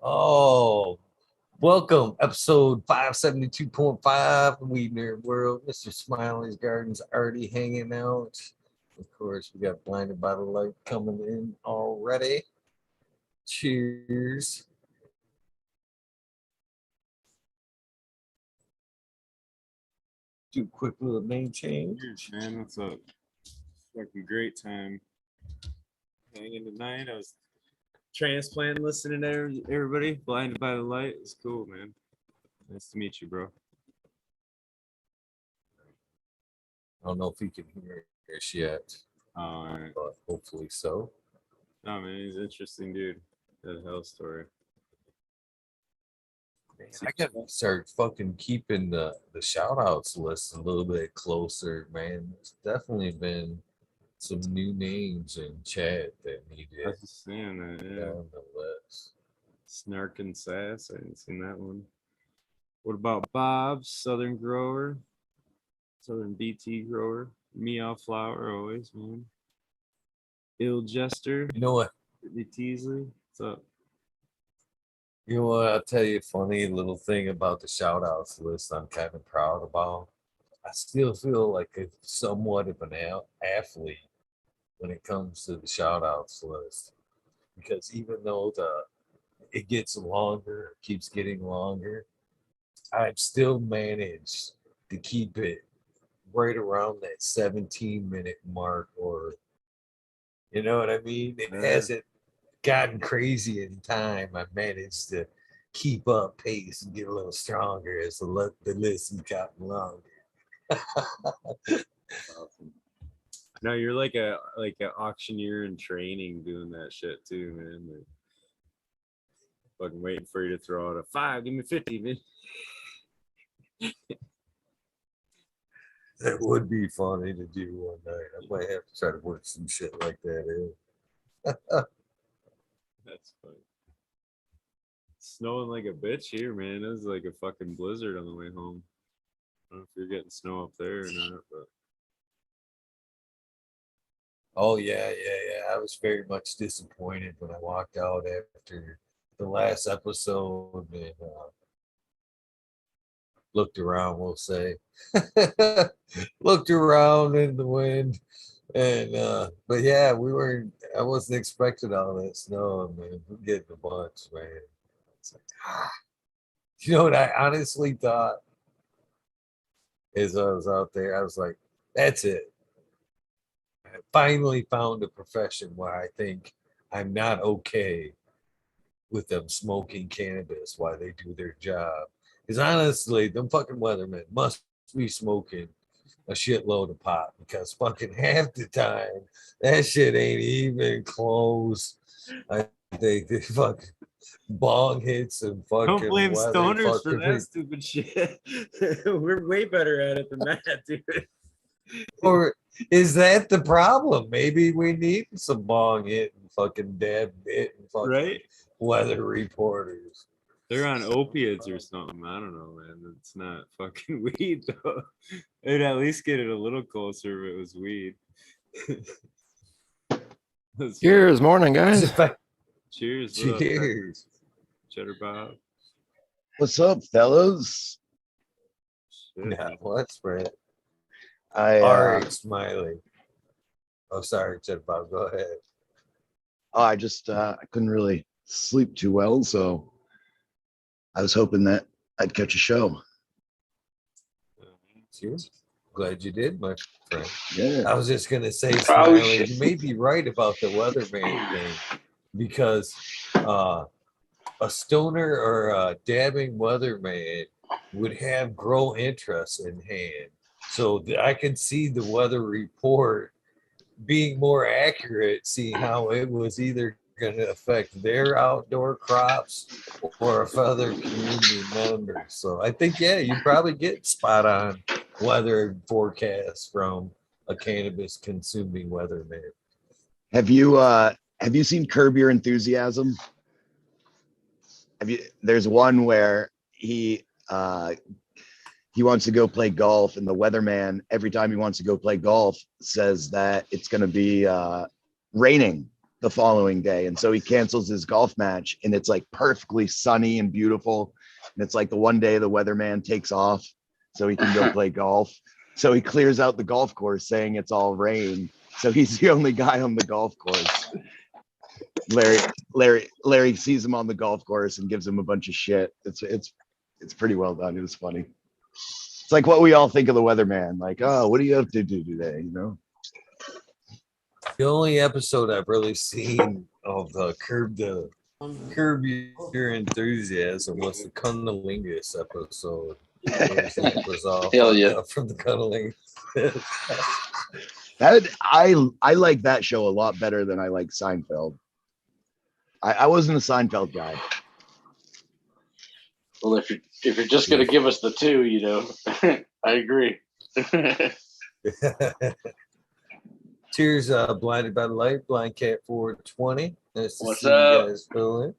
Oh, welcome, episode 572.5 WEeDNErdWorld. Mr. Smiley's Garden's already hanging out. Of course, we got Blinded by the Light coming in already. Cheers. Do a quick little name change. Cheers, man. What's up? Fucking great time hanging tonight. I was transplanting, listening to everybody. Blinded by the Light. It's cool, man. Nice to meet you, bro. I don't know if he can hear us yet, All right. but hopefully so. Oh, man, he's an interesting dude. That health story. Man, I gotta start fucking keeping the shout outs list a little bit closer, man. There's definitely been some new names in chat that needed I was just saying that, yeah. on the list. Snark and Sass. I haven't seen that one. What about Bob, Southern Grower? Southern BT Grower. Meow Flower, always, man. Ill Jester. You know what? Brittany Teasley. What's up? You know what? I'll tell you a funny little thing about the shout outs list I'm kind of proud about. I still feel like it's somewhat of an athlete when it comes to the shout outs list. Because even though it gets longer, it keeps getting longer, I've still managed to keep it right around that 17-minute mark, or you know what I mean? It hasn't gotten crazy in time. I managed to keep up pace and get a little stronger as the list has gotten longer. Awesome. No, you're like an auctioneer in training doing that shit too, man. Like, fucking waiting for you to throw out a 5. Give me 50, man. That would be funny to do one night. I might have to try to work some shit like that in. That's funny. It's snowing like a bitch here, man. It was like a fucking blizzard on the way home. I don't know if you're getting snow up there or not, but Oh yeah. I was very much disappointed when I walked out after the last episode and looked around. We'll say, looked around in the wind, and but yeah, I wasn't expecting all that snow, man. We're getting a bunch, man. It's like, you know what I honestly thought as I was out there? I was like, that's it. I finally found a profession where I think I'm not okay with them smoking cannabis while they do their job. Because honestly, them fucking weathermen must be smoking a shitload of pot, because fucking half the time that shit ain't even close. I think they fucking bong hits and fucking don't blame weather stoners for fucking that stupid shit. We're way better at it than that, dude. Or is that the problem? Maybe we need some bong hit and fucking dab hit and fucking Right? weather reporters. They're on opiates or something. I don't know, man. It's not fucking weed, though. They'd at least get it a little closer if it was weed. Cheers, morning, guys. Cheers. Cheers. ChetterBob. What's up, fellas? Shit. Yeah, what's Brett? I All right, Smiley. Oh, sorry, ChetterBob. Go ahead. I just I couldn't really sleep too well, so I was hoping that I'd catch a show. Cheers. Glad you did, my friend. Yeah. I was just gonna say, Smiley, you may be right about the weatherman thing, because a stoner or a dabbing weatherman would have grow interest in hand. So I can see the weather report being more accurate, seeing how it was either going to affect their outdoor crops or if other community members. So I think, yeah, you probably get spot on weather forecasts from a cannabis consuming weatherman. Have you seen Curb Your Enthusiasm? There's one where he wants to go play golf, and the weatherman, every time he wants to go play golf, says that it's going to be raining the following day. And so he cancels his golf match, and it's like perfectly sunny and beautiful. And it's like the one day the weatherman takes off so he can go play golf. So he clears out the golf course saying it's all rain. So he's the only guy on the golf course. Larry sees him on the golf course and gives him a bunch of shit. It's pretty well done. It was funny. It's like what we all think of the weatherman. Like, oh, what do you have to do today? You know? The only episode I've really seen of Curb Your Enthusiasm was the Cunnilingus episode. Was all Hell yeah. From the Cunnilingus. That I like that show a lot better than I like Seinfeld. I wasn't a Seinfeld guy. Well, if you're just gonna give us the two, you know, I agree. Cheers, Blinded by the Light, Blind Cat 420. Nice to What's see up? you guys filling.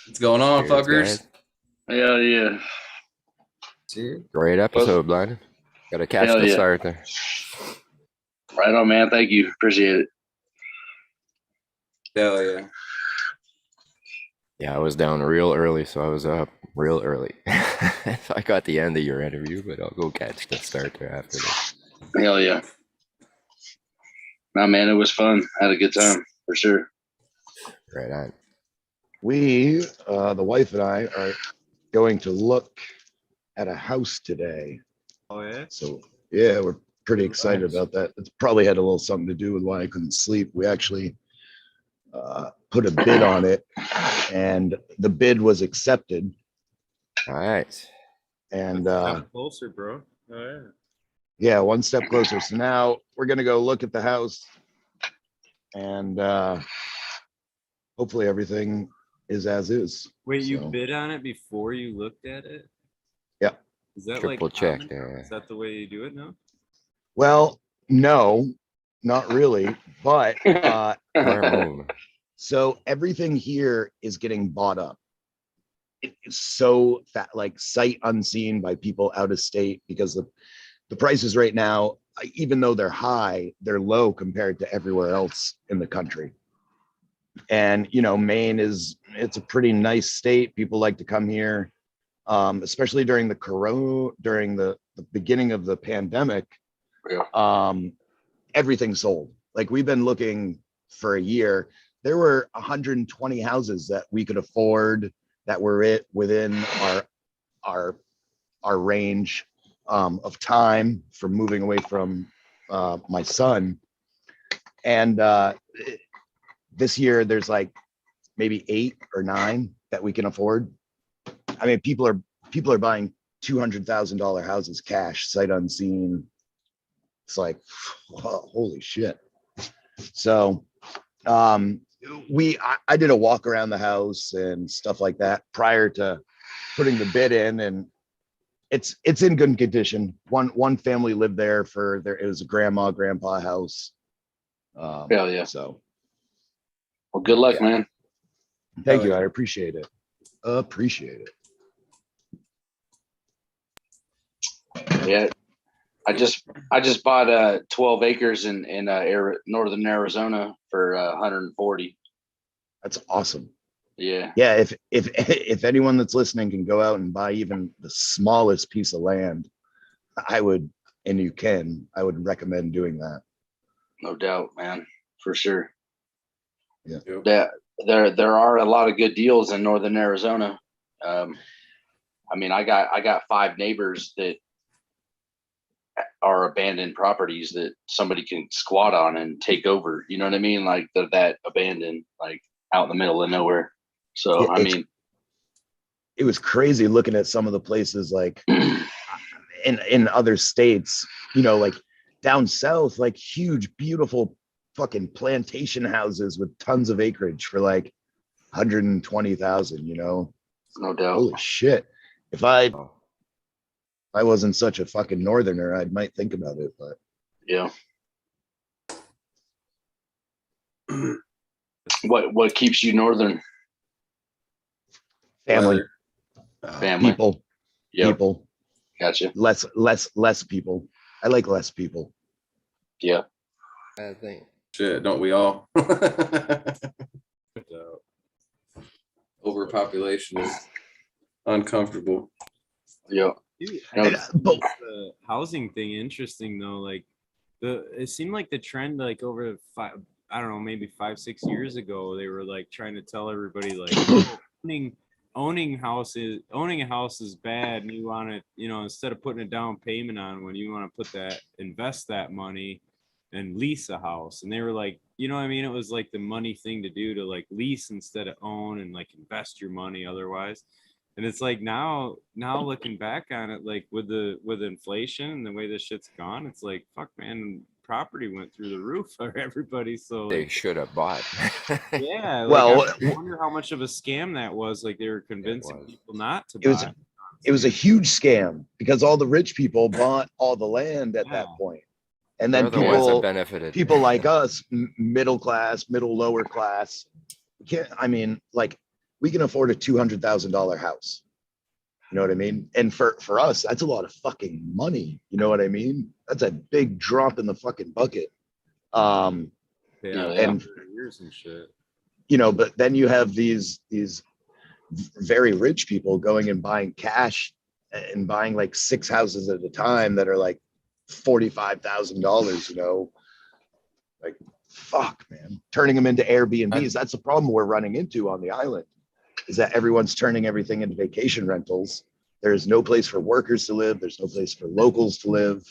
What's going on, Cheers, fuckers? guys. Hell yeah. Cheers. Great episode, Blinded. Got to catch Hell the yeah. start there. Right on, man. Thank you. Appreciate it. Hell yeah. Yeah, I was down real early, so I was up real early. So I got the end of your interview, but I'll go catch the start there after this. Hell yeah. No, man, it was fun. Had a good time for sure. Right on. We, the wife and I, are going to look at a house today. Oh yeah. So yeah, we're pretty excited about that. It's probably had a little something to do with why I couldn't sleep. We actually put a bid on it, and the bid was accepted. All right. And Step closer, bro. Oh yeah. yeah, one step closer. So now we're gonna go look at the house, and hopefully everything is as is. Wait, you So- bid on it before you looked at it? Yeah. Is that Triple like check, common? yeah. Is that the way you do it now? Well, no, not really, but Smart move. so everything here is getting bought up. It's so fat, like sight unseen by people out of state, because the prices right now, even though they're high, they're low compared to everywhere else in the country. And you know, Maine it's a pretty nice state. People like to come here, especially during the beginning of the pandemic. Yeah. Everything sold. Like, we've been looking for a year. There were 120 houses that we could afford that were within our range of time for moving away from my son. And this year there's like maybe 8 or 9 that we can afford. I mean, people are buying $200,000 houses cash, sight unseen. It's like, holy shit. So I did a walk around the house and stuff like that prior to putting the bid in, and it's in good condition. One family lived there it was a grandpa house. Hell yeah. So Well, good luck, Yeah. man. thank Oh, you. yeah. I appreciate it. Yeah. I just bought 12 acres in northern Arizona for 140. That's awesome. Yeah. Yeah, if anyone that's listening can go out and buy even the smallest piece of land, I would recommend doing that. No doubt, man. For sure. Yeah. Yeah. There are a lot of good deals in northern Arizona. I mean, I got 5 neighbors that are abandoned properties that somebody can squat on and take over. You know what I mean? Like they're that abandoned, like out in the middle of nowhere. So Yeah, I mean, it was crazy looking at some of the places like in other states, you know, like down south, like huge, beautiful fucking plantation houses with tons of acreage for like 120,000, you know. no doubt. Holy shit. If I Oh, wasn't such a fucking northerner, I might think about it, but Yeah. What keeps you northern? family, Family. people, Yep. people, Gotcha. less people. I like less people. Yeah. I think Shit, don't we all? So, Overpopulation is uncomfortable. Yeah. dude, No, I And, just but think the housing thing interesting though. Like it seemed like the trend like over I don't know, maybe 5-6 years ago, they were like trying to tell everybody like oh, owning a house is bad, and you want to, instead of putting a down payment on one, you want to invest that money and lease a house. And they were like, what I mean? It was like the money thing to do, to like lease instead of own, and like invest your money otherwise. And it's like now looking back on it, like with inflation and the way this shit's gone, it's like, fuck, man, property went through the roof for everybody. So They like, should have bought. yeah, like well, I wonder how much of a scam that was. Like they were convincing was. people not to it was buy. it was a huge scam because all the rich people bought all the land at Yeah. that point. And They're then the ones that people benefited. like us, middle class, lower class, like we can afford a $200,000 house. You know what I mean? And for us, that's a lot of fucking money. You know what I mean? That's a big drop in the fucking bucket. Pay Yeah, off yeah. And for years and shit. but then you have these very rich people going and buying cash and buying like 6 houses at a time that are like $45,000, like fuck, man, turning them into Airbnbs. That's the problem we're running into on the island, is that everyone's turning everything into vacation rentals. There's no place for workers to live. There's no place for locals to live.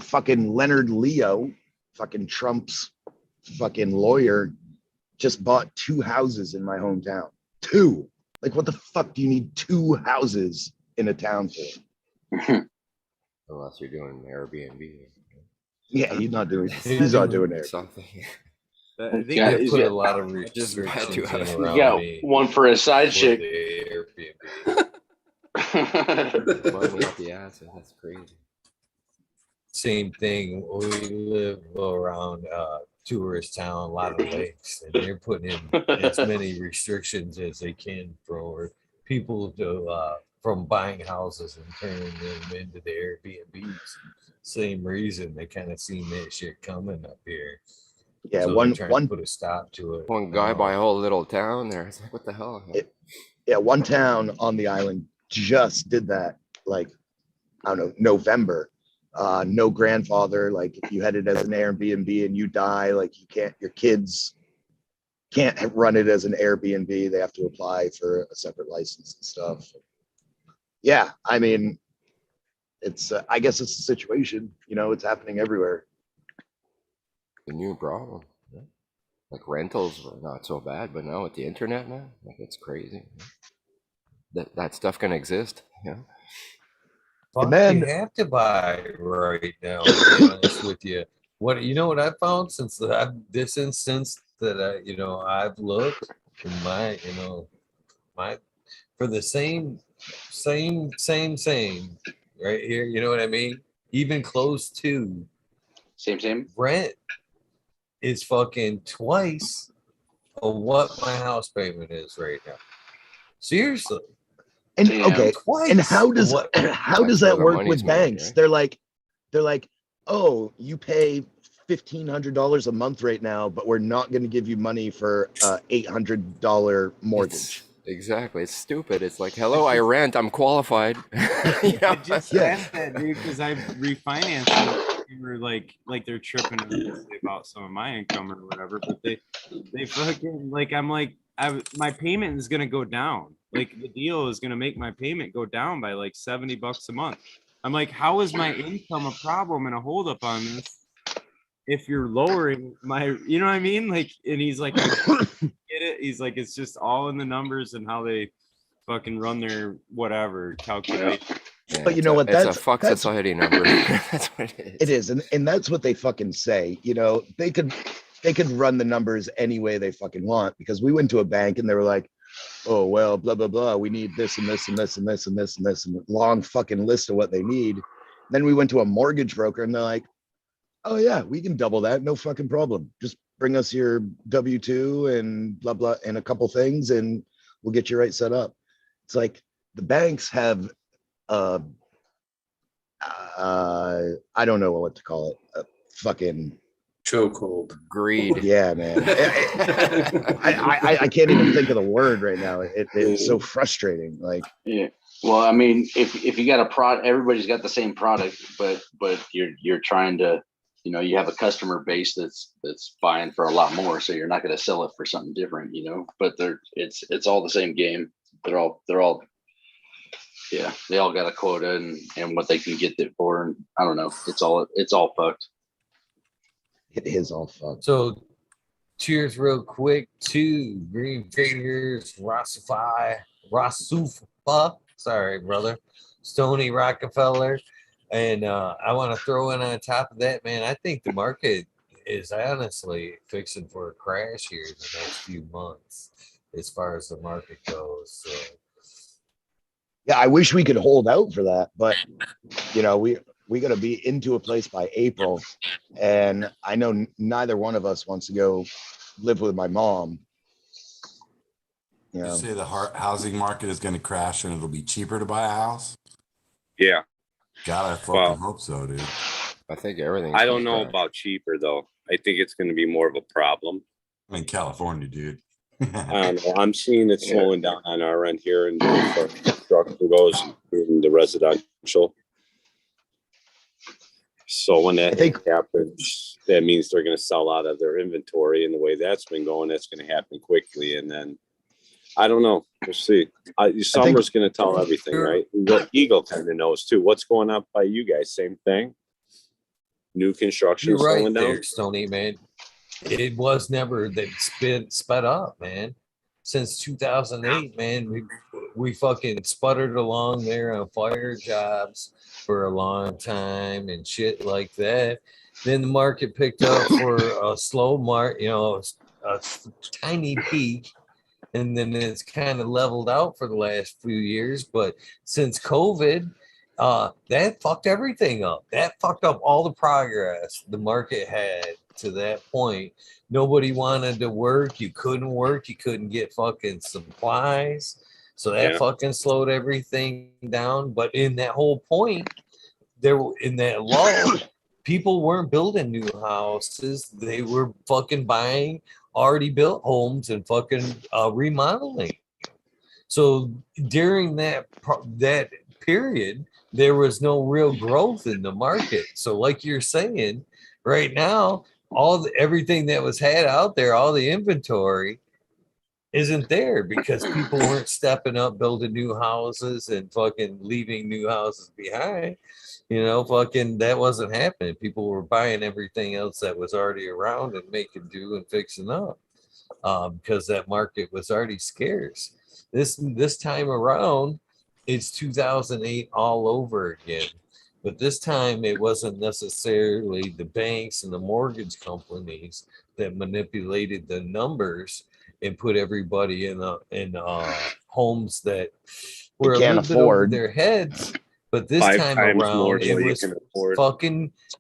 Fucking Leonard Leo, fucking Trump's fucking lawyer, just bought 2 houses in my hometown. 2. Like, what the fuck do you need 2 houses in a town for? Unless you're doing Airbnb. Yeah, he's not doing it. Something. I think Yeah, They he's put a got- lot of Just buy restrictions 2 in houses. You around got me one for a side for chick. the Airbnb. Money up the ass. That's crazy. Same thing. We live around tourist town, a lot of lakes, and they're putting in as many restrictions as they can for people to from buying houses and turning them into the Airbnbs. Same reason they kind of seen that shit coming up here. Yeah, So they're trying to put a stop to it. One guy now. by a whole little town there. It's like, what the hell? one town on the island just did that, like, I don't know, November. No grandfather, like if you had it as an Airbnb and you die, like your kids can't run it as an Airbnb. They have to apply for a separate license and stuff. Yeah, I mean, it's I guess it's a situation, it's happening everywhere. The new problem. Yeah. Like rentals were not so bad, but now with the internet, man, like it's crazy. That stuff can exist. Yeah. Fuck, then- you have to buy right now, to be honest with you. What I found since this instance that I've looked in my for the same right here, you know what I mean? Even close to Same. rent is fucking twice of what my house payment is right now. Seriously. And Damn. okay, Twice. and how does what how does That's that where the work money's with made, banks? right? They're like, oh, you pay $1,500 a month right now, but we're not going to give you money for $800 mortgage. Exactly. It's stupid. It's like, hello, I rent. I'm qualified. I just Yeah. asked that, dude, because I refinanced it. They were like they're tripping obviously about some of my income or whatever, but they fucking like, I'm like, my payment is gonna go down. Like the deal is gonna make my payment go down by like $70 a month. I'm like, how is my income a problem and a holdup on this if you're lowering my, you know what I mean? Like, and he's like, I get it. He's like, it's just all in the numbers and how they fucking run their whatever calculation. Yeah, But you know what? It's a That's fuck society number. That's what it is. it is, and that's what they fucking say. They could run the numbers any way they fucking want, because we went to a bank and they were like, oh well, blah blah blah, we need this and this and this and this and this and this, and a long fucking list of what they need. Then we went to a mortgage broker and they're like, oh yeah, we can double that, no fucking problem. Just bring us your W-2 and blah blah and a couple things and we'll get you right set up. It's like the banks have I don't know what to call it, fucking Chokehold. Greed. Yeah, man. I can't even think of the word right now. It's so frustrating. Like, Yeah. Well, I mean, if you got a product, everybody's got the same product, but you're trying to, you know, you have a customer base that's buying for a lot more, so you're not going to sell it for something different, you know. But it's all the same game. They're all yeah, they all got a quota and what they can get it for, and I don't know. It's all fucked. it is all fucked. So cheers real quick to Greenfingers, Rasufa, sorry, brother, Stoney, Rockafeller. And I want to throw in on top of that, man, I think the market is honestly fixing for a crash here in the next few months as far as the market goes. So Yeah, I wish we could hold out for that, but you know, we got to be into a place by April, and I know neither one of us wants to go live with my mom. You You know, say the housing market is going to crash and it'll be cheaper to buy a house? Yeah. God, I fucking Well, hope so, dude. I think everything. I don't know about cheaper though. I think it's going to be more of a problem. I'm in California, dude. I don't know. I'm seeing it slowing down on our end here, and as far as construction goes in the residential. So when that happens, that means they're going to sell out of their inventory, and the way that's been going, that's going to happen quickly. And then I don't know. We'll see. Summer's going to tell everything, right? Eagle kind of knows too. What's going on by you guys? Same thing. New construction you're right slowing there, down. Stoney, man. It was never that sped up, man. Since 2008, man, we fucking sputtered along there on fire jobs for a long time and shit like that. Then the market picked up for a slow you know, a tiny peak, and then it's kind of leveled out for the last few years. But since COVID, that fucked everything up. That fucked up all the progress the market had to that point. Nobody wanted to work. You couldn't work. You couldn't get fucking supplies. So that fucking slowed everything down. But in that whole point, in that lull, people weren't building new houses. They were fucking buying already built homes and fucking remodeling. So during that period, there was no real growth in the market. So like you're saying, right now, everything that was had out there, all the inventory isn't there because people weren't stepping up, building new houses and fucking leaving new houses behind. You know, fucking that wasn't happening. People were buying everything else that was already around and making do and fixing up because that market was already scarce. This time around, it's 2008 all over again. But this time it wasn't necessarily the banks and the mortgage companies that manipulated the numbers and put everybody in homes that were a little bit over their heads. But this time around,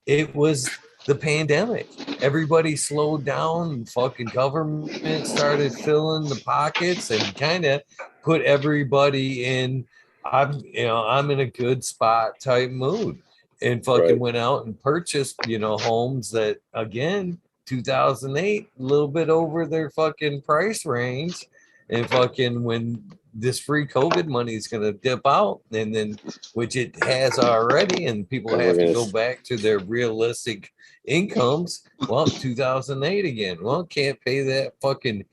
it was the pandemic. Everybody slowed down, and fucking government started filling the pockets and kind of put everybody in I'm in a good spot type mood, and fucking went out and purchased, homes that, again, 2008, a little bit over their fucking price range. And fucking when this free COVID money is going to dip out, and then, which it has already, and people have to go back to their realistic incomes. Well, 2008 again. Well, can't pay that fucking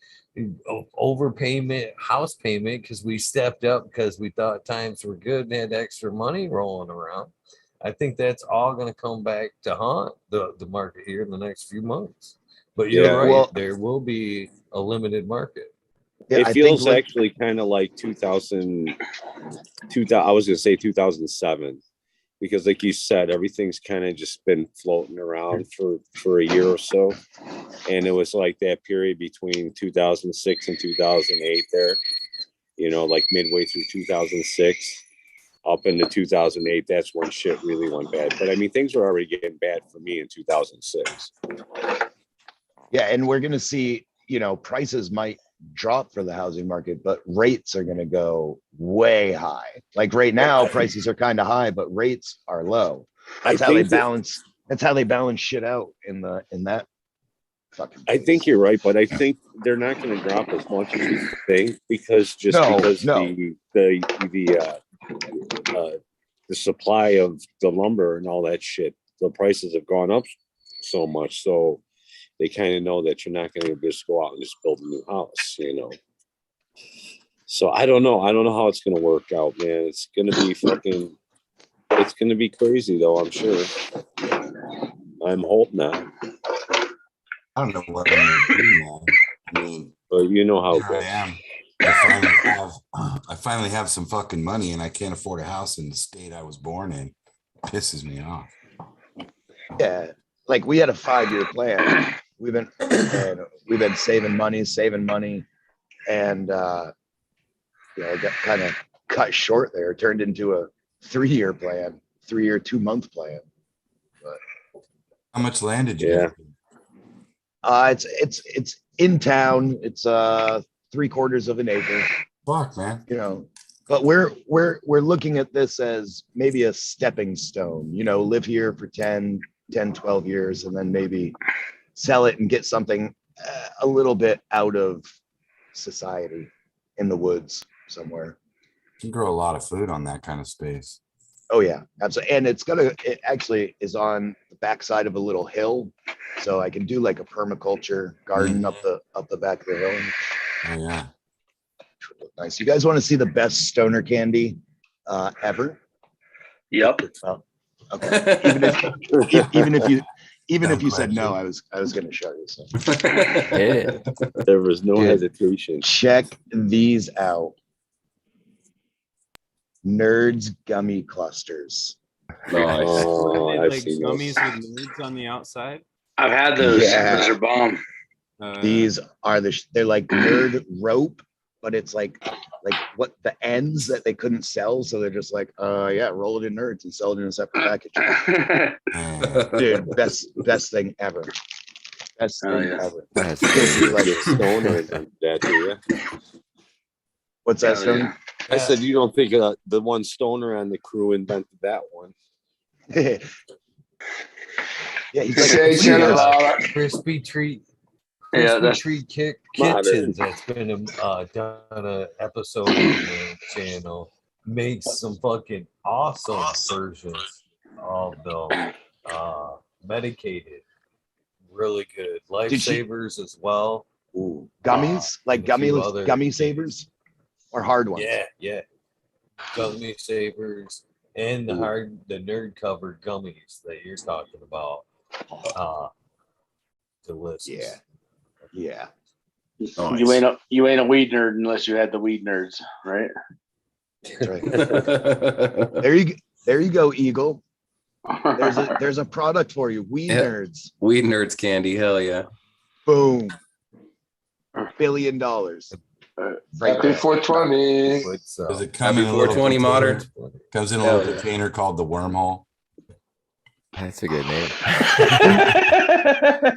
overpayment house payment because we stepped up because we thought times were good and had extra money rolling around. I think that's all going to come back to haunt the market here in the next few months. But you're right, there will be a limited market. It feels actually kind of like 2000, I was going to say 2007, because like you said, everything's kind of just been floating around for a year or so. And it was like that period between 2006 and 2008 there, like midway through 2006 up into 2008. That's when shit really went bad. But I mean, things were already getting bad for me in 2006. Yeah. And we're going to see, prices might drop for the housing market, but rates are going to go way high. Like right now, prices are kind of high, but rates are low. That's how they balance shit out in that fucking. I think you're right, but I think they're not going to drop as much as you think because the supply of the lumber and all that shit, the prices have gone up so much, so they kind of know that you're not going to just go out and just build a new house, you know. So I don't know how it's going to work out, man. It's going to be it's going to be crazy though, I'm sure. I'm hoping not. I don't know what I'm gonna do now. I mean, But you know how it here goes. I am. I finally have some fucking money, and I can't afford a house in the state I was born in. Pisses me off. Yeah, like we had a 5-year plan. We've been saving money, and it got kind of cut short there. It turned into a 3-year plan, 3-year, 2-month plan. But How much land did you Yeah. get? it's in town. It's 3/4 of an acre. Fuck, man. You know, but we're looking at this as maybe a stepping stone. You know, live here for 10, 12 years, and then maybe sell it and get something a little bit out of society in the woods somewhere. You can grow a lot of food on that kind of space. Oh yeah, absolutely. And it actually is on the backside of a little hill, so I can do like a permaculture garden up the back of the hill. Oh yeah. Nice. You guys want to see the best stoner candy ever? Yep. Well, okay. Even if you said no, I was going to show you. So. Yeah. There was no Dude. hesitation. Check these out. Nerds gummy clusters. Nice. Oh, They I've like seen gummies those. with nerds on the outside. I've had those. Yeah. Those are bomb. These are they're like nerd rope, but it's like what the ends that they couldn't sell, so they're just like, yeah, roll it in nerds and sell it in a separate package. Man. Dude, best thing ever. Best Oh, thing yeah. ever. That's This is like, Get stoner and that, do you? what's that, Hell Stoney? yeah. I said you don't think the one stoner on the crew invented that one. Yeah, he's like, Say ChetterBob. Crispy treat. Yeah, Crispy that's Treat Modern. Kitchens. That's been done an episode on the channel. Makes some fucking awesome versions of them. Medicated. Really good. Lifesavers as well. ooh, gummies, like and a few other gummy savers, or hard ones. Yeah. Gummy savers and the nerd covered gummies that you're talking about. Delicious. Yeah. Nice. you ain't a weed nerd unless you had the weed nerds, right? That's right. There you go, Eagle. There's a product for you. Weed Yeah. nerds. Weed nerds candy. Hell yeah. Boom. $1 billion. Right Happy there. 420. What's Does it come in Happy a little 420 modder. container? Comes in a Hell little yeah. container called the wormhole. That's a good name.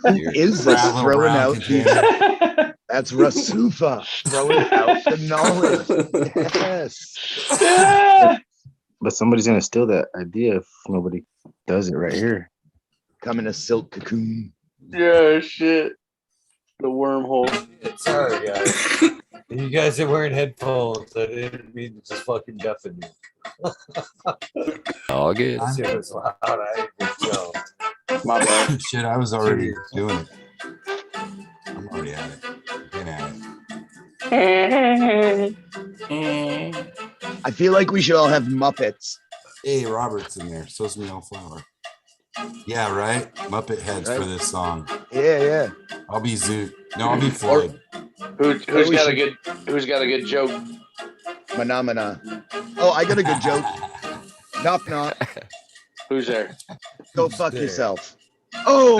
Who is this Traveling throwing around out these? container. That's Rasufa throwing out the knowledge. Yes. But somebody's gonna steal that idea if nobody does it right here. Come in a silk cocoon. Yeah, shit. The wormhole. Sorry, guys. You guys are wearing headphones. I didn't mean to just fucking deafen you. All good. It was loud. I didn't know. My bad. Shit, I was already doing it. I'm already at it. Been at it. I feel like we should all have Muppets. Hey, Robert's in there. So's me all flower. Yeah, right. Muppet heads for this song. Yeah. I'll be Zoot. No, I'll be Floyd. Who's got a good joke? Phenomena. Oh, I got a good joke. Knock knock. Who's there? Go fuck yourself. Oh.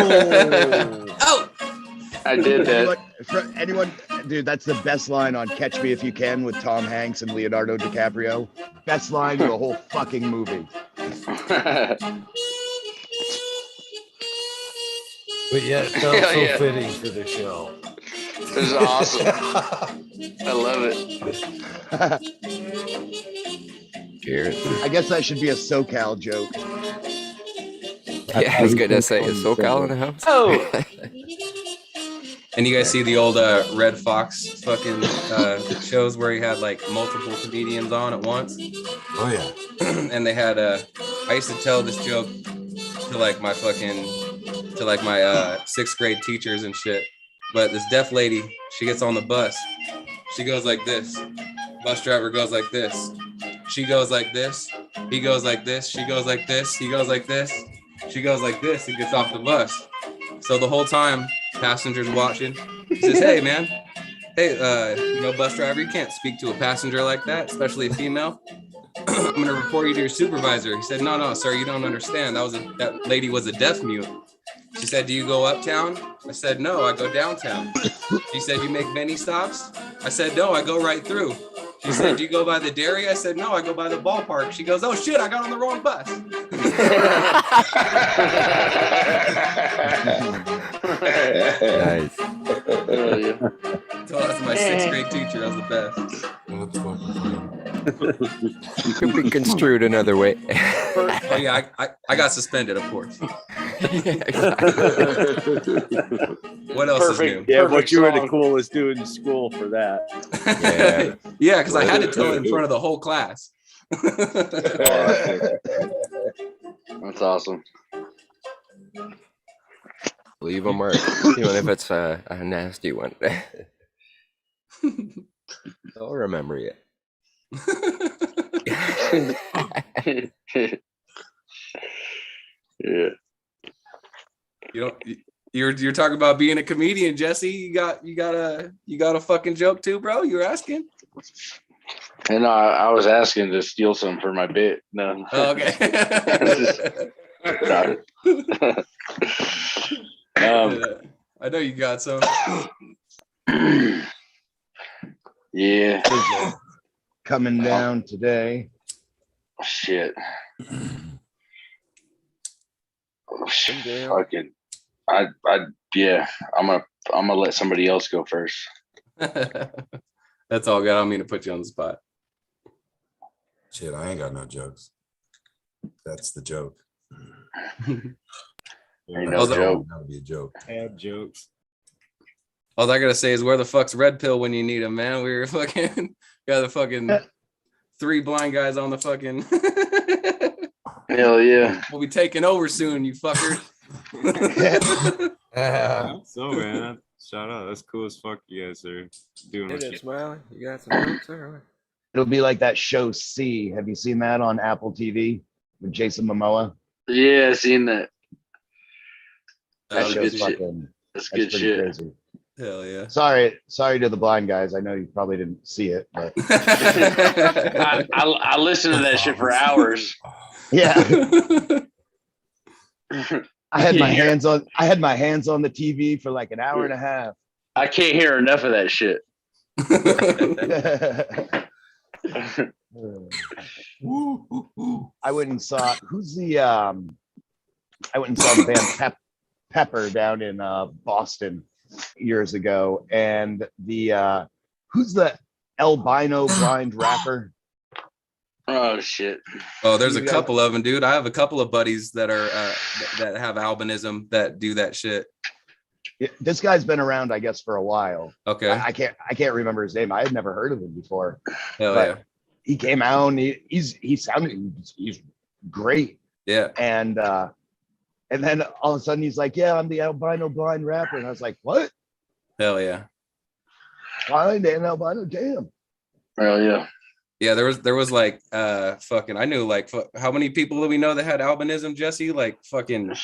I did that. Anyone, dude, that's the best line on Catch Me If You Can with Tom Hanks and Leonardo DiCaprio. Best line of the whole fucking movie. But yeah, it felt Hell so yeah. fitting for the show. This is awesome. I love it. Cheers. I guess that should be a SoCal joke. Yeah, I was gonna say, is SoCal in the house? Oh. And you guys see the old Red Fox fucking shows where he had like multiple comedians on at once? Oh yeah. And they had I used to tell this joke to like my sixth grade teachers and shit. But this deaf lady, she gets on the bus. She goes like this. Bus driver goes like this. She goes like this. He goes like this. She goes like this. He goes like this. She goes like this and gets off the bus. So the whole time, passengers watching. He says, "Hey, man. Hey, bus driver, you can't speak to a passenger like that, especially a female. I'm gonna report you to your supervisor." He said, "No, sir, you don't understand. That lady was a deaf mute." She said, "Do you go uptown?" I said, "No, I go downtown." She said, "You make many stops?" I said, "No, I go right through." She said, "Do you go by the dairy?" I said, "No, I go by the ballpark." She goes, "Oh shit, I got on the wrong bus." Nice. So that's my sixth grade teacher. That was the best. That's fucking funny. Could be construed another way. Oh yeah, I got suspended, of course. What else is new? Yeah, Perfect but you were the song. coolest dude in school for that. Yeah. Yeah, because I had to tell it in front of the whole class. That's awesome. Leave a mark, even if it's a nasty one. I'll remember you. Yeah. You're talking about being a comedian, Jesse. You got a fucking joke too, bro? You're asking? And I was asking to steal some for my bit. No. Oh, okay. I know you got some. Yeah. Coming down today. Shit. Oh, shit. Damn. Fucking. Yeah. I'm gonna let somebody else go first. That's all good. I don't mean to put you on the spot. Shit, I ain't got no jokes. That's the joke. Ain't Oh, no that- joke. That would be a joke. Bad jokes. All I gotta say is, where the fuck's Red Pill when you need him, man? We were fucking got the fucking 3 blind guys on the fucking. Hell yeah. We'll be taking over soon, you fucker. So man, shout out. That's cool as fuck. You guys are doing Hit what it, you Smiley. You got some jokes there? It'll be like that show C. Have you seen that on Apple TV with Jason Momoa? Yeah, I seen that. That Oh, show's good shit. fucking. That's That's good pretty shit. crazy. Hell yeah. Sorry to the blind guys. I know you probably didn't see it, but I listened to that shit for hours. yeah, I had my Yeah. hands on the TV for like an hour and a half. I can't hear enough of that shit. I went and saw the band Pepper down in Boston years ago, and the who's the albino blind rapper? Oh shit. Oh, there's a You guys- couple of them, dude. I have a couple of buddies that are that have albinism that do that shit. Yeah, this guy's been around, I guess, for a while. Okay. I can't remember his name. I had never heard of him before. Hell but yeah. he came out and he's great. Yeah. And then all of a sudden he's like, "Yeah, I'm the albino blind rapper," and I was like, "What? Hell yeah. Blind and albino? Damn!" Hell yeah. Yeah, there was like fucking I knew like how many people do we know that had albinism, Jesse? Like fucking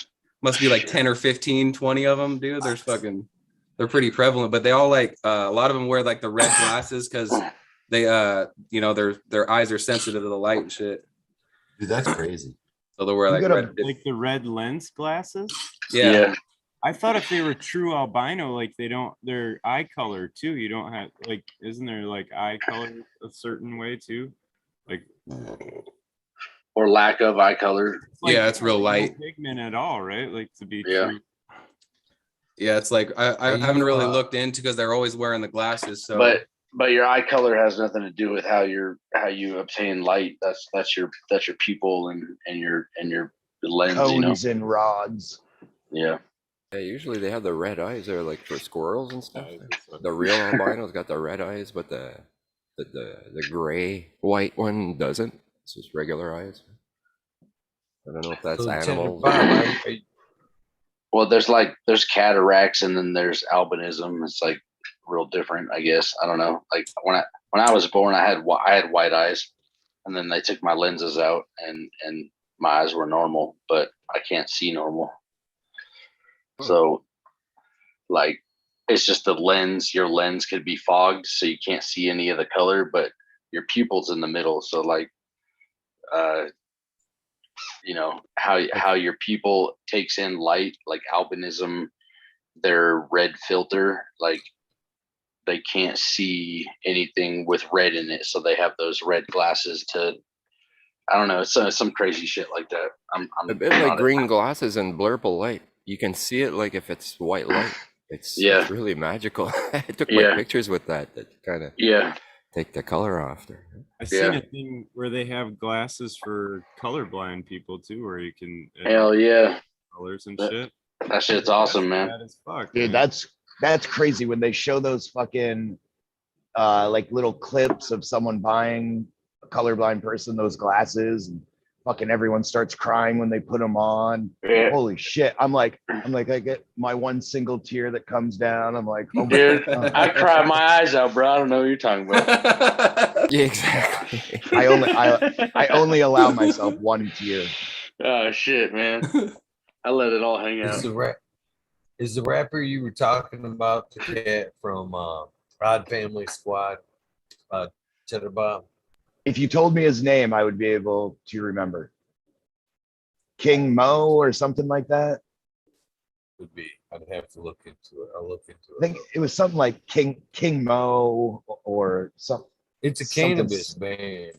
must be like 10 or 15, 20 of them, dude. They're pretty prevalent, but they all like a lot of them wear like the red glasses because they their eyes are sensitive to the light and shit. Dude, that's crazy. So they wear You like gotta- red. like the red lens glasses. Yeah. I thought if they were true albino, like their eye color too. You don't have like, isn't there like eye color a certain way too? Like, Or lack of eye color. Yeah, it's real no light. pigment at all, right? Like to be Yeah. true. Yeah, it's like I haven't really looked into because they're always wearing the glasses. So But your eye color has nothing to do with how you obtain light. That's your pupil and your lens, you know. Cones and rods. Yeah. Yeah, usually they have the red eyes there, like for squirrels and stuff. The real albino's got the red eyes, but the gray white one doesn't. It's just regular eyes. I don't know if that's So, animals. ChetterBob, Well, there's cataracts and then there's albinism. It's like real different, I guess. I don't know. Like when I was born, I had white eyes, and then they took my lenses out, and my eyes were normal, but I can't see normal. So, like, it's just the lens. Your lens could be fogged, so you can't see any of the color, but your pupil's in the middle. So, like, you know how your pupil takes in light, like albinism, their red filter, like they can't see anything with red in it, so they have those red glasses to, I don't know, it's some crazy shit like that. I'm a bit like green glasses and blurple light. You can see it like if it's white light. It's really magical. I took my pictures with that kind of take the color off there. I've seen a thing where they have glasses for colorblind people too, where you can colors and shit. That shit's awesome, man. That is fuck, Dude, man. that's crazy when they show those fucking like little clips of someone buying a colorblind person those glasses, and fucking everyone starts crying when they put them on. Yeah. Holy shit. I'm like, I get my one single tear that comes down. I'm like, oh my Dude, God. I cry my eyes out, bro. I don't know what you're talking about. Yeah, exactly. I only allow myself one tear. Oh shit, man. I let it all hang out. Is the rapper you were talking about the cat from Odd Family Squad, ChetterBob? If you told me his name, I would be able to remember. King Mo or something like that. Would be. I'd have to look into it. I'll look into it. I think it was something like King Mo or something. It's a cannabis band.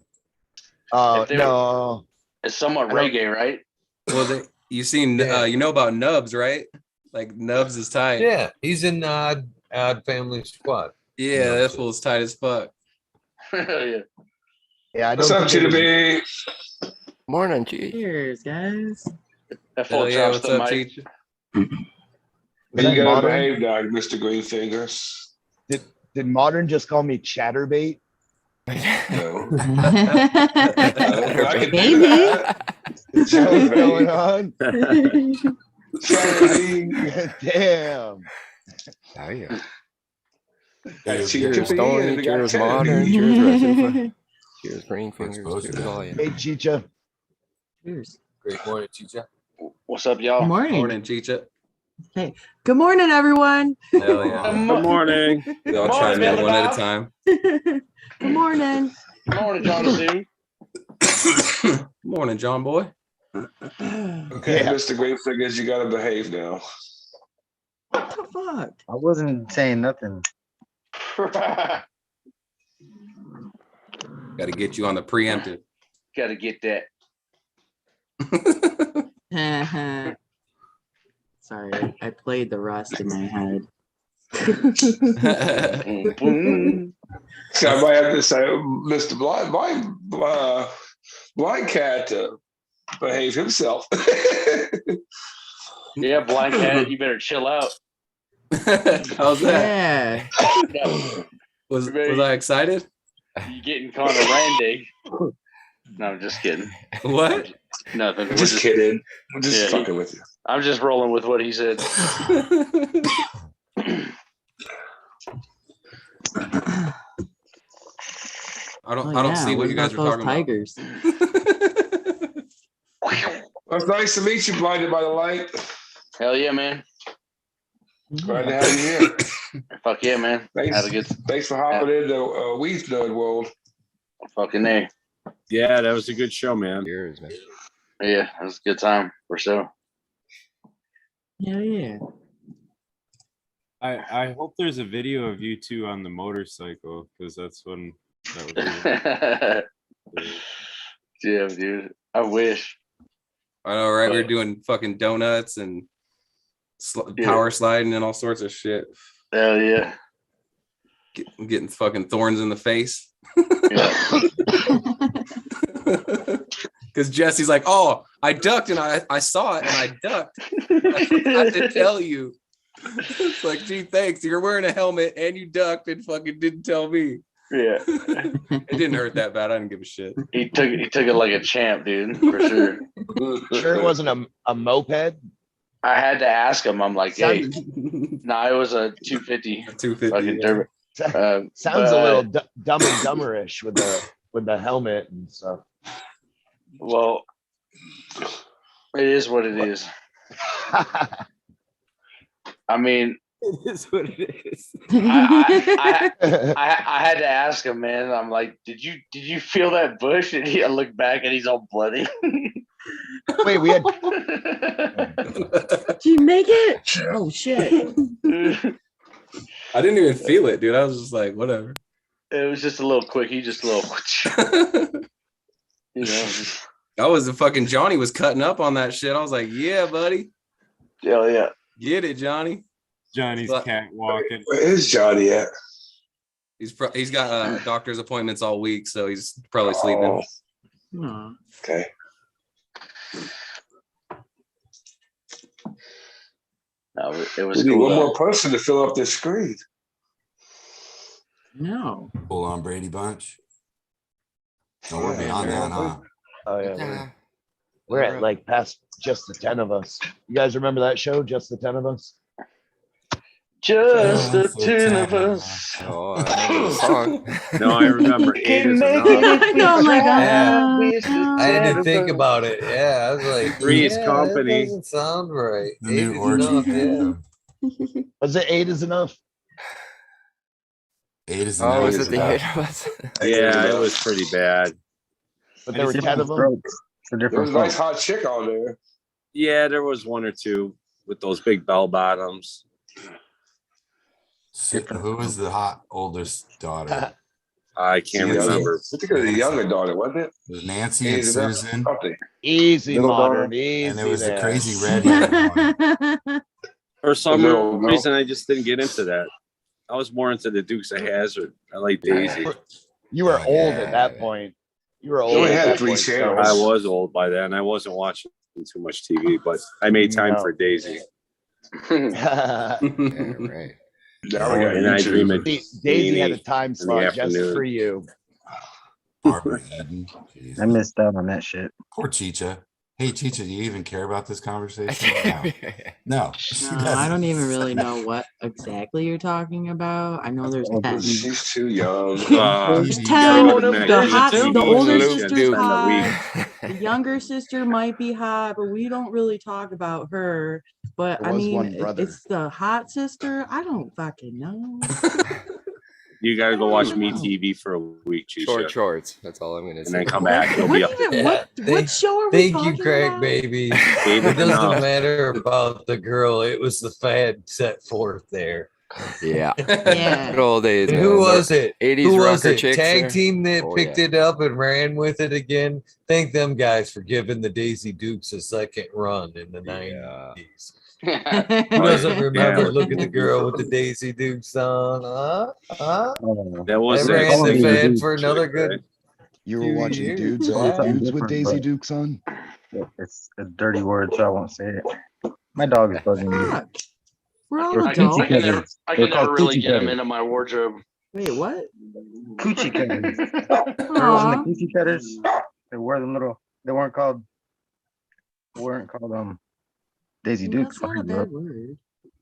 No. It's somewhat reggae, right? Well, you seen you know about Nubs, right? Like Nubs is tight. Yeah, he's in Odd Family Squad. Yeah, that fool's tight as fuck. Yeah. Yeah, I What's don't up, think it was- Cheetah B? Morning, Cheech. Cheers, guys. That fool Hell yeah, drops what's the up, mic. Cheech? Was You that gotta Modern? behave now, Mr. Greenfingers. Did Modern just call me Chatterbait? No. Maybe. Is that what's going on? Chatterbait. Damn. Oh yeah. That's Cheers, Cheetah B, Stoney. and they got Cheers, Cheetah Modern. B. Cheers, Rasufa. Cheers, Greenfingers. Exposure. Cheers, all you. Hey, Chicha. Cheers. Great morning, Chicha. What's up, y'all? Good morning. Morning, Chicha. Hey, good morning, everyone. Hell yeah. Good morning. We all Morning, chime in one at a Bob. time. Good morning. Good morning, John C. Morning, John boy. Okay, Yeah. Mr. Greenfingers, you gotta behave now. What the fuck? I wasn't saying nothing. Got to get you on the preemptive. Gotta get that. Sorry, I played the rust in my head. So I might have to say, Mr. Blind Cat behave himself. Yeah, Blind Cat, you better chill out. How's that? Yeah. Was I excited? You getting kind of randy. No, I'm just kidding. What? Nothing. We're Just kidding. I'm just Yeah, fucking with you. I'm just rolling with what he said. I don't see what you guys are talking tigers? Well, it's nice to meet you, Blinded by the Light. Hell yeah, man. Glad to have you here. Fuck yeah, man. Thanks, Had a good thanks for hopping into WEeDNErdWorld. fucking day. Yeah, that was a good show, man. Cheers, man. Yeah, it was a good time for sure. Hell yeah. I hope there's a video of you two on the motorcycle, because that's when that would be. Yeah, dude. I wish. I know, right? We were doing fucking donuts and power sliding and all sorts of shit. Hell yeah. Getting fucking thorns in the face. Yeah. Because Jesse's like, oh, I ducked and I saw it and I ducked. I forgot to tell you. It's like, gee, thanks. You're wearing a helmet and you ducked and fucking didn't tell me. Yeah. It didn't hurt that bad. I didn't give a shit. He took it like a champ, dude, for sure. Sure, it wasn't a moped. I had to ask him. I'm like, hey, no, it was a 250. 250. Fucking dirt. Sounds a little dumb and dumberish with the helmet and stuff. Well, it is what it is. I mean, It is what it is. I had to ask him, man. I'm like, did you feel that bush? And I look back and he's all bloody. Wait, we had Did you make it? Oh shit. I didn't even feel it, dude. I was just like, whatever. It was just a little quickie, just a little, you know. That was the fucking Johnny was cutting up on that shit. I was like, yeah, buddy. Hell yeah. Get it, Johnny. Johnny's cat walking. Where is Johnny at? He's got doctor's appointments all week, so he's probably sleeping. Aw. Okay. No, it was We need cool. one though. more person to fill up this screen. No. Full on Brady Bunch. No, we're beyond that, huh? Oh yeah, we're at like past just the 10 of us. You guys remember that show, Just the 10 of Us? Just the 10 of us. Oh, I remember the song. No, I remember 8 is enough. I know, I'm like, I had to think about it. Yeah, I was like, Three's yeah, Company. That doesn't sound right. The 8 new is orgy. enough, yeah. Was it 8 is enough? 8 is Oh, enough. was it the 8 of us? Yeah, it was pretty bad. But there were 10 of them. It's a There was different a nice song. hot chick on there. Yeah, there was one or two with those big bell bottoms. Who was the hot oldest daughter? I can't Yeah, remember. I think it was a younger daughter, wasn't it? It was Nancy and Either that or Susan, something. Easy, Little modern, dog. easy. and there was the there. crazy redhead one. For some little girl. reason, I just didn't get into that. I was more into the Dukes of Hazzard. I like Daisy. You were Oh, old yeah. at that point. You were old. only at had that 3 point, so- channels. I was old by then. I wasn't watching too much TV, but I made time No. for Daisy. Yeah, right. Now we got And I YouTube. dream of See, Daisy had a Beanie time slot just afternoon. for you. Barbara Eden. Jeez. I missed out on that shit. Poor Chicha. Hey, Chicha, do you even care about this conversation? No. She No, I doesn't. don't even really know what exactly you're talking about. I know there's 10. She's too young. There's You 10. gotta go to The hot, Maggie the G. older Luke sister's Duke. hot. The younger sister might be hot, but we don't really talk about her. But There I was mean, one brother. it's the hot sister. I don't fucking know. You got to go watch Me TV for a week, Short Chisha, shorts. That's all I'm going to and say. then come back. You'll What be up. even? Yeah, What thank- show are we Thank talking you, Craig, about? baby. David It doesn't Enough. matter about the girl. It was the fad set forth there. Yeah. Yeah. Good old days. And Man. who was it? 80s Who was rocker it? chicks Tag there? team that Oh, picked yeah. it up and ran with it again. Thank them guys for giving the Daisy Dukes a second run in the 90s. Who doesn't remember Yeah. look at the girl with the Daisy Dukes on? Oh, That was They ran actually the a fad good for another chick, good. right? You were Few watching years, dudes yeah. on Something dudes with different, Daisy but- Dukes on. it's a dirty word, so I won't say it. My dog is bugging me. Fuck. We're all They're I can adults. coochie never, cutters. I They're can never called really coochie get them cutters. into my wardrobe. Wait, what? Coochie cutters. Girls in Aw. the coochie cutters. They wear them little. They weren't called Daisy Dukes. That's not a when I grew up. bad word.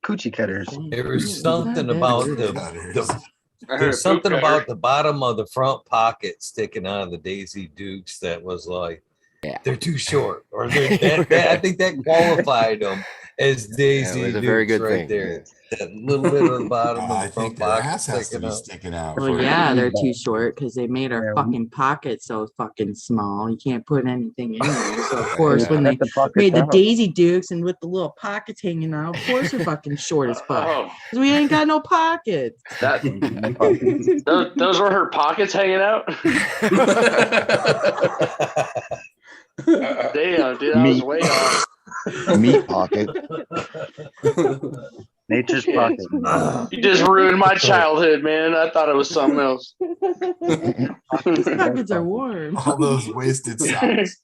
Coochie cutters. There was It's not a something bad about word. there's something about the bottom of the front pocket sticking out of the Daisy Dukes that was like, Yeah. they're too short, or I think that qualified them as Daisy Yeah, it was a Dukes very good right thing. there. That little bit of the bottom of I the think front their pocket ass has to sticking be out. sticking out. Well, for- yeah, they're too short because they made our Yeah, we- fucking pockets so fucking small. You can't put anything in there. So of course, when they Cut the pockets made the out. Daisy Dukes and with the little pockets hanging out, of course we're fucking short as fuck. Oh, 'Cause we ain't got no pockets. that those were her pockets hanging out. Damn, dude, I was Meat. way off. Meat pocket. Nature's pocket. You just ruined my childhood, man. I thought it was something else. These pockets are warm. All those wasted socks.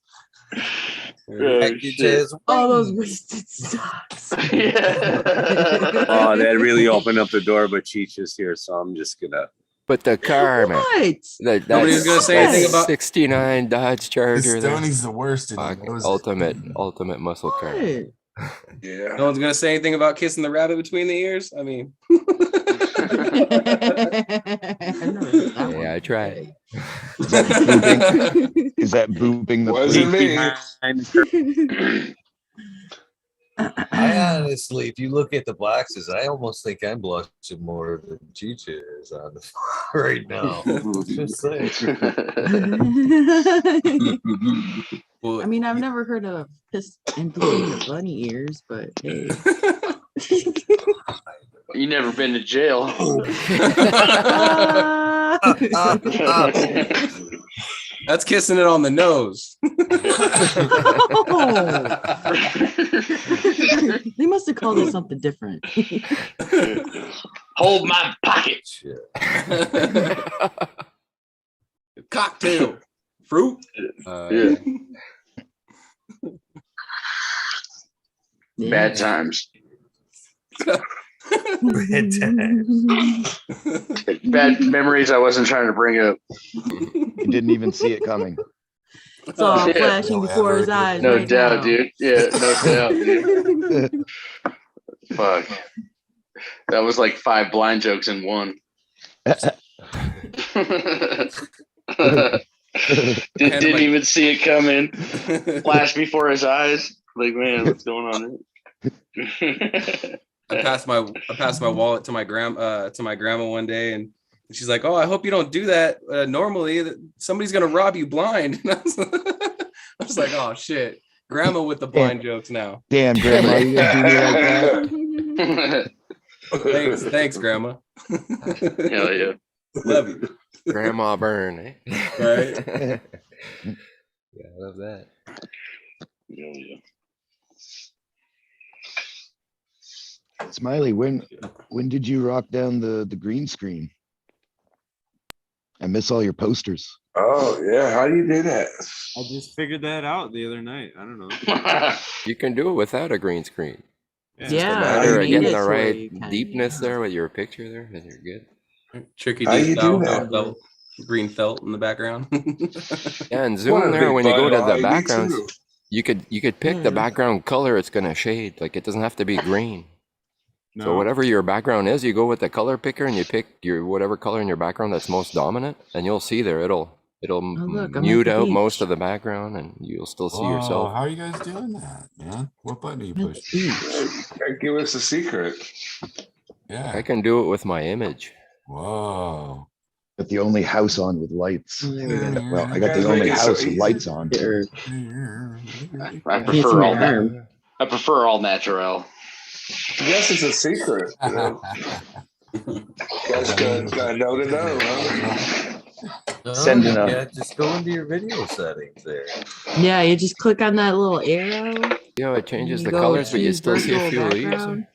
Packages. All those wasted stocks. Yeah. Oh, that really opened up the door, but Cheech is here, so I'm just gonna. But the car, man. What? Nobody's gonna say anything about 69 Dodge Charger. there. Stoney's the worst. And he Fuck, knows it. ultimate muscle car. What? Yeah. no one's gonna say anything about kissing the rabbit between the ears. I mean, Yeah, I tried. Is that booping the Wasn't fleet? me. I honestly, if you look at the boxes, I almost think I'm blushing more than Cheech is on the right now. Just saying. I mean, I've never heard of piss in between the bunny ears, but hey. You never been to jail. that's kissing it on the nose. They must have called it something different. Hold my pocket. Cocktail, fruit. Yeah. Bad times. Red times. Bad memories I wasn't trying to bring up. You didn't even see it coming. It's all Yeah. flashing No before his ever eyes. No right doubt, now. dude. Yeah, no doubt, dude. Fuck. That was like 5 blind jokes in one. Didn't even see it coming. Flash before his eyes. Like, man, what's going on there? I passed my wallet to my grandma one day, and she's like, "Oh, I hope you don't do that. Normally, somebody's gonna rob you blind." And I was like, "Oh shit, grandma with the blind jokes now." Damn, Grandma, you gonna do me like that? Thanks, grandma. Hell yeah. Love you. Grandma burn, eh? Right? Yeah, I love that. Hell yeah. Smiley, when did you rock down the green screen? I miss all your posters. Oh yeah, how do you do that? I just figured that out the other night. I don't know. You can do it without a green screen. Yeah, It's a I matter of made getting it the so right you can, deepness there with your picture there, and you're good. Tricky How D you do style that? felt, green felt in the background. Yeah, and What zoom a there big when you go to bundle. the I need backgrounds. to. You could pick the background color it's gonna shade. Like it doesn't have to be green. So No. whatever your background is, you go with the color picker and you pick your whatever color in your background that's most dominant, and you'll see there it'll look, I'm mute at the out beach. most of the background, and you'll still see Whoa, yourself. how are you guys doing that, man? What button do you At push? the beach. Give us a secret. Yeah. I can do it with my image. Whoa. Got the only house on with lights. Oh, there we go. Well, I got Guys the only make it so house with easy. lights on. I Can't prefer see all my that. arm. I prefer all natural. Yes, it's a secret. You know? Guys gotta know to know, huh? No, Sending a- yeah, just go into your video settings there. Yeah, you just click on that little arrow. You know, it changes You the go colors, but you choose still see a virtual few leaves. background.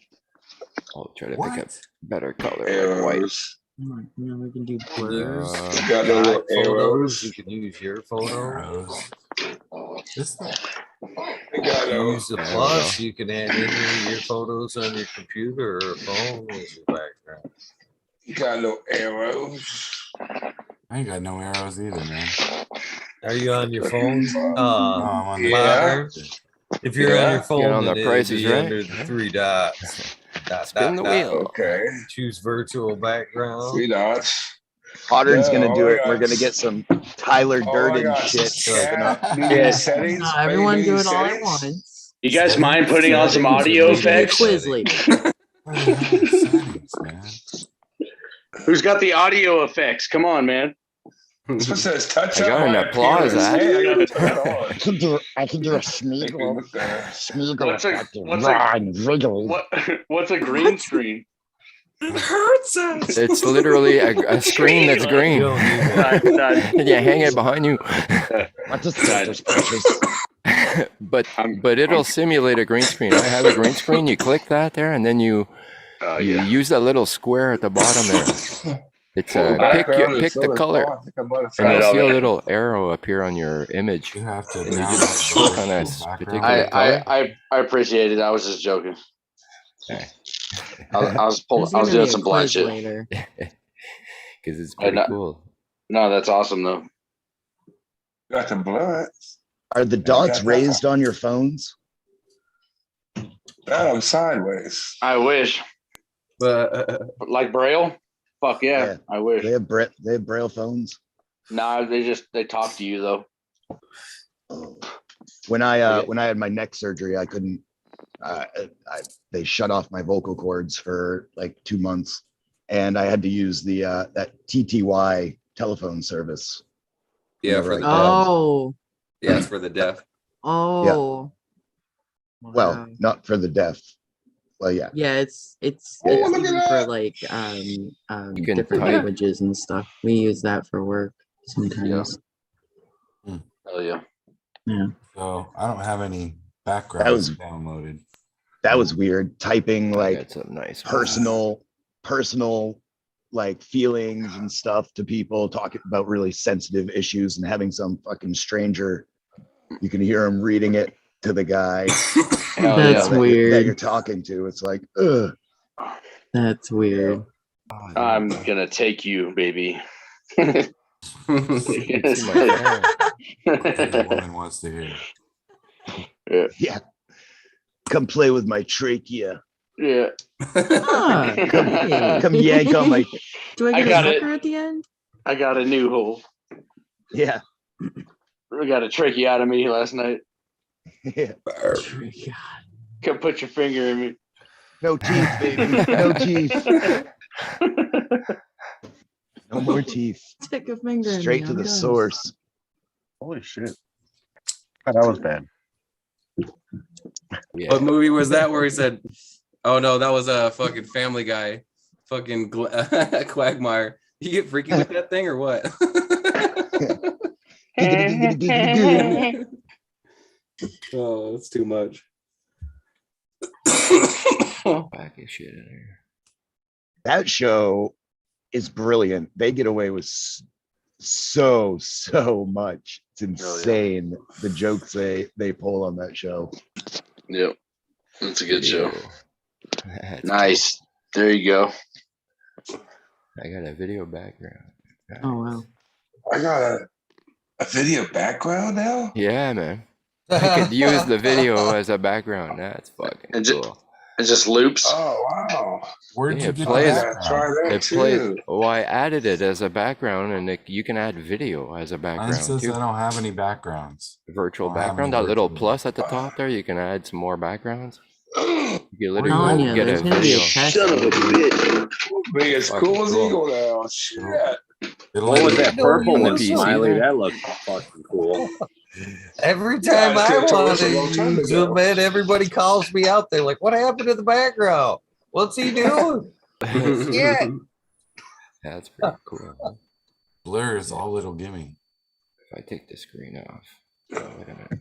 I'll try to pick a What? better color, like white. Arrows. You know, we can do You can blurs. use Got the little stock photos. arrows. You can use your photo. Arrows. This thing. I got You use the There we plus. You can add in your photos on your computer or phone as your background. got no arrows. I ain't got no arrows either, man. Are you on your phone? I'm on the Modern? If you're on your phone, Get on the then it'd Price is be Right. under the 3 dots. Spin the wheel. Okay. Choose virtual background. 3 dots. Modern's gonna No, do I it. We're got- gonna get some Tyler Oh, I Durden got shit. Open up. media settings. Not everyone media do it all at settings. once. You guys mind putting on some audio effects? Quiz lady. What the hell is settings, man? Who's got the audio effects? Come on, man. This one says touch I up got an my applause, appearance. Zach. Hey, I gotta turn that on. I can do a Make me Smeagol. look there. Smeagol What's a- effect. what's a- Ron Wriggles. What's a green screen? It hurts us. It's literally a screen that's You green, don't need that. and you hang it behind you. What does filters precious? but it'll simulate a green screen. I have a green screen. You click that there, and then you Oh yeah. use that little square at the bottom there. It's Well, the background is pick the Southern color, Cross. I think I might have and found you'll it. see a little arrow appear on your image, You have to and you download just the click on a virtual background. particular color. I appreciate it. I was just joking. Okay. I was There's I was gonna doing be a some blind quiz shit. later. Because it's pretty cool. No, that's awesome though. Got the blunts. Are the dots raised on your phones? Got them sideways. I wish. But Like Braille? Fuck yeah. I wish. They have Braille phones. Nah, they talk to you though. When I had my neck surgery, I couldn't. They shut off my vocal cords for like 2 months, and I had to use the that TTY telephone service. yeah, whenever for I the called. Oh. yeah, it's for the deaf. Oh. Well, Wow. not for the deaf. Well, yeah. Yeah, it's Yeah, look even at for that. like You can different type. languages and stuff. We use that for work sometimes. Hell yeah. Yeah. So I don't have any backgrounds was- downloaded. That was weird. Typing like That's a nice personal like feelings and stuff to people, talking about really sensitive issues, and having some fucking stranger, you can hear him reading it to the guy Hell That's yeah. that weird. you're talking to. It's like, ugh. That's weird. I'm gonna take you, baby. You can see my hair. Every woman wants to hear. Yeah. Come play with my trachea. Yeah. Ah, hey. Come yank on my. Do I I get a got it. sucker at the end? I got a new hole. Yeah. We got a tracheotomy last night. Yeah. Come put your finger in me. No teeth, baby. No teeth. No more teeth. Stick a finger in Straight me, to I'm the done. source. Holy shit. Oh, that was bad. Yeah. What movie was that where he said, "Oh no, that was a fucking Family Guy, fucking Quagmire"? You get freaky with that thing or what? Oh, that's too much. Back of shit in here. That show is brilliant. They get away with so much. It's insane the jokes they pull on that show. Yep. That's a good show. That's Nice. There you go. cool. I got a video background. Oh wow. I got a video background now. Yeah, man. I could use the video as a background. That's fucking And cool. It just loops. Oh wow. Where'd Yeah, you it get plays- that? Try that It plays. too. Oh, I added it as a background, and you can add video as a Mine background says too. I don't have any backgrounds. Virtual I don't have background. any That little virtual. plus at the top there, you can add some more backgrounds. You can Where literally you at? get a There's gonna be a video. test. Son of a bitch. Be as Fucking cool as cool. Eagle now. Shit. It'll What let was you- that know purple you one, want some Smiley? there. That looked fucking cool. Every Yeah, time I I could've told want us to a long time use ago. them, man, everybody calls me out there like, "What happened to the background? What's he doing?" Yeah. That's pretty cool. Blur is all it'll give me. If I take the screen off. Oh, wait a minute.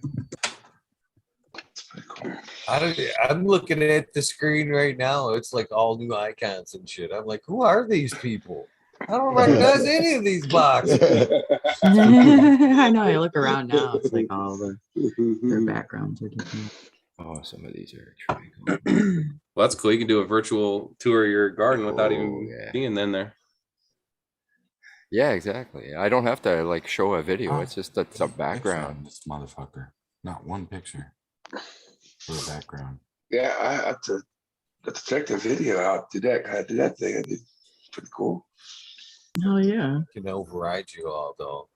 I'm looking at the screen right now. It's like all new icons and shit. I'm like, who are these people? I don't recognize any of these boxes. I know. I look around now. It's like all their backgrounds are different. Oh, some of these are actually cool. Well, that's cool. You can do a virtual tour of your garden without Oh, even yeah. being in there. Yeah, exactly. I don't have to like show a video. Oh, It's just it's a Picture background. on this motherfucker. Not one picture for the background. Yeah, I have to check the video out. I did that thing. I did pretty cool. Oh yeah. Can override you all though.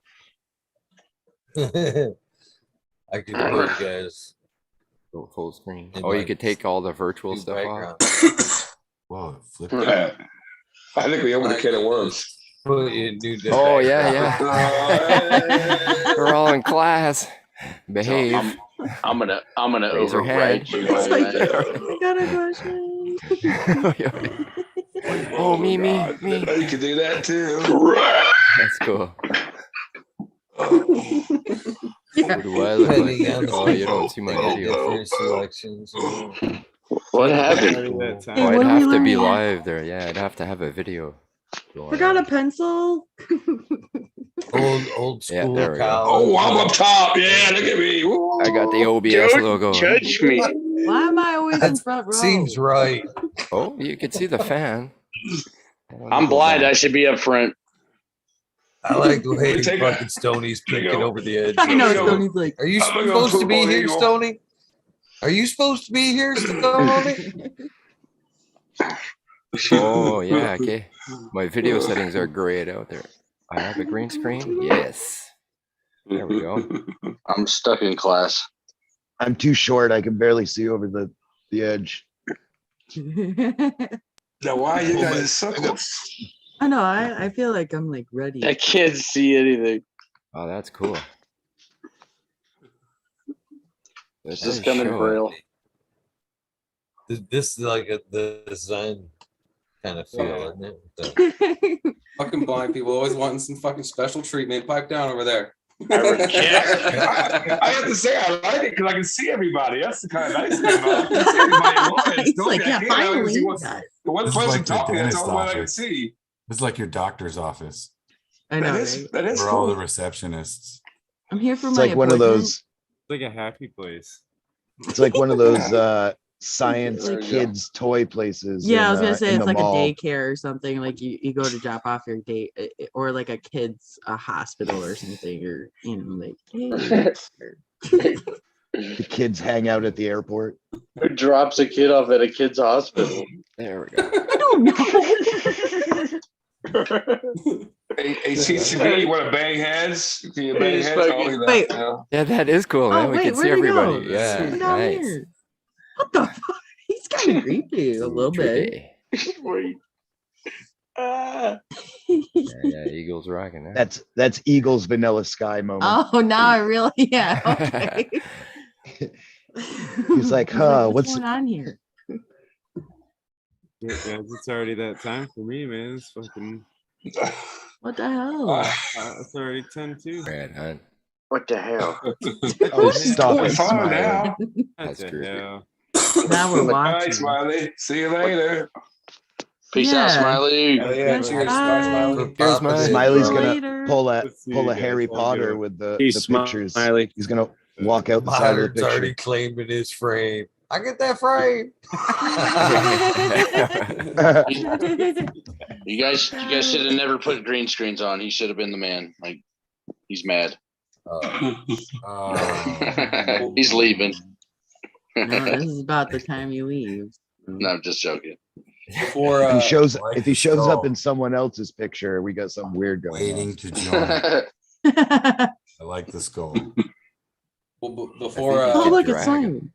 I could put you guys Go full screen. in Oh, you my could take all the virtual new stuff off. background. Whoa, it flipped. I think we opened a can of worms. Put you in new Oh background. yeah. We're all in class. Behave. I'm gonna Raise your override hand. you. It's like, I got a question. Oh, me. Oh, you can do that too. That's cool. Yeah. What do I look Depending like? on the Oh, you people, don't see my they get video. different selections. What happened? Started that Oh, time. what I'd are we have to be learning? live there. Yeah, I'd have to have a video. Forgot a pencil. Old Yeah, school there we go. college. Oh, I'm up top. Yeah, look at me. Woo. I got the OBS Don't logo. judge me. Why am I always in That front row? seems right. Oh, you can see the fan. I'm blind. I should be up front. I like the way Take a- fucking Stoney's take peeking a- over the edge. I know Go. Stoney's like, Are you I'm gonna go supposed to poop be on here, Eagle. Stoney? Are you supposed to be here, Stoney? Oh yeah, okay. My video settings are grayed out there. I have a green screen. Yes. There we go. I'm stuck in class. I'm too short. I can barely see over the edge. Now, why you guys so close? I know. I feel like I'm like ready. I can't see anything. Oh, that's cool. It's just coming braille. This is like the design kind of feel, isn't it? The- Fucking blind people always wanting some fucking special treatment. Pipe down over there. I have to say I like it because I can see everybody. That's the kind of nice thing about it. I can see everybody at once. He's Don't like, be- I yeah, can't always finally. see what's- The one This is person like the talking, that's the dentist only one I can office. see. It's like your doctor's office I know. That is, Right? that is for all the cool. receptionists. I'm here for It's my like one of appointment. those. Like a happy place. It's like one of those science There you go. kids toy places. Yeah, I in, was gonna say in it's the like mall. a daycare or something. Like you go to drop off your date, or like a kid's hospital or something, or you know, like. Hey. The kids hang out at the airport. Who drops a kid off at a kid's hospital? There we go. I don't know. Hey, CCB, you want to bang heads? Can you bang He's heads? fucking- Oh, look at Wait. that, yeah. Yeah, that is cool, man. Oh We wait, can see where'd he go? everybody. Yeah, Come down nice. here. What the fuck? He's kind of creepy a little bit. Trippy. Ah. Yeah, Eagles rocking that. That's Eagles Vanilla Sky moment. Oh, now I really, yeah. Okay. He's like, huh, what's what's going on here? Yeah, guys, it's already that time for me, man. It's fucking. What the hell? It's already 10-2. Right, huh? What the hell? Oh, stop We're it, fine Smiley. now. That's What the creepy. hell? Now we're All right, watching. Smiley. See you later. Peace out, Yeah. Smiley. Yeah, Yes, cheers, bye. Smiley. Cheers, man. Smiley's See you gonna later. pull Let's see a you guys. Harry I'll Potter do it. with the Peace, pictures. Smiley. He's gonna walk out the side of the Myron's already picture. claiming his frame. I get that frame. You guys should have never put green screens on. He should have been the man. Like, he's mad. He's leaving. No, this is about the time you leave. No, I'm just joking. Before If he shows so. up in someone else's picture, we got something weird going Waiting on. to join. I like the skull. before Oh, look, it's Dragon. Simon.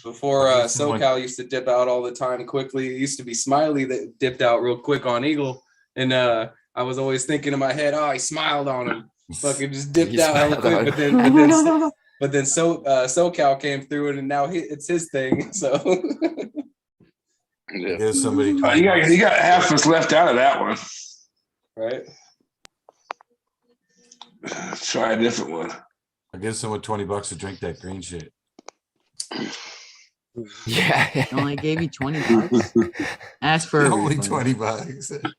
before Okay, so SoCal used to dip out all the time quickly. It used to be Smiley that dipped out real quick on Eagle, and I was always thinking in my head, oh, he smiled on him. Fucking just dipped He out hella smiled on quick, him. but then SoCal came through and now it's his thing. So Yeah. There's somebody. You got half us left out of that one. right. Try a different one. I'll give someone $20 to drink that green shit. Yeah. Only gave you $20. Ask for a Only refund. $20.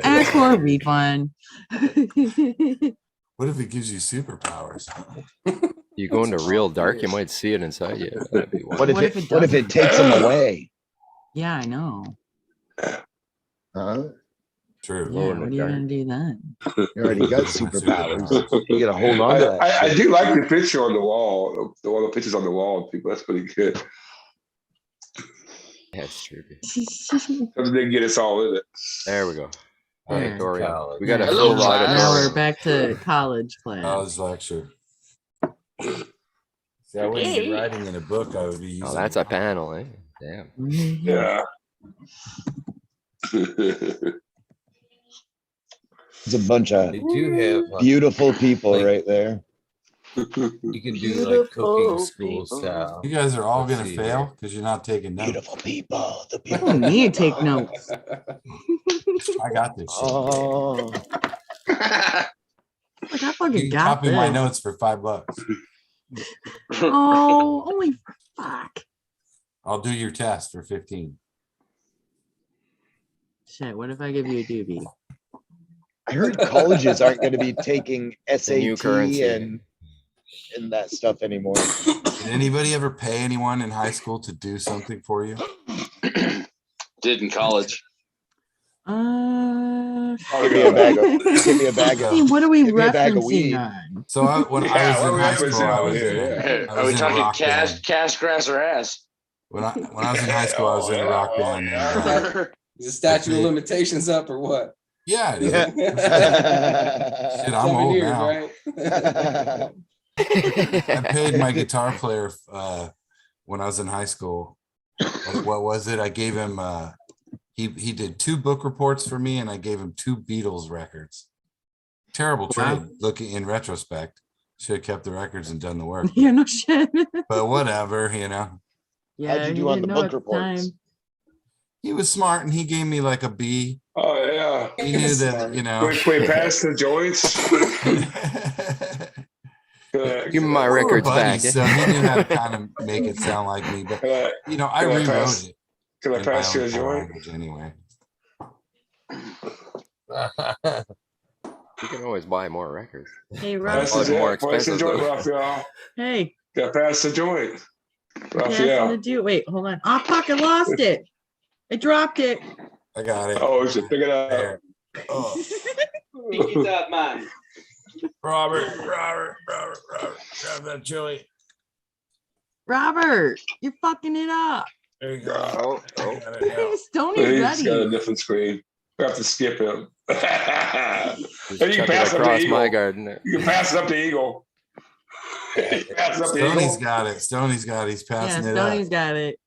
Ask for a refund. What if it gives you superpowers? You go into real dark, you might see it inside you. That'd be wild. What if it takes him away? Yeah, I know. Huh? True. Yeah, what are you gonna do then? You already got superpowers. You gotta hold on to that. I shit. do like the picture on the wall. All the pictures on the wall, people. That's pretty good. Yeah, it's true. Because they get us all in it. There we go. Yeah. Auditorium. College. We got a Hello, full class. Now we're auditorium. back to college class. College lecture. See, I wouldn't be writing in a book. I would be using. Oh, that's a panel, eh? Damn. Mhm. Yeah. It's a bunch of They do have beautiful people like- right there. you can do like cooking school style. You guys are all Let's gonna see fail here. because you're not taking notes. Beautiful people. The I beautiful. don't need to take notes. I got this shit. Oh, Like I You fucking can got copy my this. notes for $5. Oh, only fuck. I'll do your test for 15. Shit, what if I give you a doobie? I heard colleges aren't going to be taking new SAT currency. and that stuff anymore. Did anybody ever pay anyone in high school to do something for you? Did in college. Give me a bag of. Give me a bag I mean, of. what are we give me a bag of referencing weed. on? So when I Yeah, was in what high reference school, I out was here, in, yeah. I Are we was in a talking rock band. cash, grass, or ass? When I was in high school, I was in a rock band. And, Is the statute of limitations up or what? yeah, it is. Yeah. Shit, I'm 7 old years, now. right? I paid my guitar player when I was in high school. What was it? I gave him he did 2 book reports for me, and I gave him 2 Beatles records. Terrible trade. Looking in retrospect, should have kept the records and done the work. Yeah, no shit. But whatever, you know. Yeah, How'd you he do on didn't the know book at the reports? time. He was smart, and he gave me like a B. Oh yeah. He knew that, you know. We passed the joints. Give me my We were records back. buddies, so he knew how to kind of make it sound like me. But you know, I can I rewrote pass- it. Can I in my pass you a own joint? language anyway. You can always buy more records. Hey, Pass Rob. the More joint. Pass the expensive, joint, though. Raphael. Hey, Got pass the joint. passing Raphael. the do. Wait, hold on. Oh, fuck, I lost it. I dropped it. I got it. Oh, you should pick it up. There. Oh. Pick it up, man. Robert, grab that joint. Robert, you're fucking it up. There you go. Oh, oh. Got it now. Stoney's He's got a ready. different screen. We have to skip him. Just And you chuck can it pass it up to across my Eagle. garden. You can pass it up to Eagle. Pass it up to Stoney's Eagle. got it. Stoney's got it. He's Yeah, passing it Stoney's got it.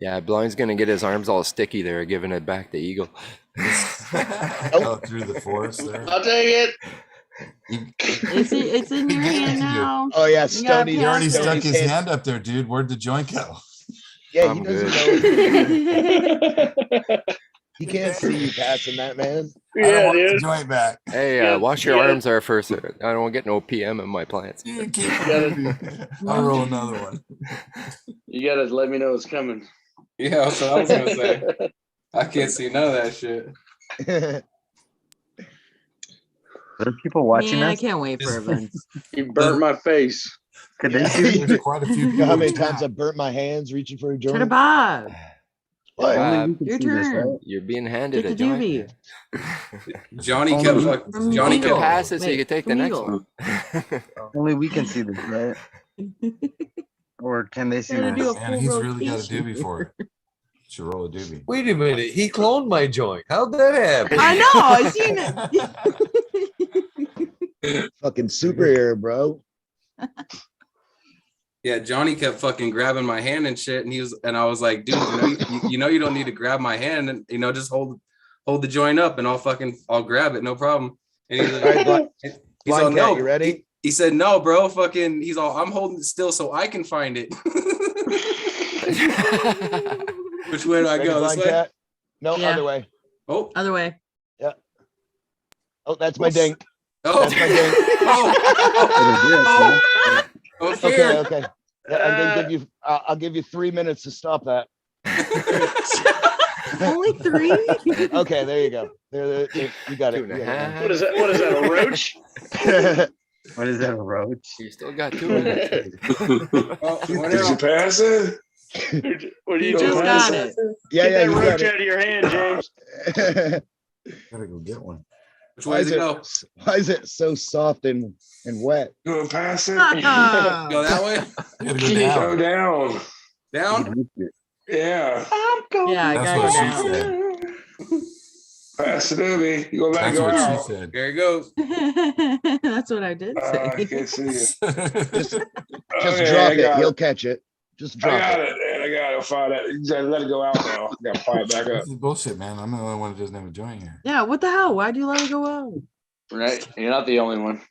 Yeah, Blind's gonna get his arms all sticky there, giving it back to Eagle. up. Go through the forest there. I'll take it. It's in He your gave it hand to you. now. Oh yeah, You gotta Stoney. He already pass stuck Stoney's his hands- hand up there, dude. Where'd the joint go? Yeah, he I'm doesn't good. know. He can't see you passing that, man. I don't want the joint back. Hey, wash your arms there first. I don't want to get no PM in my plants. You keep it. I'll roll another one. You gotta let me know it's coming. Yeah, that's what I was gonna say. I can't see none of that shit. There are people watching Man, I us. can't wait for events. You burnt my face. Could they see? There's quite a few You know how people. many in chat. times I burnt my hands reaching for a joint? ChetterBob. What? Only we can Your see this, turn. right? You're being handed Get a the joint. doobie. Johnny Only kept we- fuck- From Johnny You can Eagle. kept pass it so you Wait, can take the from next Eagle. one. Only we can see this, right? Or can they see Gotta this? do a Man, he's really got a rotation. doobie for it. Should roll a doobie. Wait a minute. He cloned my joint. How'd that happen? I know. I seen it. Fucking superhero, bro. Yeah, Johnny kept fucking grabbing my hand and shit, and I was like, dude, you know you don't need to grab my hand, and just hold the joint up, and I'll grab it, no problem. And he's All right, like, he's all, Blind Cat, no, you ready? he said, no, bro, fucking, he's all, I'm holding it still so I can find it. Which way do I Ready, go? This Blind way? Cat? No, Yeah. other way. Oh, Other way. Oh, that's my dink. oh, That's my dink. oh, Okay, here. okay. Yeah, I'm gonna give you. I'll give you 3 minutes to stop that. Only 3? Okay, there you go. There, you got it. 2.5. You got What is that? What is that? A roach? it. What is that, a roach? You still got 2 minutes. Oh, Did whatever. you pass it? What are You you just doing? got it. Yeah, Get yeah, that you got roach out of your hand, James. it. Gotta go get one. Which way does it go? Why is it so soft and wet? You gonna pass it? Go that way? You gotta go Go down. down. Down? Yeah. Yeah, I That's got what it she down. said. Pass it to me. You gonna let That's it go what out? she said. There he goes. That's what I did I say. can't see you. Just Okay, drop I it. got He'll it. catch it. Just I drop got it. it, man. I got it. I'll find it. You gotta let it go out now. I gotta fire it back up. This is bullshit, man. I'm the only one who doesn't have a joint here. Yeah, what the hell? Why'd you let it go out? Right? You're not the only one.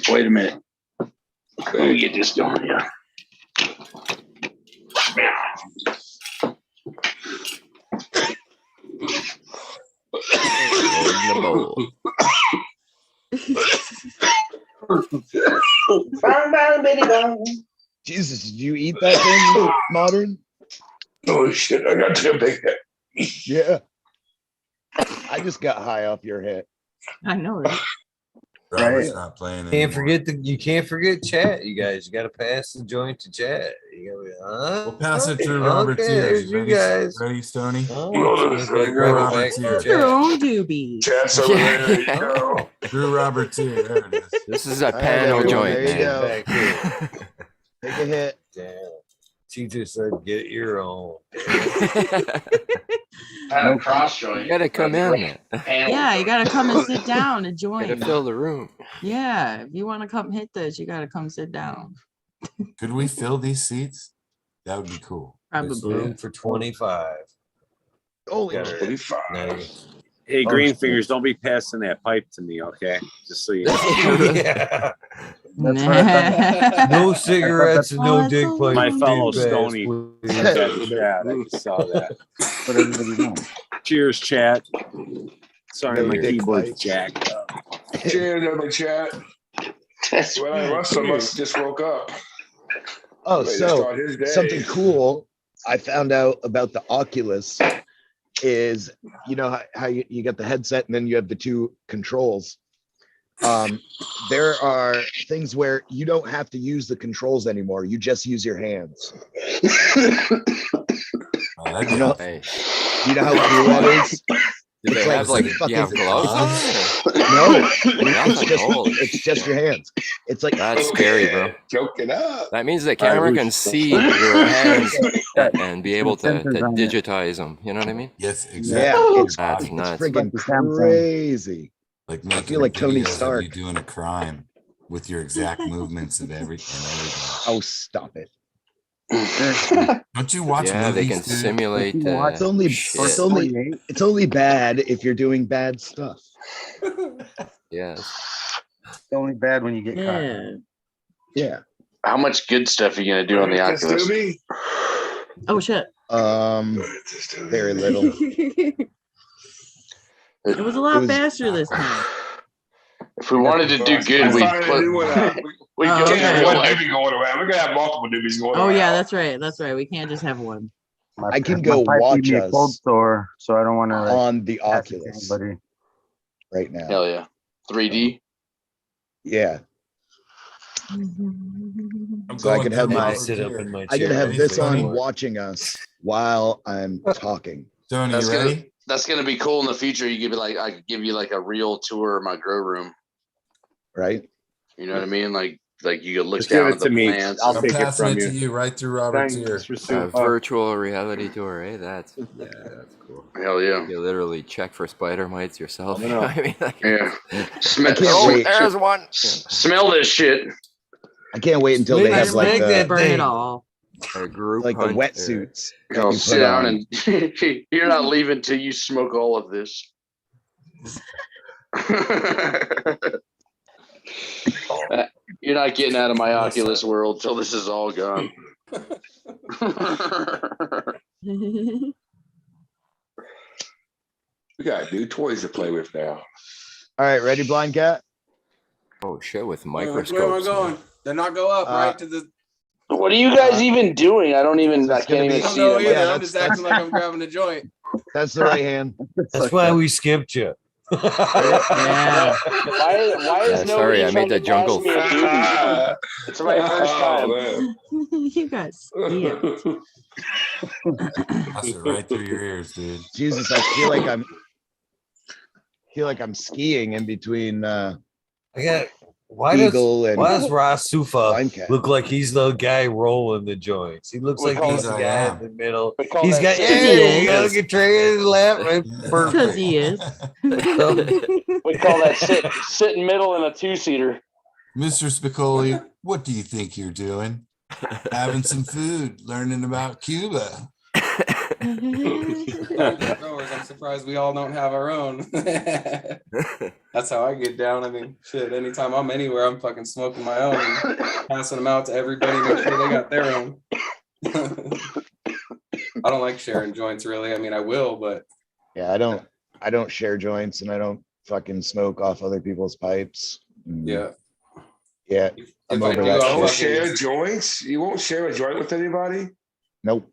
Wait a minute. Let me get this going here. In the bowl. Jesus, did you eat that thing, Modern? Oh shit! I got too big. Yeah. I just got high off your hit. I know, right? Robert's not playing Can't anymore. forget you can't forget chat, you guys. You gotta pass the joint to chat. You gotta be, We'll pass it to Robert's okay, ear. there's you guys. Ready, Stoney? Oh, Lotus, okay, there you grab go. it back Robert's to ear. Your chat. own doobie. Chat's over there. There you go. Through Robert's ear. There it is. This is a All right, panel everyone, joint, there you man. go. Back here. Take a hit. Damn. Teacher said, "Get your own." Cross joint. You gotta come in, man. Yeah, you gotta come and sit down and Gotta join. fill the room. Yeah, if you want to come hit this, you gotta come sit down. Could we fill these seats? That would be cool. There's Probably. room for 25. Holy Got shit. it. 25. Nice. Hey, Oh, Greenfingers, don't be passing that pipe to me, okay? Just so you know. Yeah. Nah. No cigarettes and Oh, no that's dick so plates. My funny. fellow Big bass, Stoney. please. Chat, I just saw that. What everybody wants. Cheers, chat. Sorry, my No dick keyboard's bites. jacked up. Cheers, everybody, chat. That's Well, Russell must just woke up. Oh, Ready to so start his day. something cool I found out about the Oculus is, you know how you got the headset and then you have the two controls. There are things where you don't have to use the controls anymore. You just use your hands. Oh, that'd be You know, awesome. Hey, you know how cool that is? do they It's like have like fucking- you have gloves on? No, That's it's holy. just your hands. It's like That's scary, bro. Joking up. That means the All right, camera we- can see your hands and be able to Sensors on it. digitize them. You know what I mean? Yes, yeah, exactly. it's That's nuts. friggin' Like the Samsung. crazy. Like I making feel like Tony videos of Stark. you doing a crime with your exact movements of everything. Oh, stop it. Don't you watch Yeah, they can movies, dude? simulate. It's only shit. it's only bad if you're doing bad stuff. Yes. It's only bad when you get caught. Yeah. Yeah. How much good stuff are you gonna do on the Just Oculus? do me. Oh shit. Just do me. Very little. It was a It lot was- faster this time. If we wanted to do good, I'm we'd finding a new one out. we Oh, We go can't have okay. one to like, doobie going around. We're gonna have multiple doobies going Oh around. yeah, that's right. That's right. We can't just have one. My, I can my go pipe watch gave me a cold us sore, so I don't want to like, on the pass it to Oculus anybody. right now. hell yeah, 3D. Yeah. I'm So I going could to have the my- Robert's sit up ear. in my I can chair. have this on Anything. watching us while I'm talking. Tony, That's you gonna ready? that's gonna be cool in the future. You give it like I could give you like a real tour of my grow room. Right? You know what I mean? Like you could look Just give down it at the to me. plants. I'll I'm take it passing from it to you. you right through Robert's ear. Thanks, A Rasufa. virtual reality tour, eh? That's cool. Hell yeah. You literally check for spider mites yourself. I You know. know what I mean? Like, Yeah. I Smell, can't wait. there's one. smell this shit. I can't wait until they Maybe have smack like that Burn the it thing. all. A group like the hunt, wetsuits. that I'll you sit put down on. and you're not leaving till you smoke all of this. You're not getting out of my Oculus world till this is all gone. We got new toys to play with now. All right, ready, blind cat? Oh shit, with Where am I microscopes. going? They're not go up right to the. What are you guys even doing? I don't even. I That's gonna can't even be- I don't see know them. either. Yeah, I'm just acting like I'm grabbing a joint. That's the right hand. That's why we skipped you. Yeah. Why Yeah, is sorry, nobody I trying made the to jungle. pass me a doobie? It's my first time. man. You guys. Yeah. Pass it right through your ears, dude. Jesus, I feel like I'm skiing in between I got why does Eagle and Rasufa blind cat. look like he's the guy rolling the joints? He looks We like call he's it- the I guy am. in the middle. We call He's that got sitting yeah, middle. you gotta get Trey laughing. Because Perfect. he is. We call that sit in middle in a two-seater. Mr. Spicoli, what do you think you're doing? Having some food, learning about Cuba. Growers, I'm surprised we all don't have our own. That's how I get down. I mean, shit, anytime I'm anywhere, I'm fucking smoking my own and passing them out to everybody, make sure they got their own. I don't like sharing joints really. I mean, I will, but Yeah, I don't share joints and I don't fucking smoke off other people's pipes. yeah. Yeah. I'm If I over do, that I'll You won't shit. share joints? You won't share a joint with anybody? Nope.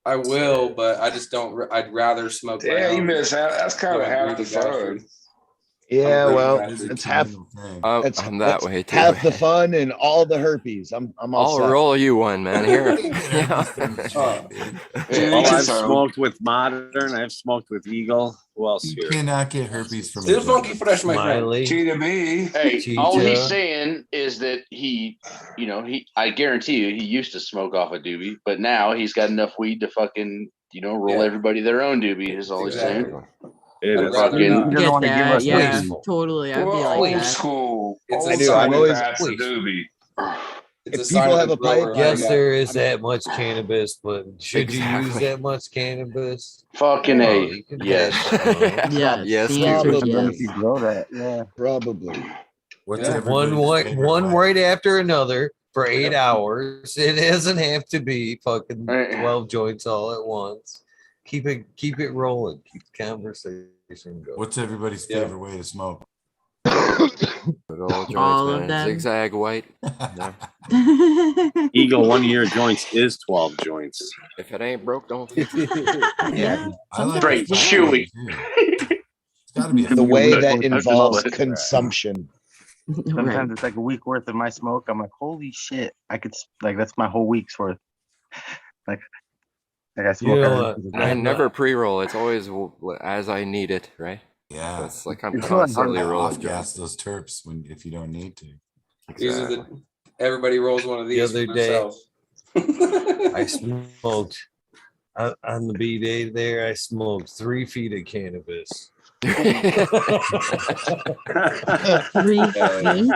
I will, but I just don't. I'd rather smoke. my Yeah, you own. miss out. That's kind of I'm a half the greedy bastard. fun. Yeah, I'm well, greedy bastard. it's half. That's, I'm that that's way too. half the fun and all the herpes. I'm all I'll set. roll you one, man. Here. Well, I've smoked with Modern. I've smoked with Eagle. Who else You here? cannot get herpes from Still a funky joint. fresh, my friend. Smiley. Cheetah B. Hey, all he's Cheetah. saying is that he, I guarantee you, he used to smoke off a doobie, but now he's got enough weed to fucking, roll Yeah. everybody their own doobie. Is all he's saying. Exactly. It I'd is. rather You not. doesn't get wanna give that, us yeah, wasteful. totally. I'd We're be like old that. school. It's Old a do, I'm school always- bats please. a doobie. It's a If sign people of have the a pipe, grower. Yes, I'm- there is that much cannabis, but should you use Exactly. that much cannabis? Fucking No, A. you can Yes. pass it on. Yes, Yes, the dude. answer is Probably. yes. You grow that, yeah. Probably. What's Yeah. everybody's One favorite one way? right after another for 8 Yeah. hours. It doesn't have to be fucking Right. 12 joints all at once. Keep it rolling. Keep the conversation going. What's everybody's Yeah. favorite way to smoke? Good old joints, All of man. them. Zigzag white. Yeah. Eagle 1 year joints is 12 joints. If it ain't broke, don't fix it. Yeah. I like Straight the fat chewy. one, too. It's got to be a The way Good. that Good. involves Good. consumption. Sometimes Right. it's like a week worth of my smoke. I'm like, holy shit! I could that's my whole week's worth. Like I smoke. know out of what? this- And I I'm never not- pre-roll. It's always as I need it, right? Yeah. It's like I'm It's really hard constantly to rolling Off gas joints. those terps if you don't need to. These are Exactly. everybody rolls one of these other for day, themselves. I smoked on the B day there. I smoked 3 feet of cannabis. 3 feet.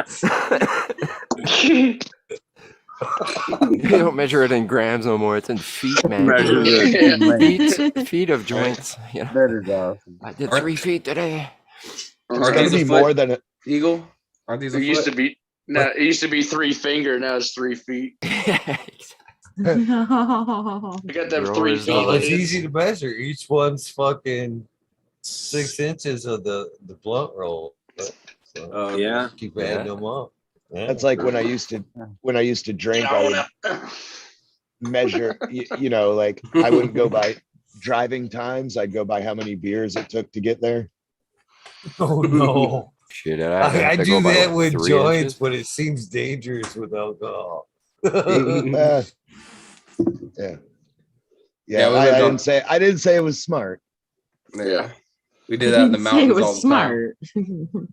You don't measure it in grams no more. It's in feet, man. Measure it Feet of joints. You know, That is awesome. I did 3 feet today. It's Are gonna these be a more foot, than a, Eagle? Aren't these a It used to foot? be. No, it used to be 3 finger. Now it's 3 feet. I got them 3 Growers feet. know So it's it. easy to measure. Each one's fucking 6 inches of the blunt roll. So Yeah. keep adding them up. Yeah. that's like when I used to drink, I would measure, like I wouldn't go by driving times. I'd go by how many beers it took to get there. Oh no. Shit, I have to do go by, that what, with 3 joints, inches? but it seems dangerous with alcohol. Uh, yeah. Yeah, we I lived on- I didn't say it was smart. Yeah. We did that in the Say mountains it was all the time.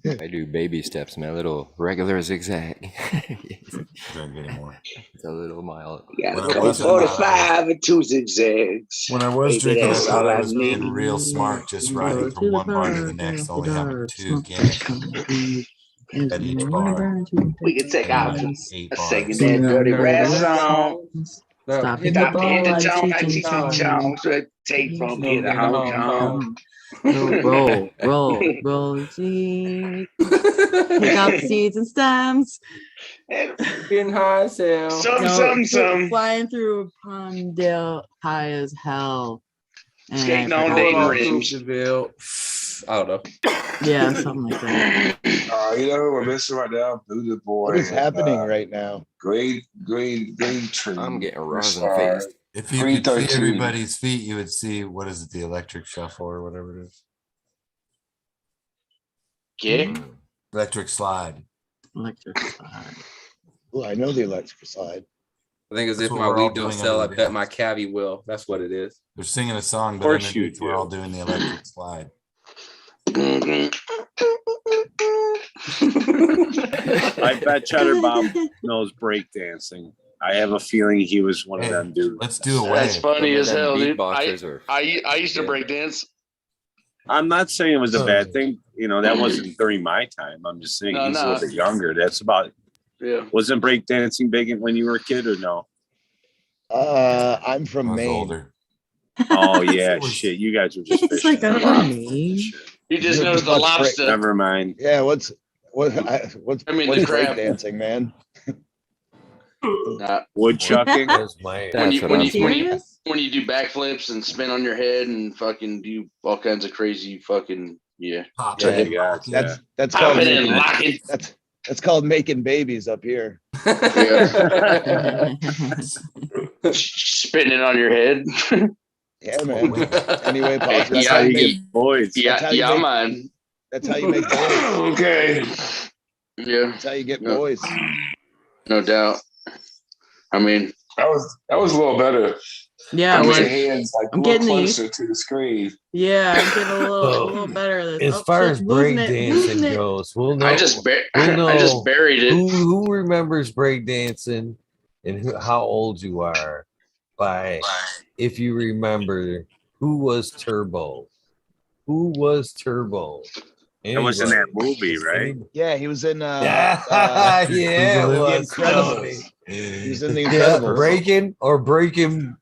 smart. I do baby steps, man. Little regular zigzag. Drink anymore. It's a little mile. Yeah, When I was in, uh, 45 and 2 zigzags. When I was Baby, drinking, I that's thought all I I was being need. real smart, just riding from one bar to the next, only having 2 gimmicks at each bar. We can take out And a 8 bars. second that dirty rap song. Stop in the Stop ball in the like tone, Cheech like Cheech and and Chong. Chong. So take from here to Hong Kong. Roll, seeds. Pick out seeds and stems. Getting high as hell. Some. Flying through Palmdale high as hell. And Skating I on forgot Dayton what- rims. I don't know. Yeah, something like that. You know who we're missing right now? Buddha Boy. What is and, happening right now? Green tree. I'm getting This rosin faced. If you Green could see 13. everybody's feet, you would see, what is it, the electric shuffle or whatever it is? Kick. Electric slide. Electric slide. Well, I know the electric slide. I think as That's if what my we're all weed don't doing sell, I under the bet my cavi will. That's what it is. They're singing a song, but course you underneath we're do. all doing the electric slide. I bet ChetterBob knows breakdancing. I have a feeling he was one of Hey, them dudes. let's do a That's wave. funny as Them hell, dude. beatboxers are- I used to Yeah. break dance. I'm not saying it was a bad thing. That wasn't during my time. I'm just saying No, he's no. a little bit younger. That's about. Yeah. Wasn't breakdancing big when you were a kid or no? I'm I from was Maine. older. Oh yeah, It was- shit. You guys were just It's fishing. like I don't know. He just You're knows the much lobster. Never mind. Yeah, what's I mean, what's the crab. breakdancing, man? Woodchucking. That was my When That's you what when I'm you, saying. when you Serious? when you do backflips and spin on your head and fucking do all kinds of crazy fucking Pop Yeah, it. yeah, yeah. That's called popping and making, locking. that's called making babies up here. Spinning on your head. Yeah, man. Anyway, Pops, That's how you get boys. That's how you Yeah, make- man. That's how you make boys. Okay. Yeah, That's how you get No. boys. no doubt. I mean, That was a little better. Yeah, Put like, your hands like a I'm little getting closer to the screen. yeah, I'm getting a So, little better at this. as Oh, far shit, as losing it, losing breakdancing it. goes, we'll know. I just we'll know I just buried it. who remembers breakdancing and how old you are by if you remember who was Turbo. Who was Turbo? That was in that Anybody? movie, right? Yeah, he was in Yeah, The it was Incredibles. Tony. He was in The Yeah, Incredibles. Breaking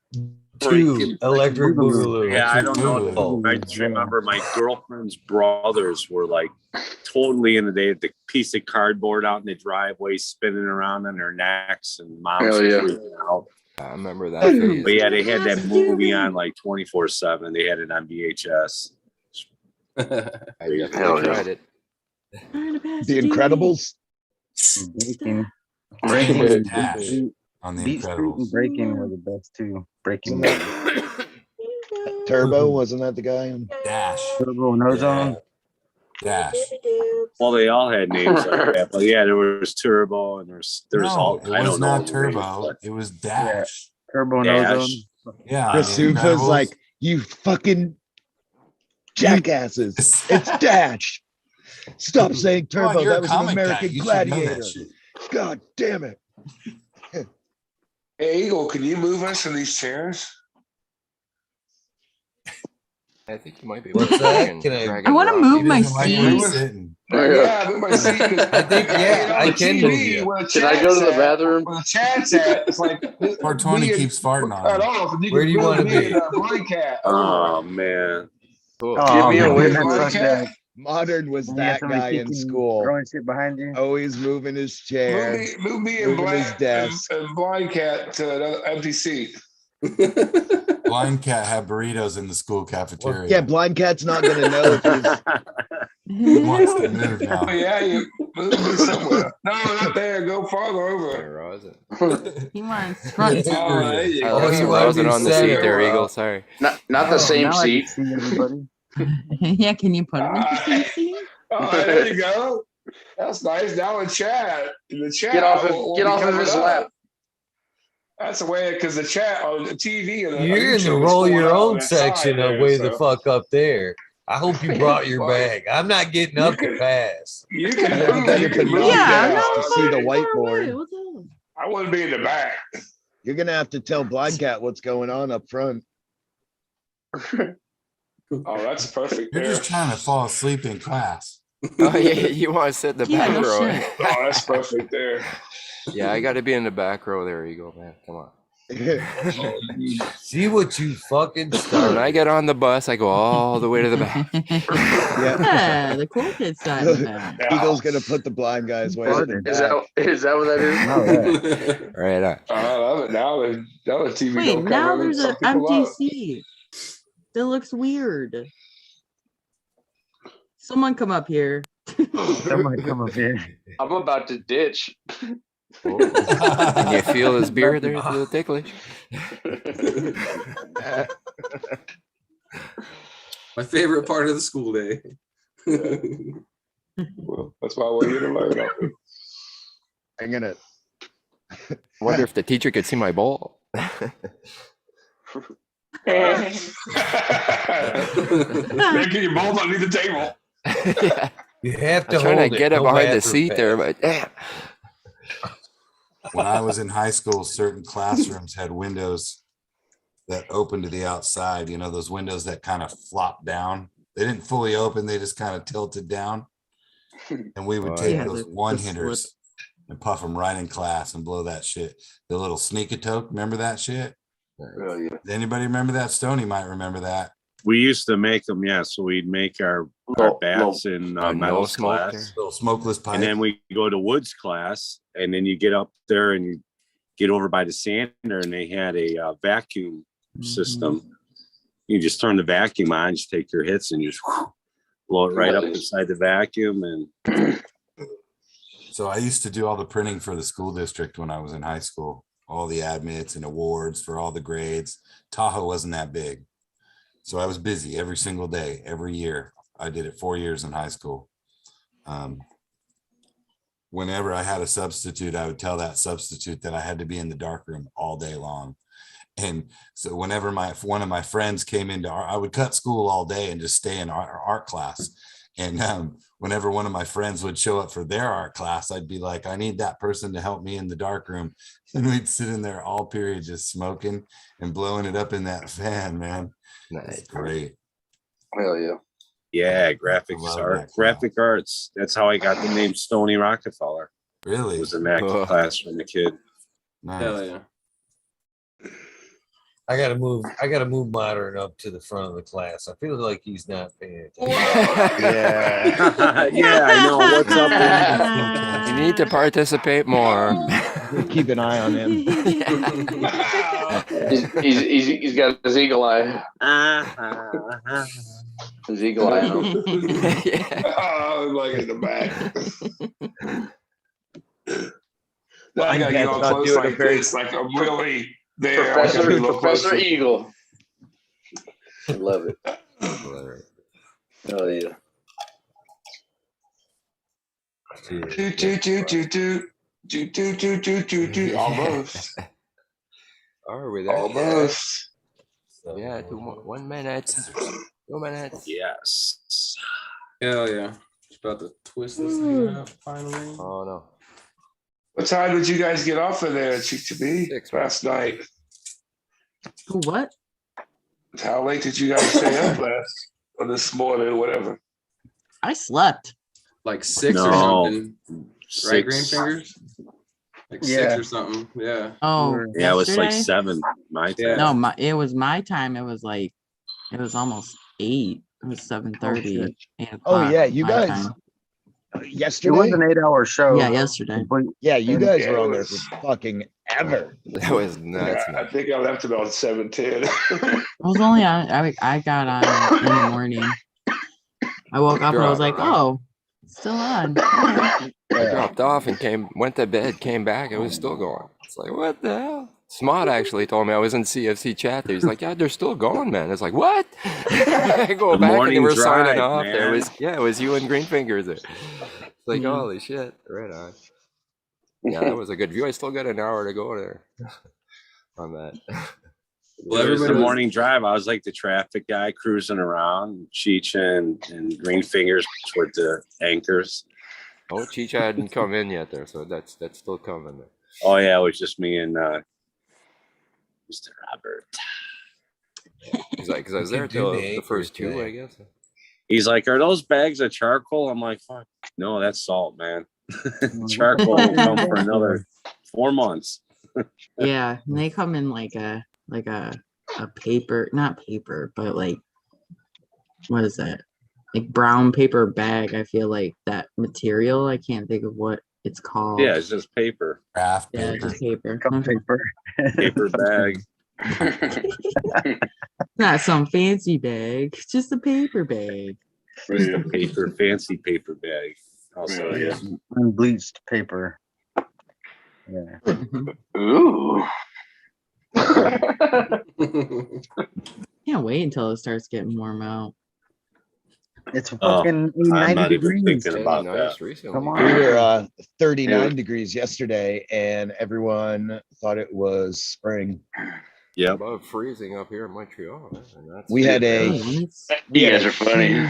2, Electric Boogaloo. Yeah, I don't know. Oh. I just remember my girlfriend's brothers were like totally into the piece of cardboard out in the driveway spinning around on their necks, and mom's Hell yeah. freaking out. I remember that phase. But yeah, they had that movie on like 24/7. They had it on VHS. I Hell definitely yeah. tried it. The Incredibles. Breaking. Breaking Breaking was Dash on The Beat Street and Incredibles. Breaking were the best too. Breaking. Turbo, wasn't that the guy? Dash. Turbo and Ozone. Dash. Well, they all had names like that, but yeah, there was Turbo and there's No, all. it I was don't know not the names, Turbo. but It was Dash. Turbo and Dash. Ozone. Yeah. on The Rasufa's Incredibles. like, you fucking jackasses. It's Dash. Stop saying Come on, Turbo. you're a That was an comic guy. American You should know that Gladiator. shit. God damn it. Hey, Eagle, can you move us in these chairs? I think you might be. What's able to that? fucking Can I- drag I it want to around. move He my doesn't like where he's seat. sitting. Yeah, move my seat. I think, yeah, I can move you. Can I go to the bathroom? Where the chat's at, it's like 420 keeps farting on cut him. off. And you Where can do you move wanna me be? and Blind Cat. oh man, Cool. Oh, me man, away that from Blind sucks. Cat. Modern was When you have that somebody guy in kicking, school. throwing shit behind you. Always moving his chair. Move me and Moving his desk. and Blind Cat to another empty seat. Blind Cat had burritos in the school cafeteria. Yeah, Blind Cat's not gonna know if he's He wants to move Oh, now. yeah, you move me somewhere. No, not there. Go farther over. Where was it? He wants front. Oh, there you I go. Oh, was you wanna wasn't be on the seat center. there, Eagle. Sorry. Not Oh, the same now I seat. can see everybody. Yeah, can you put him in the same seat? Oh, there you go. That's nice. Now in chat, the chat. Get off will of, get be off of coming his up. lap. That's the way, because the chat on the TV and You're in the YouTube is roll going your up on own that side section there, of way so the fuck up there. I hope you brought your Well, bag. I'm not getting up to pass. You can You have move. better You can move binoculars Yeah, down. no, to see the I'm far away. whiteboard. What's up? I want to be in the back. You're gonna have to tell Blind Cat what's going on up front. Oh, that's perfect. You're There. just trying to fall asleep in class. Oh yeah, you want to sit in the Yeah, back no row? shit. Oh, that's perfect there. Yeah, I got to be in the back row there, Eagle. Man, come on. See what you fucking When I started. get on the bus, I go all the way to the back. Yeah, the cool kid side of that. Eagle's gonna put the blind guys way up in Is back. that what that is? No, yeah. Right on. I love it. Now the TV Wait, don't now cover it. there's Some an people empty love it. seat. That looks weird. Someone come up here. Somebody come up here. I'm about to ditch. Oh. Can you feel his beard there? It's a little ticklish. My favorite part of the school day. Well, that's why we're here to learn. I'm gonna. Wonder if the teacher could see my ball. Man, can you both underneath the table? Yeah. You have to I'm trying hold to it. get it No behind the bathroom seat there, pass. but damn. When I was in high school, certain classrooms had windows that opened to the outside. You know, those windows that kind of flop down. They didn't fully open, they just kind of tilted down. And we would Oh, take yeah. those The one slip. hitters and puff them right in class and blow that shit. The little sneak a toke, remember that shit? Oh, yeah. Does anybody remember that? Stoney might remember that. we used to make them. Yeah, so we'd make our bats in No metals smoke class. there. Little smokeless pipe. And then we go to Woods class, and then you get up there and you get over by the sander, and they had a vacuum system. You just turn the vacuum on, just take your hits, and just blow it right up inside the vacuum. And So I used to do all the printing for the school district when I was in high school, all the admits and awards for all the grades. Tahoe wasn't that big. So I was busy every single day, every year. I did it 4 years in high school. Whenever I had a substitute, I would tell that substitute that I had to be in the dark room all day long. And so whenever one of my friends came into I would cut school all day and just stay in our art class. And whenever one of my friends would show up for their art class, I'd be like, I need that person to help me in the dark room. And we'd sit in there all period just smoking and blowing it up in that fan, man. Nice. It's great. Hell yeah. Yeah, graphic arts. That's how I got the name Stoney Rockafeller. Really? It was a Mac class from a kid. Nice. Hell yeah. I gotta move Modern up to the front of the class. I feel like he's not paying attention. Yeah. Yeah, I know. What's up? You need to participate more. Keep an eye on him. He's got his eagle eye. His eagle eye on him. Oh, like in the back. Now I gotta get all Not close doing like a very- this, like I'm really there. I gotta be a little Professor closer. Eagle. I love it. Oh yeah. Almost. Are we there? Almost. Yeah, 1 minute. 2 minutes. Yes. Hell yeah. Just about to twist this thing out finally. Oh no. What time did you guys get off of there, Cheech last night? What? How late did you guys stay up last or this morning or whatever? I slept. Like 6 or No. something. Right, 6. Greenfingers? Like Yeah. 6 or something. Yeah. Oh, Yeah, it was like yesterday? 7 my time. Yeah. No, it was my time. It was almost 8. It was 7:30. 8 Oh o'clock yeah, you my guys. time. It Yesterday. was an 8-hour show. Yeah, yesterday. Complete- Yeah, you and- guys Yeah, were it on there was- for fucking ever. That was nuts. Yeah, I think I left about 7:10. I was only on. I got on in the morning. I woke up and I was like, "Oh, it's still on." Alright. I dropped off and went to bed, came back, it was still going. It's like, what the hell? Smart actually told me I was in CFC chat. He's like, yeah, they're still going, man. It's like, what? I go The back and they morning were drive, signing off. There man. it was you and Greenfingers. It's like, Mhm. holy shit, right on. Yeah, that was a good view. I still got an hour to go there on that. Well, It was the everybody was- morning drive. I was like the traffic guy cruising around. Cheech and Greenfingers were the anchors. Oh, Cheech hadn't come in yet there, so that's still coming there. Oh yeah, it was just me and Mr. Robert. He's like, because I was You there could do till the the anchor first 2, thing. I guess. He's like, "Are those bags of charcoal?" I'm like, "Fuck, no, that's salt, man. Charcoal will come for another 4 months." Yeah, and they come in like a paper, not paper, but like what is that? Like brown paper bag. I feel like that material. I can't think of what it's called. Yeah, it's just paper, Craft Yeah, paper. just paper. Cup paper. paper bag. Not some fancy bag. It's just a paper bag. Yeah. Paper, fancy paper bag. Also, Yeah. yeah. Unbleached paper. Yeah. Ooh. Can't wait until it starts getting warm out. It's Oh, fucking I'm 90 not even degrees. thinking Hey, about nice that. recently. Come We on. were 39 degrees yesterday, and everyone thought it was spring. Yep. Above freezing up here in Montreal. And that's We had a Nice. we You had guys a are funny.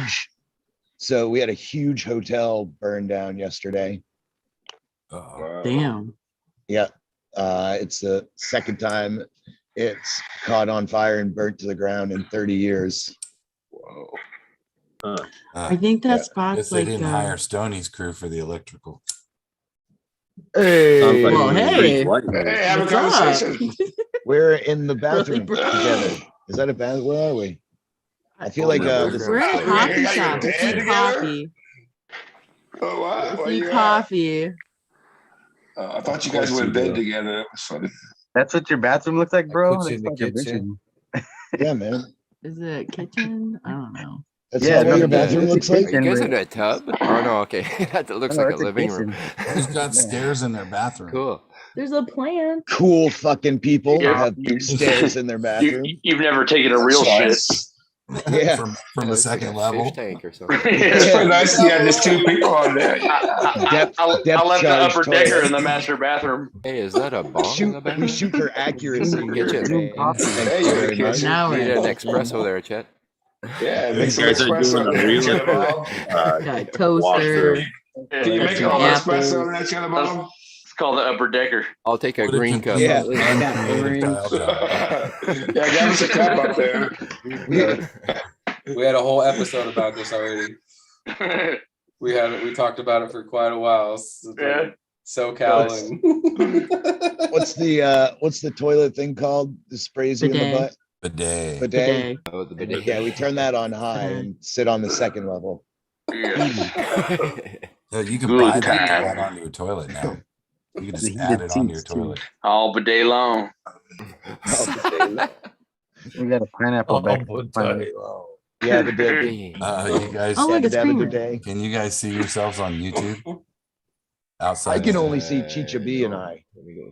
So we had a huge hotel burn down yesterday. Uh-oh. Damn. Yeah, it's the second time it's caught on fire and burnt to the ground in 30 years. Whoa. I think that Yeah. spot's Guess they like didn't hire Stoney's crew for the electrical. Hey, Sounds like Well, a hey. Greek light. Hey, have a What's up? conversation. we're in the bathroom bro. together. Is that a bath? Where are we? I feel like We're this, We're in a Yeah, coffee you shop. got We your see bed coffee. Oh, wow. We Where see you at? coffee. I thought you guys were in bed together. That was funny. That's what your bathroom looks like, bro? put you in the That's like a kitchen. vision. yeah, man. Is it kitchen? I don't know. That's Yeah, not what no, your yeah, bathroom it's a looks like. Are you guys kitchen, in a tub? Oh no, okay. That looks No, like a it's a living room. Who's got stairs in their bathroom? Cool. There's a plant. Cool fucking people Yeah. have stairs in their bathroom. You've never taken a real shit. Nice. Yeah. from the second level. Tank or something. It's pretty nice. You had just 2 people on there. Depth I left the charge upper decker toilet. in the master bathroom. Hey, is that a bomb in the back? We shoot for accuracy. Kitchen. Thank Hey, you you're very the much. kitchen. Now Need we're an espresso there, Chet. Yeah, You make some guys are espresso. doing a real got toaster. Can you make all the espresso on that Apples. ChetterBob? It's called the upper decker. I'll take a What a green cup. Yeah. completely got uncreative orange. dial job. Yeah, give us a cup up there. We had a whole episode about this already. We talked about it for quite a while. It's like Yeah. SoCal and What's the toilet thing called? The sprays you in the Bidet. butt? Bidet. Bidet. Bidet. Oh, the bidet. Yeah, we turn that on high and sit on the second level. So you can Good buy that time. right onto your toilet now. You can just The add heated it onto your seats, too. toilet. All the day long. We got a pineapple back. Yeah, bidet. You guys, Oh, look, it's Have a creamer. good day. can you guys see yourselves on YouTube? Outside. I can of- only see Chicha B and I.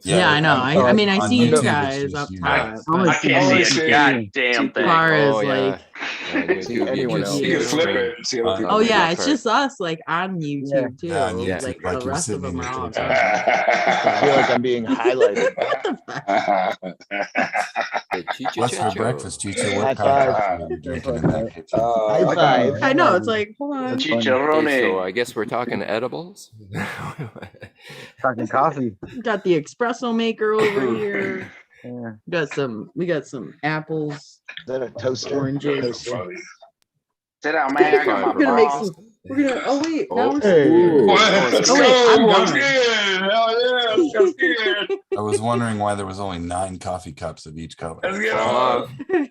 Yeah, I know. I mean, I on see you YouTube, it's guys just up you top. guys. but I can't see a goddamn as thing. far as Oh, yeah. like, See anyone else. You can flip it. See other people. oh yeah, it's part. just us like on YouTube too. Yeah, on YouTube, Like like the you're rest of sitting them in are your all. kitchen. I feel like I'm being highlighted. What's for breakfast, Chicha? High What kind of five. coffee are you drinking in that kitchen? High five. I know. It's like, hold on. That's funny. Okay, so Chicharrone. I guess we're talking edibles. Talking coffee. Got the espresso maker over here. Yeah. We got some apples, Is that a toaster? oranges. Toaster. Sit down, man. I got my We're gonna make bra. some. We're gonna. Oh wait, now we're. Hey. Let's Oh, wait, I'm go. Once done. again. Hell yeah. Let's get I was wondering why there was only 9 coffee cups of each color. Let's get Uh, on. Hey,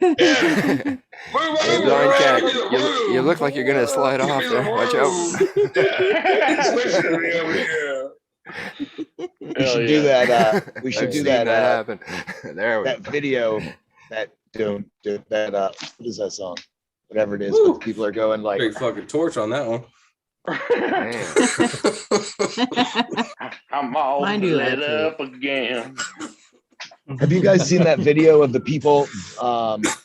Blind Cat, you look like you're gonna slide off there. Watch out. Especially over here. We should do that. We should I've do seen that. happen. There we That video. That don't do that. What is that song? Whatever it is, but people are going like. big fucking torch on that one. I'm all Mine do that lit too. up again. Have you guys seen that video of the people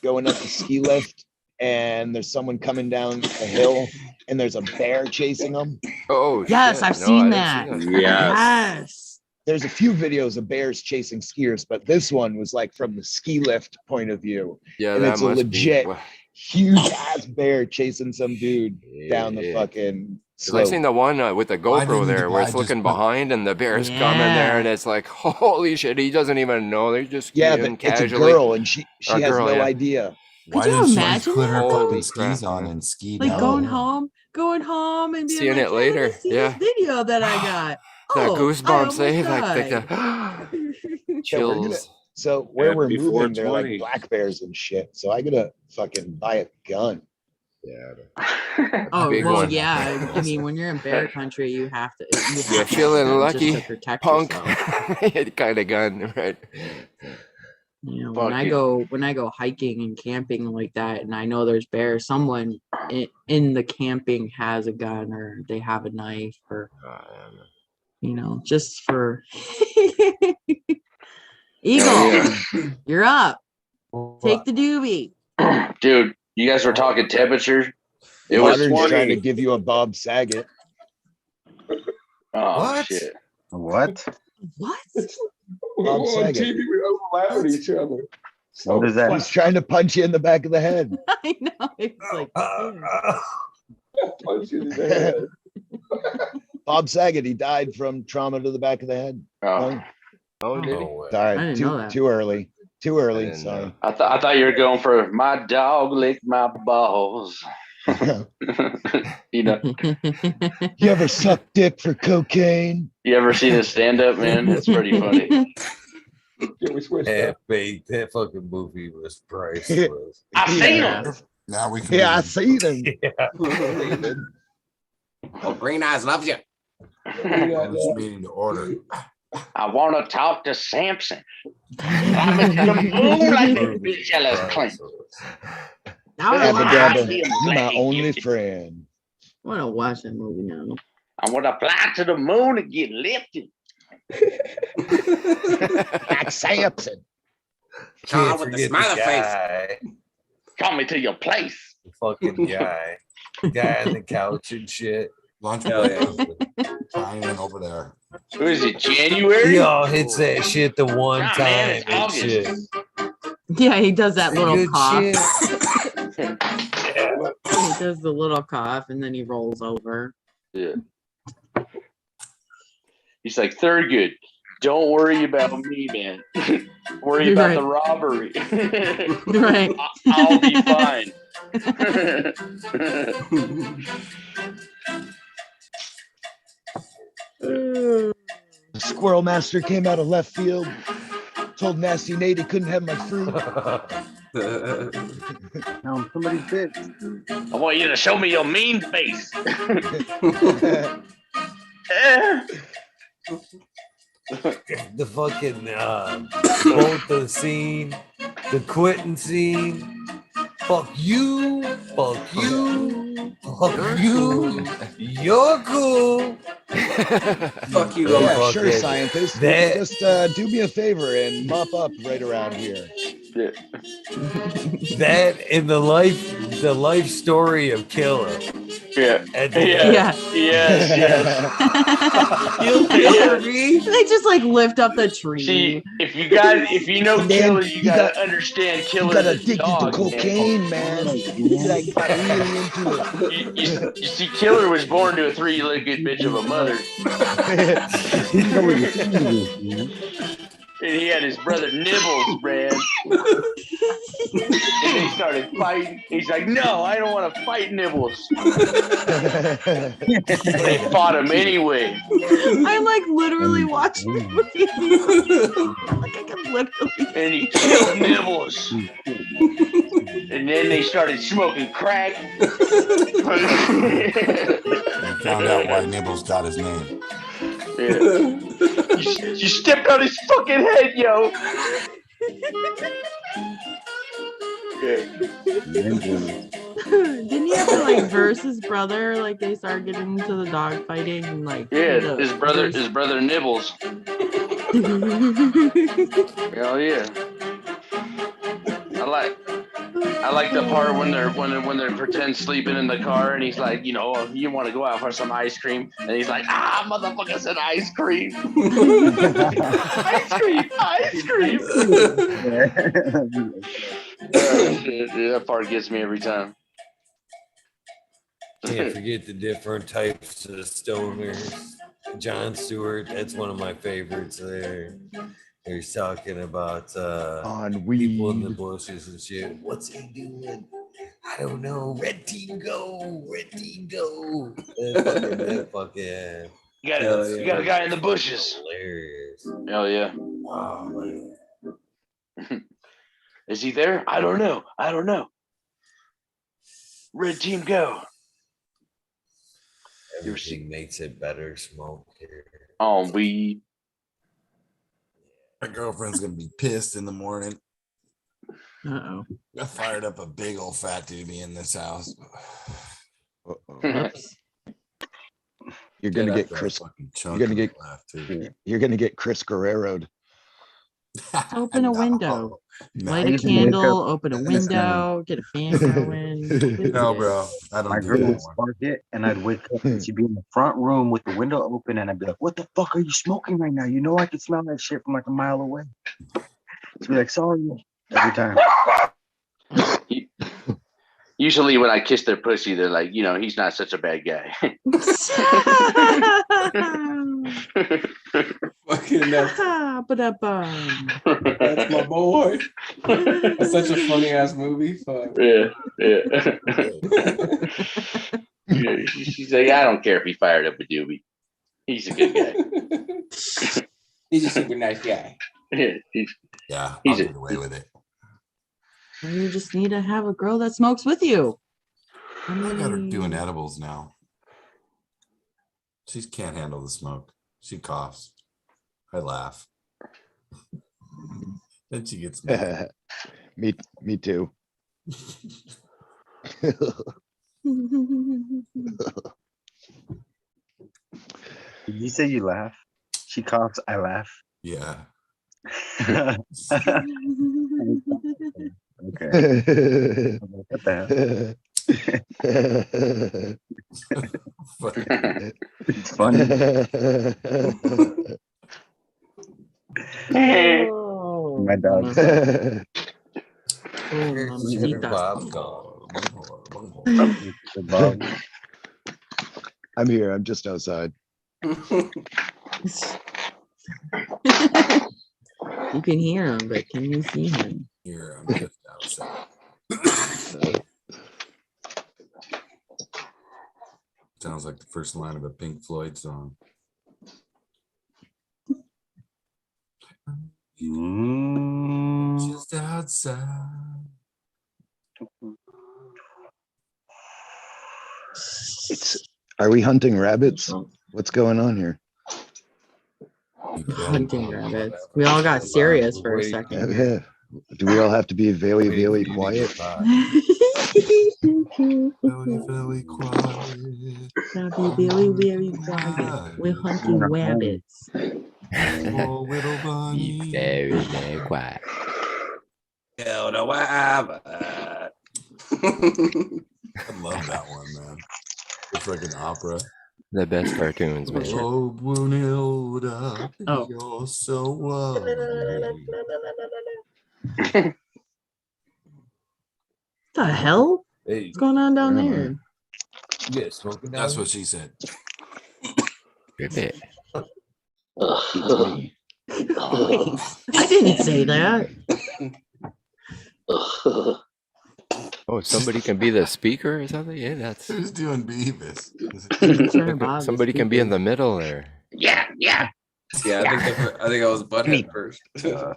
going up the ski lift and there's someone coming down a hill and there's a bear chasing them? Oh, Yes, shit. I've No, seen I didn't that. see Yes. There's a few videos of bears chasing skiers, but this one was like from the ski lift point of view. Yeah, And that it's a must legit be. Well, huge ass bear chasing some dude down the yeah. fucking 'Cause I slope. seen the one with the Why GoPro didn't the there where guy it's just looking put- behind and the bear's coming there Yeah. and it's like, holy shit, he doesn't even know. They're just Yeah, skiing but it's a casually. girl and she A has girl, no yeah. idea. Why Could you didn't she imagine just put her that? fucking Holy skis crap, on man. and ski Like down? going home and being Seeing like, it later, Let me see yeah. this video that I got. That Oh, I goosebumps, almost eh? died. Like the Yeah, we're gonna- chills. So where we're Happy moving, they're 420. like black bears and shit. So I gotta fucking buy a gun. Yeah. Oh Big well, one. yeah. I mean, when you're in bear country, you have to. You have You're to feeling have one just lucky, to protect punk. yourself. Kind of gun, right? You know, Fuck when I it. go hiking and camping like that, and I know there's bears, someone in the camping has a gun or they have a knife or you know, just for Eagle, you're up. Take the doobie. Dude, you guys were talking temperature. It was Modern's trying to 20. give you a Bob Saget. Oh What? shit. What? What? Bob On Saget. TV, we overlap at each other. So What is that? He's trying to punch you in the back of the head. I know. It's like punch you in the head. Bob Saget, he died from trauma to the back of the head. Oh. No? Oh, did he? No way. I Sorry, didn't know that. too early. Too I early. didn't Sorry. know. I thought you were going for my dog licked my balls. You know, You ever suck dick for cocaine? you ever seen his stand up, man? It's pretty funny. Can we switch Yeah, that? big. That fucking movie was priceless. I seen Yeah. him. Now we can. Yeah, I see them. Yeah. Oh, Green Eyes loves you. I'm just meaning to order. I want to talk to Samson. I'm in the moon like the bitch jealous clean. Now I Abba want Dabba, to you my only friend. watch that movie now. I want to fly to the moon and get lifted. Like Samson. Call Can't with the forget smiley face. guy. Call me to your place. The fucking guy on the couch and shit. Lunch Hell yeah. Diamond over there. Who is it? January? He all hits that shit the one Nah, time man, it's and August. shit. Yeah, he does that little Good cough. shit. He does the little cough and then he rolls over. Yeah. He's like, Thurgood, don't worry about me, man. Worry about the robbery. Right. I'll be fine. Squirrel Master came out of left field, told Nasty Nate he couldn't have my fruit. Somebody's bitch. I want you to show me your mean face. The fucking both the scene, the quitting scene. Fuck you, fuck you, fuck you. You're cool. Fuck you, Yeah, Lord. sure, scientist. That- Just do me a favor and mop up right around here. That in the life story of Killer. Yeah. At the Yeah. end. Yes. You hear me? They just like lift up the tree. See, if you know Man, Killer, you you gotta got- understand You Killer. got is a addicted dog, to cocaine, man. You like got really into it. You see, Killer was born to a three-legged bitch of a mother, and he had his brother Nibbles, man. And they started fighting. He's like, "No, I don't want to fight Nibbles." But he fought him anyway. I'm like literally watching the movie. Like I can literally. And he killed Nibbles. And then they started smoking crack. And found out why Nibbles got his name. Yeah. You stepped on his fucking head, yo. Yeah. Didn't he have to like verse his brother? Like they started getting into the dog fighting and like Yeah, his brother Nibbles. Hell yeah. I like the part when they're pretend sleeping in the car and he's like, you want to go out for some ice cream, and he's like, motherfucker said ice cream. ice cream. That part gets me every time. Can't forget the different types of stoners. John Stewart, that's one of my favorites there. He's talking about On people in the weed. bushes and shit. What's he doing? I don't know. Red team go. Red team go. That fucking You got a guy in the bushes. hilarious. Hell yeah. Oh, man. Is he there? I don't know. Red team go. Everything makes it better. Smoke here. On weed. My girlfriend's gonna be pissed in the morning. Uh-oh. I fired up a big old fat doobie in this house. Oops. You're gonna get Chris. You're gonna get. You're gonna get Chris Guerrero'd. Open a window. Light a candle, open a window, get a fan going. No, bro. I My don't do girl would that one. spark it, and I'd wake up, and she'd be in the front room with the window open, and I'd be like, "What the fuck are you smoking right now? You know I can smell that shit from like a mile away." She'd be like, "Sorry," every time. Usually when I kiss their pussy, they're like, he's not such a bad guy. Fucking that's my boy. It's such a funny ass movie. Fuck. Yeah. Yeah, she's like, I don't care if he fired up a doobie. He's a good guy. He's a super nice guy. Yeah, I'll get away with it. You just need to have a girl that smokes with you. I got her doing edibles now. She can't handle the smoke. She coughs. I laugh. Then she gets mad. Me too. Did you say you laugh? She coughs, I laugh. Yeah. Okay. What the hell? It's funny. Oh, My dog. ChetterBob gone. Bob. I'm here. I'm just outside. You can hear him, but can you see him? Here, I'm just outside. Sounds like the first line of a Pink Floyd song. Just outside. Are we hunting rabbits? What's going on here? Hunting rabbits. We all got serious for a second. Yeah. Do we all have to be very, very quiet? Very quiet. Now be very, very quiet. We're hunting rabbits. Oh, little bunny. Very, very quiet. Hell no, I have. I love that one, man. It's like an opera. The best cartoons, man. Oh, Brunilda, Oh. you're so lovely. The hell? Hey, What's going on down there? you get smoking down That's there? what she said. Ribbit. I didn't say that. Oh, somebody can be the speaker or something? Yeah, that's Who's doing Beavis? ChetterBob is somebody can be in the middle there. Yeah, I think I was butthead first.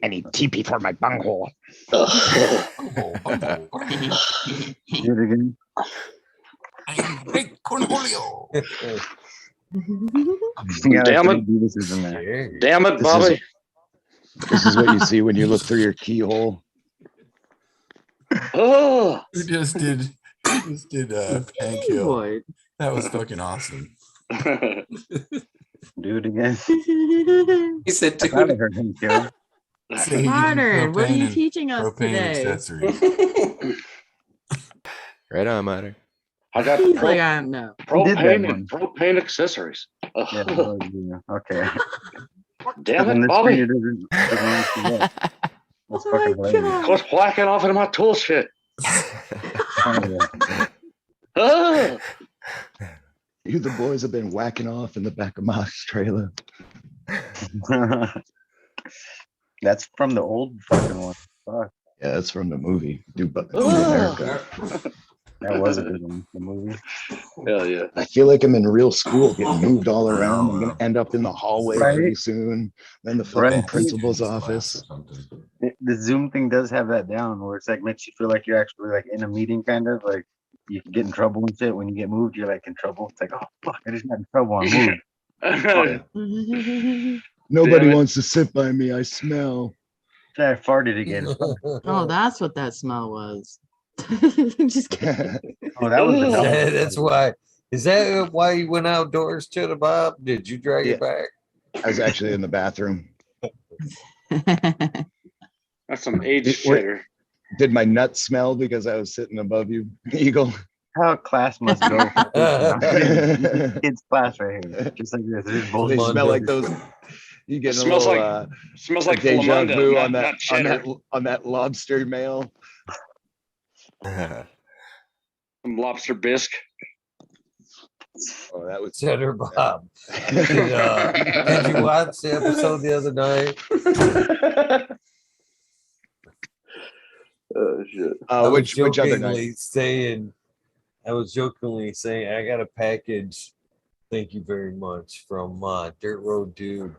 I need TP for my bunghole. Do it again. Great Cornholio. Yeah, Damn like it. three Beavises in there. Damn it, Bobby. This is what you see when you look through your keyhole. Oh, Who just did Hank Hill? Boy. That was fucking awesome. Do it again. He said, I thought I dude. heard him kill. Say you do Modern, what are propane you and- teaching us propane today? accessories. Right on, Matter. I got He's like, I don't know. Who did that propane one? and propane accessories. Yeah, oh, yeah. Okay. Damn On it, the Bobby. screen, it doesn't see that. That's Oh my fucking hilarious. God. Quit whacking off into my tool shit. Oh, yeah. Oh. You the boys have been whacking off in the back of my trailer. That's from the old fucking one. Fuck. Yeah, that's from the movie. Dude, but Oh. America. That was a good one. The movie. Hell yeah. I feel like I'm in real school, getting moved all around. I'm gonna end up in the hallway Right. pretty soon. Then the fucking Right. principal's office. The Zoom thing does have that down where it's like makes you feel like you're actually like in a meeting, kind of like you can get in trouble and shit. When you get moved, you're like in trouble. It's like, oh fuck, I just got in trouble. I'm moved. Nobody Damn it. wants to sit by me. I smell. I farted again. Oh, that's what that smell was. Just kidding. Oh, that was the dog. That's why. Is that why you went outdoors, Bob? Did you drag it back? I was actually in the bathroom. That's some age What- shitter. Did my nuts smell because I was sitting above you, Eagle? How class must go. Kids class right here. Just like this. There's both They Mundo. smell like those. You get a Smells little like- Smells like deja Flamunda, vu not, on that not on cheddar. that lobster mail. Some lobster bisque. Oh, that was ChetterBob. Did you watch the episode the other night? Oh shit. I was which other night? jokingly saying, I was jokingly saying, I got a package. Thank you very much from Dirt Road Dude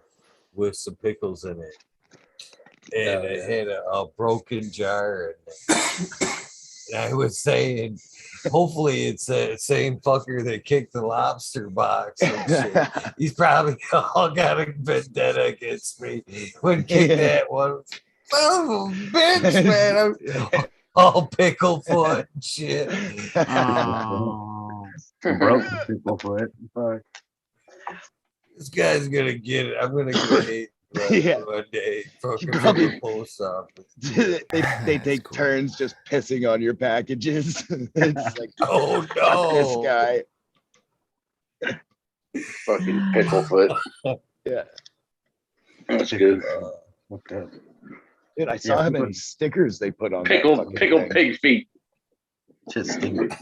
with some pickles in it, and it had a broken jar. And I was saying, hopefully it's the same fucker that kicked the lobster box. And shit. He's probably all got a vendetta against me when kicked that one. Son of a bitch, man. I'm all pickle foot and shit. Oh. broke people for it. Fuck. This guy's gonna get it. I'm gonna get hate Right, Yeah. one day, fucking probably- from the post office. they That's take cool. turns just pissing on your packages. It's like, Oh fuck this no! guy. Fucking pickle foot. Yeah. That's good. Looked up. Dude, I saw how people- many stickers they put on that Pickle fucking pickle thing. pig feet. Shit stinks.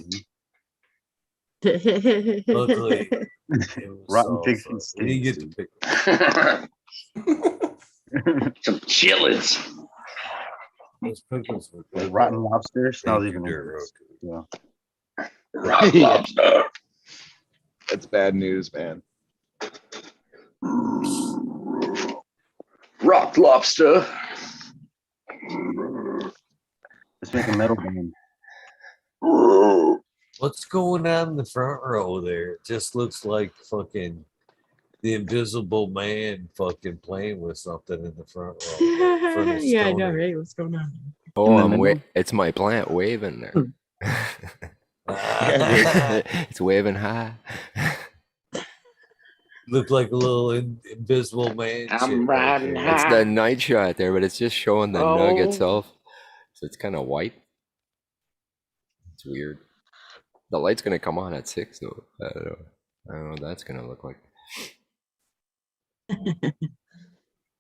Luckily, it was Rotten salsa. pig feet We didn't get stinks, the pickle. Some chitlins. Those pickles were good. Rotten lobster smells even Dirt worse. road. Yeah. Rock Yeah. lobster. That's bad news, man. Rock lobster. Let's make a metal band. What's going on in the front row there? It just looks like fucking the Invisible Man fucking playing with something in the front row. in front of Yeah, I know, Stoney. right? What's going on? Oh, the I'm middle? it's my plant waving there. Ah, It's waving high. look like a little invisible man. I'm shit right riding there. high. It's the night shot there, but it's just showing the nug itself. So it's kind of white. It's weird. The light's gonna come on at 6 though. I don't know what that's gonna look like.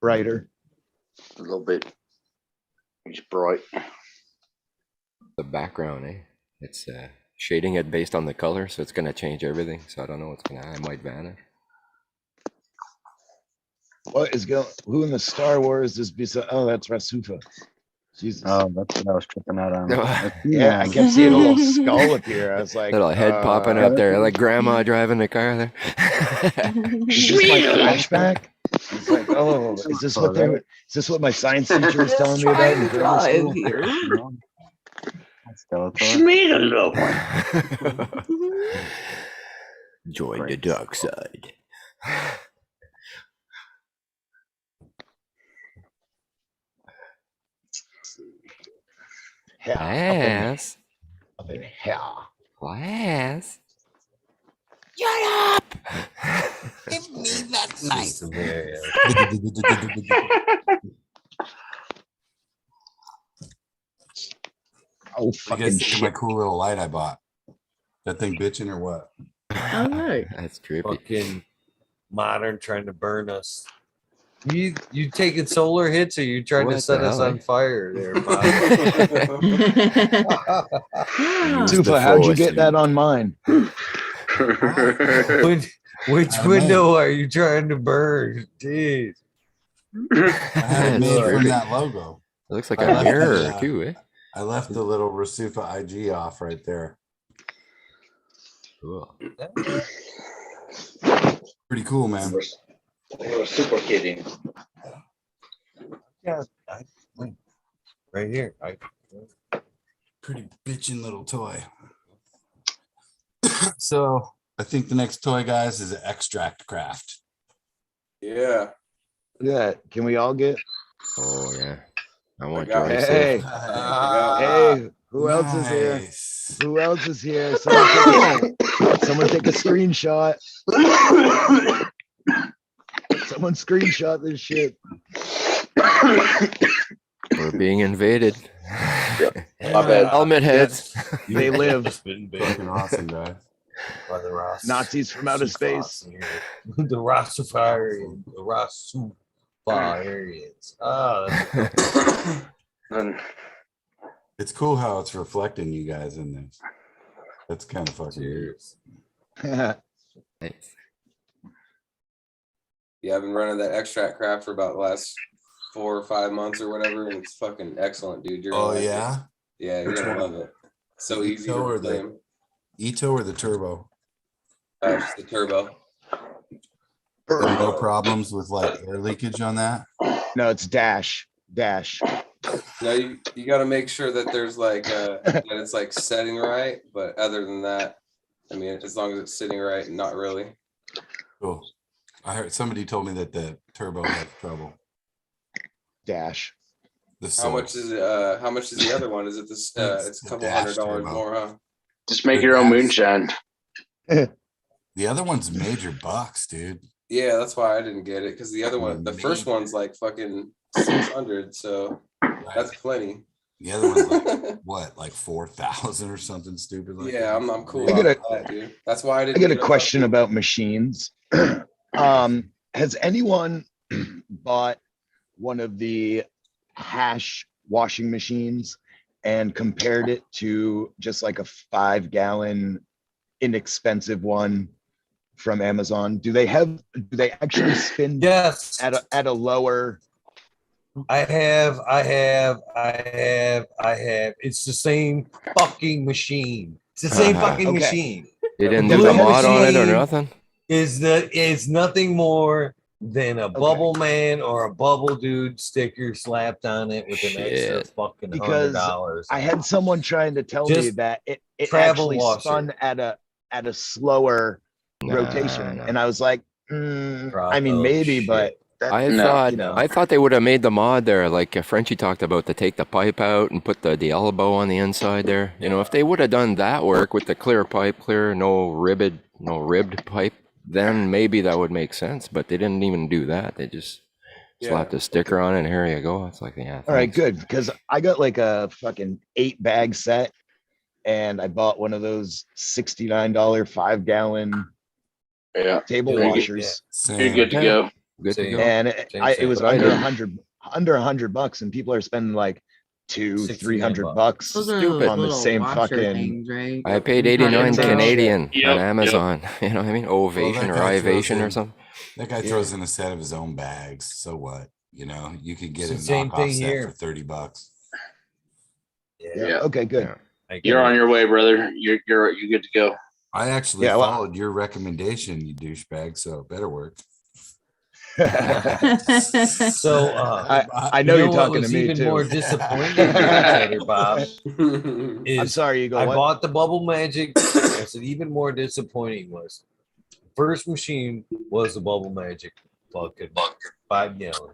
Brighter. A little bit. It's bright. The background, eh? It's shading it based on the color, so it's gonna change everything. So I don't know what's gonna. I might vanish. What is going? Who in the Star Wars is beside? Oh, that's Rasufa. Jesus. Oh, that's what I was tripping out on. Yeah, I kept seeing a little skull appear. I was like, Little head popping up there, like grandma driving the car there. Is this my flashback? It's like, oh, is this what they were? Is this what my science teacher was telling me about in grammar school? Schmeed a little one. Join the dark side. Class. Up in hell. Class. Shut up. Give me that knife. Oh, I fucking guess my shit. cool little light I bought. That thing bitching or what? All right. That's trippy. Fucking modern trying to burn us. You taking solar hits or you trying to What set the us hell, on eh? fire there, Bob? Use the Super, how'd you force, get that on mine? Which I window are you trying to burn? Jeez. I had it made from Trippy. that logo. It looks like I a left mirror the, too, eh? I left the little Rasufa IG off right there. Cool. Pretty cool, man. We're super kidding. Yeah, right here. Pretty bitchin' little toy. So I think the next toy, guys, is an extract craft. Yeah. Look at that. Can we all get? Oh yeah. I want got joy it. Hey, safe. hey, who else is here? Nice. Who else is here? Someone take a screenshot. Someone screenshot this shit. We're being invaded. My bad. Helmet heads. They live. Fucking awesome, guys. By the Ross. Nazis from outer space. The Rastafarian. The Rastafarians. Oh, And It's cool how it's reflecting you guys in this. That's kind of fucking weird. cheers. Nice. Yeah, I've been running that extract craft for about the last 4 or 5 months or whatever, and it's fucking excellent, dude. You're gonna Oh like it. yeah, Yeah, you're Which gonna one? love it. So The easy to Eco or play the- 'em. Ito or the turbo? Just the turbo. There are no problems with like air leakage on that. No, it's dash. No, you got to make sure that there's like that it's like setting right, but other than that, I mean, as long as it's sitting right, not really. Cool. I heard somebody told me that the turbo had trouble. Dash. The How much source. is it? How much is the other one? Is it this? It's a the couple dash $100 turbo. more, huh? just make your own moonshine. The other one's major bucks, dude. Yeah, that's why I didn't get it, because the other one, the first one's like fucking 600, so that's plenty. The other one's like what, like 4,000 or something stupid like Yeah, that. I'm cool I get off that, dude. That's why I I didn't get a get question about machines. Has anyone bought one of the hash washing machines and compared it to just like a 5-gallon inexpensive one from Amazon? Do they actually spin Yes. at a lower? I have. It's the same fucking machine. It's the same fucking Okay. machine. You didn't The do the blue mod on it or machine nothing? is nothing more than a bubble man or a bubble dude sticker slapped on it with an extra Shit. fucking Because $100. I had someone trying to tell me Just that it travel actually washer. spun at a slower rotation, Nah. and I was like, I mean, maybe, but that, I No. thought you know. I thought they would have made the mod there, like Frenchie talked about, to take the pipe out and put the elbow on the inside there. You know, if they would have done that work with the clear pipe, no ribbed pipe, then maybe that would make sense. But they didn't even do that. They just slapped a sticker on it, and here you go. It's like, yeah. All right, thanks. good, because I got like a fucking 8-bag set, and I bought one of those $69 5-gallon table You're good- washers. You're good to go. Good to Same. go. And Same it set. was But I under $100, and people are spending like $200-300 bucks. Those are Stupid. those on the little same washer fucking. things, right? I paid You're talking 89 about- Canadian Yep, on yep. Amazon. You know what I mean? Ovation that or guy throws Ivation or in- something. That guy throws in a set of his own bags. So what? You know, you could get It's a the same knockoff thing set here. for $30. Yeah. Okay. Good. Yeah. You're on your way, brother. You're good to go. I actually Yeah, well- followed your recommendation, you douchebag. So it better work. So I know, you're what talking to was me even too. more disappointing, Cheddar Bob, I'm is sorry, you go. I What? bought the Bubble Magic. I said even more disappointing was first machine was the Bubble Magic fucking 5-gallon.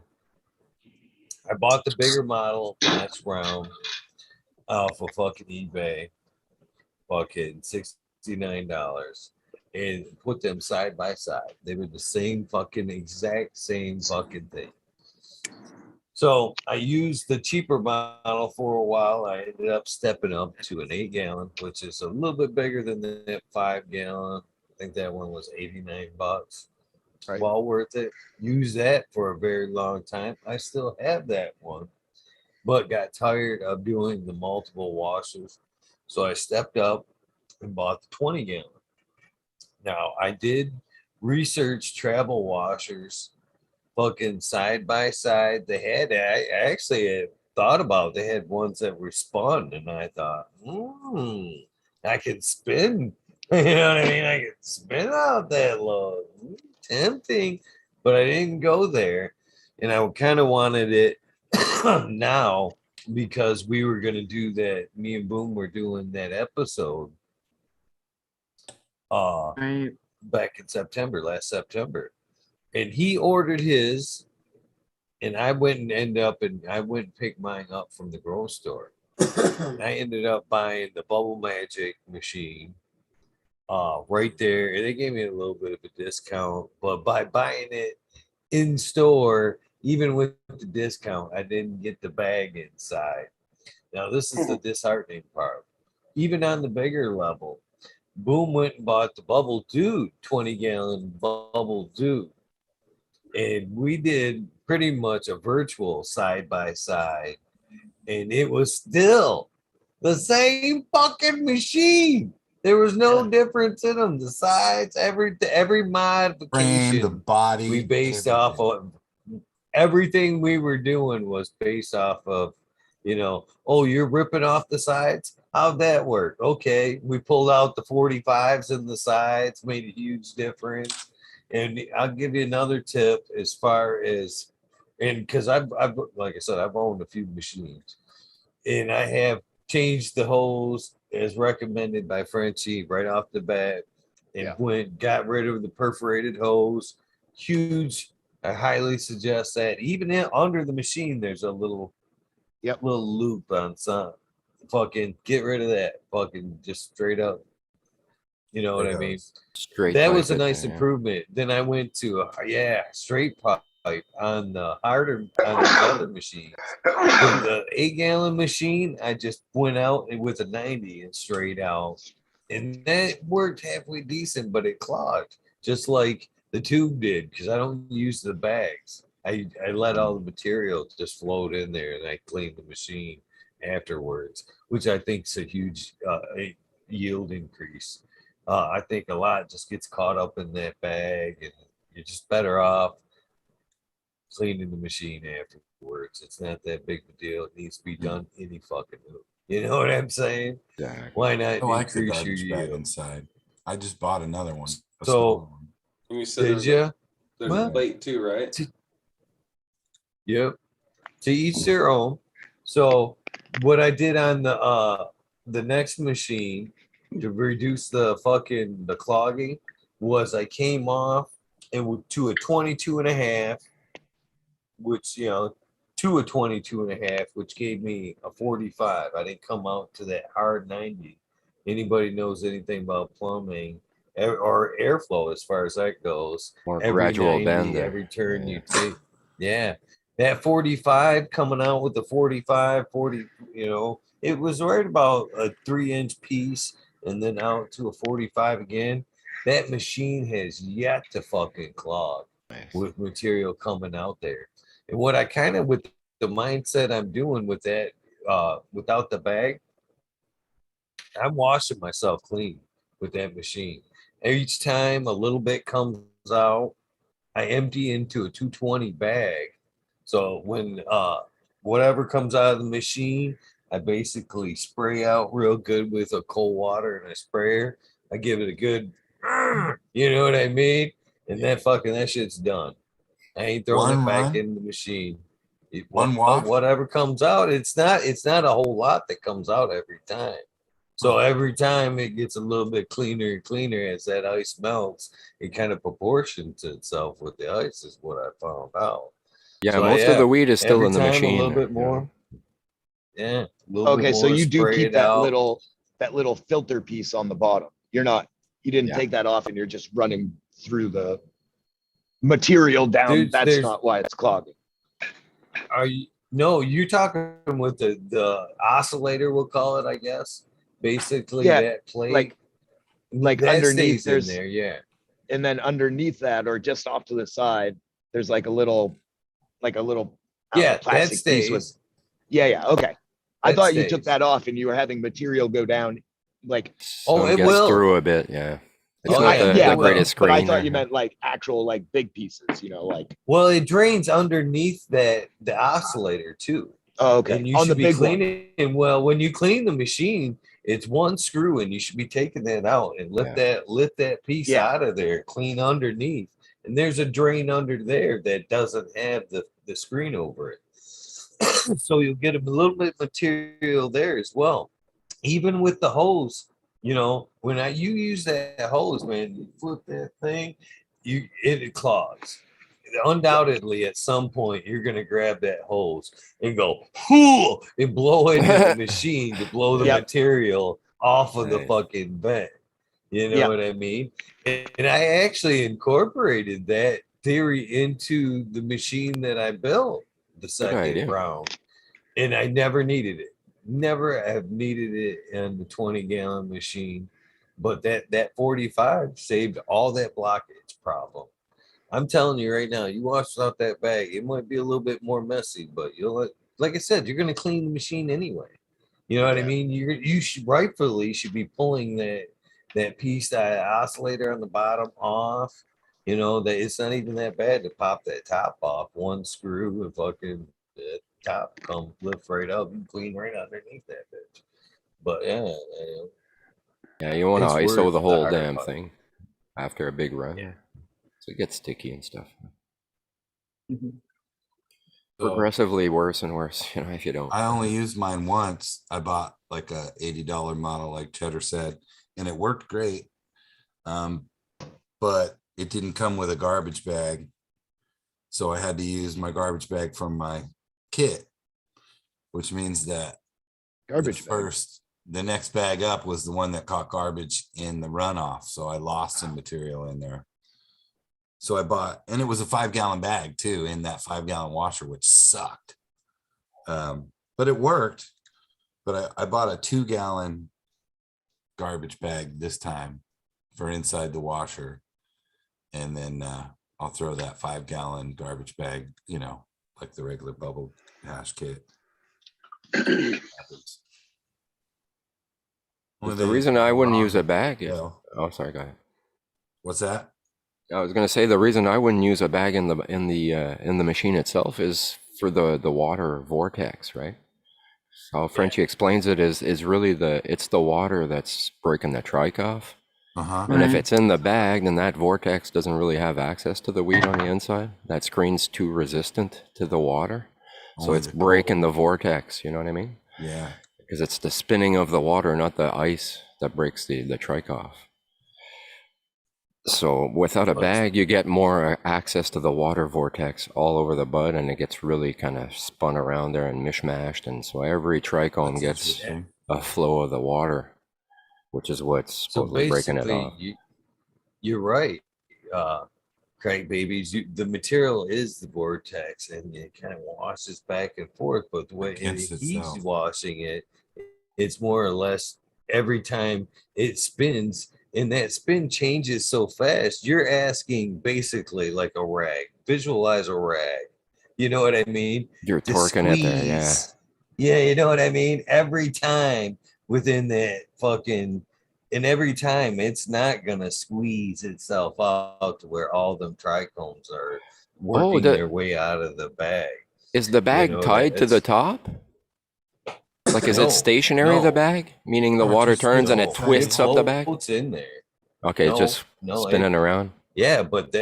I bought the bigger model, that's round, off of fucking eBay, fucking $69, and put them side by side. They were the same fucking exact same fucking thing. So I used the cheaper model for a while. I ended up stepping up to an 8-gallon, which is a little bit bigger than that 5-gallon. I think that one was $89. Right. Well worth it. Use that for a very long time. I still have that one, but got tired of doing the multiple washers. So I stepped up and bought the 20-gallon. Now I did research travel washers fucking side by side. They had, I actually had thought about, they had ones that were spun, and I thought, I could spin. You know what I mean? I could spin out that load. Tempting, but I didn't go there. And I kind of wanted it now because we were going to do that. Me and Boom were doing that episode Right. back in September, last September. And he ordered his, and I went and I went and picked mine up from the grocery store. I ended up buying the Bubble Magic machine right there. And they gave me a little bit of a discount, but by buying it in store, even with the discount, I didn't get the bag inside. Now, this is the disheartening part. Even on the bigger level, Boom went and bought the Bubble Dude, 20-gallon Bubble Dude. And we did pretty much a virtual side by side, and it was still the same fucking machine. There was no difference in them. The sides, every Frame, modification, the body. we based off of everything we were doing was based off of, oh, you're ripping off the sides. How'd that work? Okay, we pulled out the 45s in the sides, made a huge difference. And I'll give you another tip as far as, and because I've like I said, I've owned a few machines, and I have changed the hose as recommended by Frenchie right off the bat, and got rid of the perforated hose. Huge. I highly suggest that. Even under the machine, there's a little loop on some. Fucking get rid of that. Fucking just straight up. You know what There I mean? goes. Straight That pipe was a it, nice yeah. improvement. Then I went to straight pipe on the harder on the other machines. With the 8-gallon machine, I just went out with a 90 and straight out, and that worked halfway decent, but it clogged just like the tube did because I don't use the bags. I let all the material just float in there, and I cleaned the machine afterwards, which I think is a huge yield increase. I think a lot just gets caught up in that bag, and you're just better off cleaning the machine afterwards. It's not that big of a deal. It needs to be done any fucking move. You know what I'm saying? Exactly. Why not I like the increase your garbage bag yield? inside. I just bought another one. A So- smaller one. And you said Did there's you? there's Well- a plate too, right? Yep. To each their own. So what I did on the next machine to reduce the clogging was I came off and to a 22.5, which to a 22.5, which gave me a 45. I didn't come out to that hard 90. Anybody knows anything about plumbing or airflow as far as that goes? More Every gradual 90, bend there. every turn Yeah. you take. Yeah. That 45 coming out with the 45, 40, it was right about a 3-inch piece and then out to a 45 again. That machine has yet to fucking clog Nice. with material coming out there. And what I kind of, with the mindset I'm doing with that, without the bag, I'm washing myself clean with that machine. Each time a little bit comes out, I empty into a 220 bag. So when whatever comes out of the machine, I basically spray out real good with a cold water and a sprayer. I give it a good, you know what I mean? And that shit's done. I ain't throwing One it back run? in the machine. One wash? Whatever comes out, it's not a whole lot that comes out every time. So every time it gets a little bit cleaner and cleaner as that ice melts, it kind of proportions itself with the ice is what I found out. Yeah, So, most of the weed is still every in the time machine. a little there, bit you know. more. Yeah. A little Okay, bit so more, you do spray keep it that out. little filter piece on the bottom. You didn't Yeah. take that off and you're just running through the material down. Dude, That's there's- not why it's clogging. Are you? No, you're talking with the oscillator, we'll call it, I guess. Basically, Yeah, that plate. like that underneath stays in there's there, yeah. and then underneath that or just off to the side, there's like a little I don't know, Yeah, that plastic piece with. stays. Yeah, okay. I That thought you took stays. that off and you were having material go down like. Oh, Some it gets will. through a bit, yeah. It's Oh, not yeah, the, it the will. greatest But screen. I thought you there. meant like actual like big pieces, like. Well, it drains underneath the oscillator too. Oh, okay. And you On the should be big one. cleaning. Well, when you clean the machine, it's one screw, and you should be taking that out and lift that piece Yeah. out of there, clean underneath. And there's a drain under there that doesn't have the screen over it. So you'll get a little bit of material there as well. Even with the hose, when you use that hose, man, you flip that thing, it clogs. Undoubtedly, at some point, you're gonna grab that hose and go "Hoo!" and blow into the machine to blow the Yep. material off of the Right. fucking vent. You know Yep. what I mean? And I actually incorporated that theory into the machine that I built the second idea. round, and I never needed it. Never have needed it in the 20-gallon machine, but that 45 saved all that blockage problem. I'm telling you right now, you wash out that bag, it might be a little bit more messy, but like I said, you're gonna clean the machine anyway. You know what I mean? You should rightfully be pulling that piece, that oscillator on the bottom off. That it's not even that bad to pop that top off. One screw and fucking the top come lift right up. You clean right underneath that bitch. But Yeah, you want to It's ISO worth the the whole harder damn part. thing after a big run. Yeah. So it gets sticky and stuff. So Progressively worse and worse, if you don't. I only used mine once. I bought like a $80 model, like Cheddar said, and it worked great. But it didn't come with a garbage bag. So I had to use my garbage bag from my kit, which means that Garbage the bag. first the next bag up was the one that caught garbage in the runoff. So I lost some material in there. So I bought, and it was a 5-gallon bag too, in that 5-gallon washer, which sucked. But it worked. But I bought a 2-gallon garbage bag this time for inside the washer. And then I'll throw that 5-gallon garbage bag, you know, like the regular bubble hash kit. The reason I wouldn't use a bag is, Well, oh, sorry, go ahead. what's that? I was going to say the reason I wouldn't use a bag in the machine itself is for the water vortex, right? So how Frenchie explains it is really it's the water that's breaking the trike off. And if it's in the bag, then that vortex doesn't really have access to the weed on the inside. That screen's too resistant to the water. So it's breaking the vortex, you know what I mean? Yeah. Because it's the spinning of the water, not the ice, that breaks the trike off. So without a bag, you get more access to the water vortex all over the bud, and it gets really kind of spun around there and mishmashed. And so every trichome gets a flow of the water, which is what's supposedly breaking it off. You're right, Craig Babies. The material is the vortex, and it kind of washes back and forth. But the way he's washing it, it's more or less every time it spins, and that spin changes so fast. You're asking basically like a rag. Visualize a rag. You know what I mean? You're torquing it there, yeah. Yeah, you know what I mean? Every time within that fucking, and every time it's not gonna squeeze itself out to where all them trichomes are working their way out of the bag. Is the bag tied to the top? Like, is it stationary, the bag? Meaning the water turns and it twists up the bag? It's in there. Okay, it's just spinning around. Yeah, but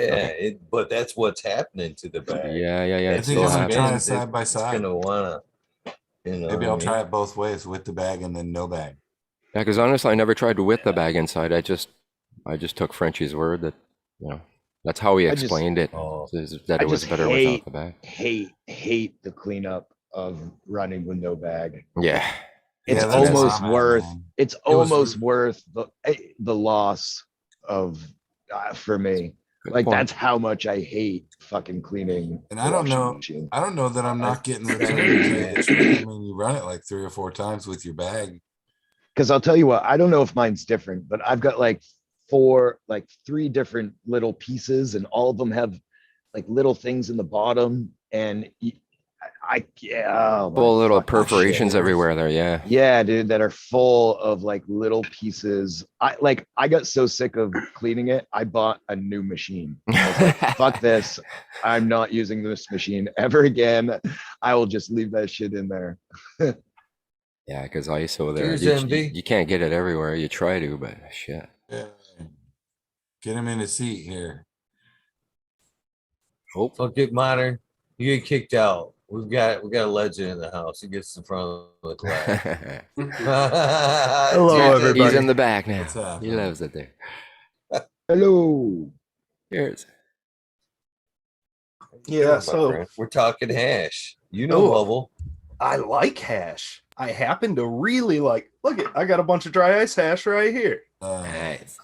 but that's what's happening to the bag. Yeah. I think I'm gonna try it side by side. It's gonna wanna, you know. Maybe I'll try it both ways, with the bag and then no bag. Yeah, because honestly, I never tried with the bag inside. I just took Frenchie's word that, you know, that's how he explained it. That it was better without the bag. Hate the cleanup of running with no bag. Yeah. It's almost worth. It's almost worth the loss of for me. Like that's how much I hate fucking cleaning. And I don't know. I don't know that I'm not getting returns. I mean, you run it like 3 or 4 times with your bag. Because I'll tell you what, I don't know if mine's different, but I've got like 3 different little pieces, and all of them have like little things in the bottom, and full little perforations everywhere there. Yeah, dude, that are full of like little pieces. I got so sick of cleaning it, I bought a new machine. I was like, fuck this, I'm not using this machine ever again. I will just leave that shit in there. Yeah, because ISO there, you can't get it everywhere. You try to, but shit. Yeah. Get him in a seat here. Fuck it, Modern. You get kicked out. We got a legend in the house. He gets in front of the class. Hello, everybody. He's in the back now. He loves it there. Hello. Cheers. Yeah, so we're talking hash. You know, Bubble. I like hash. I happen to really like. Look at, I got a bunch of dry ice hash right here. Nice.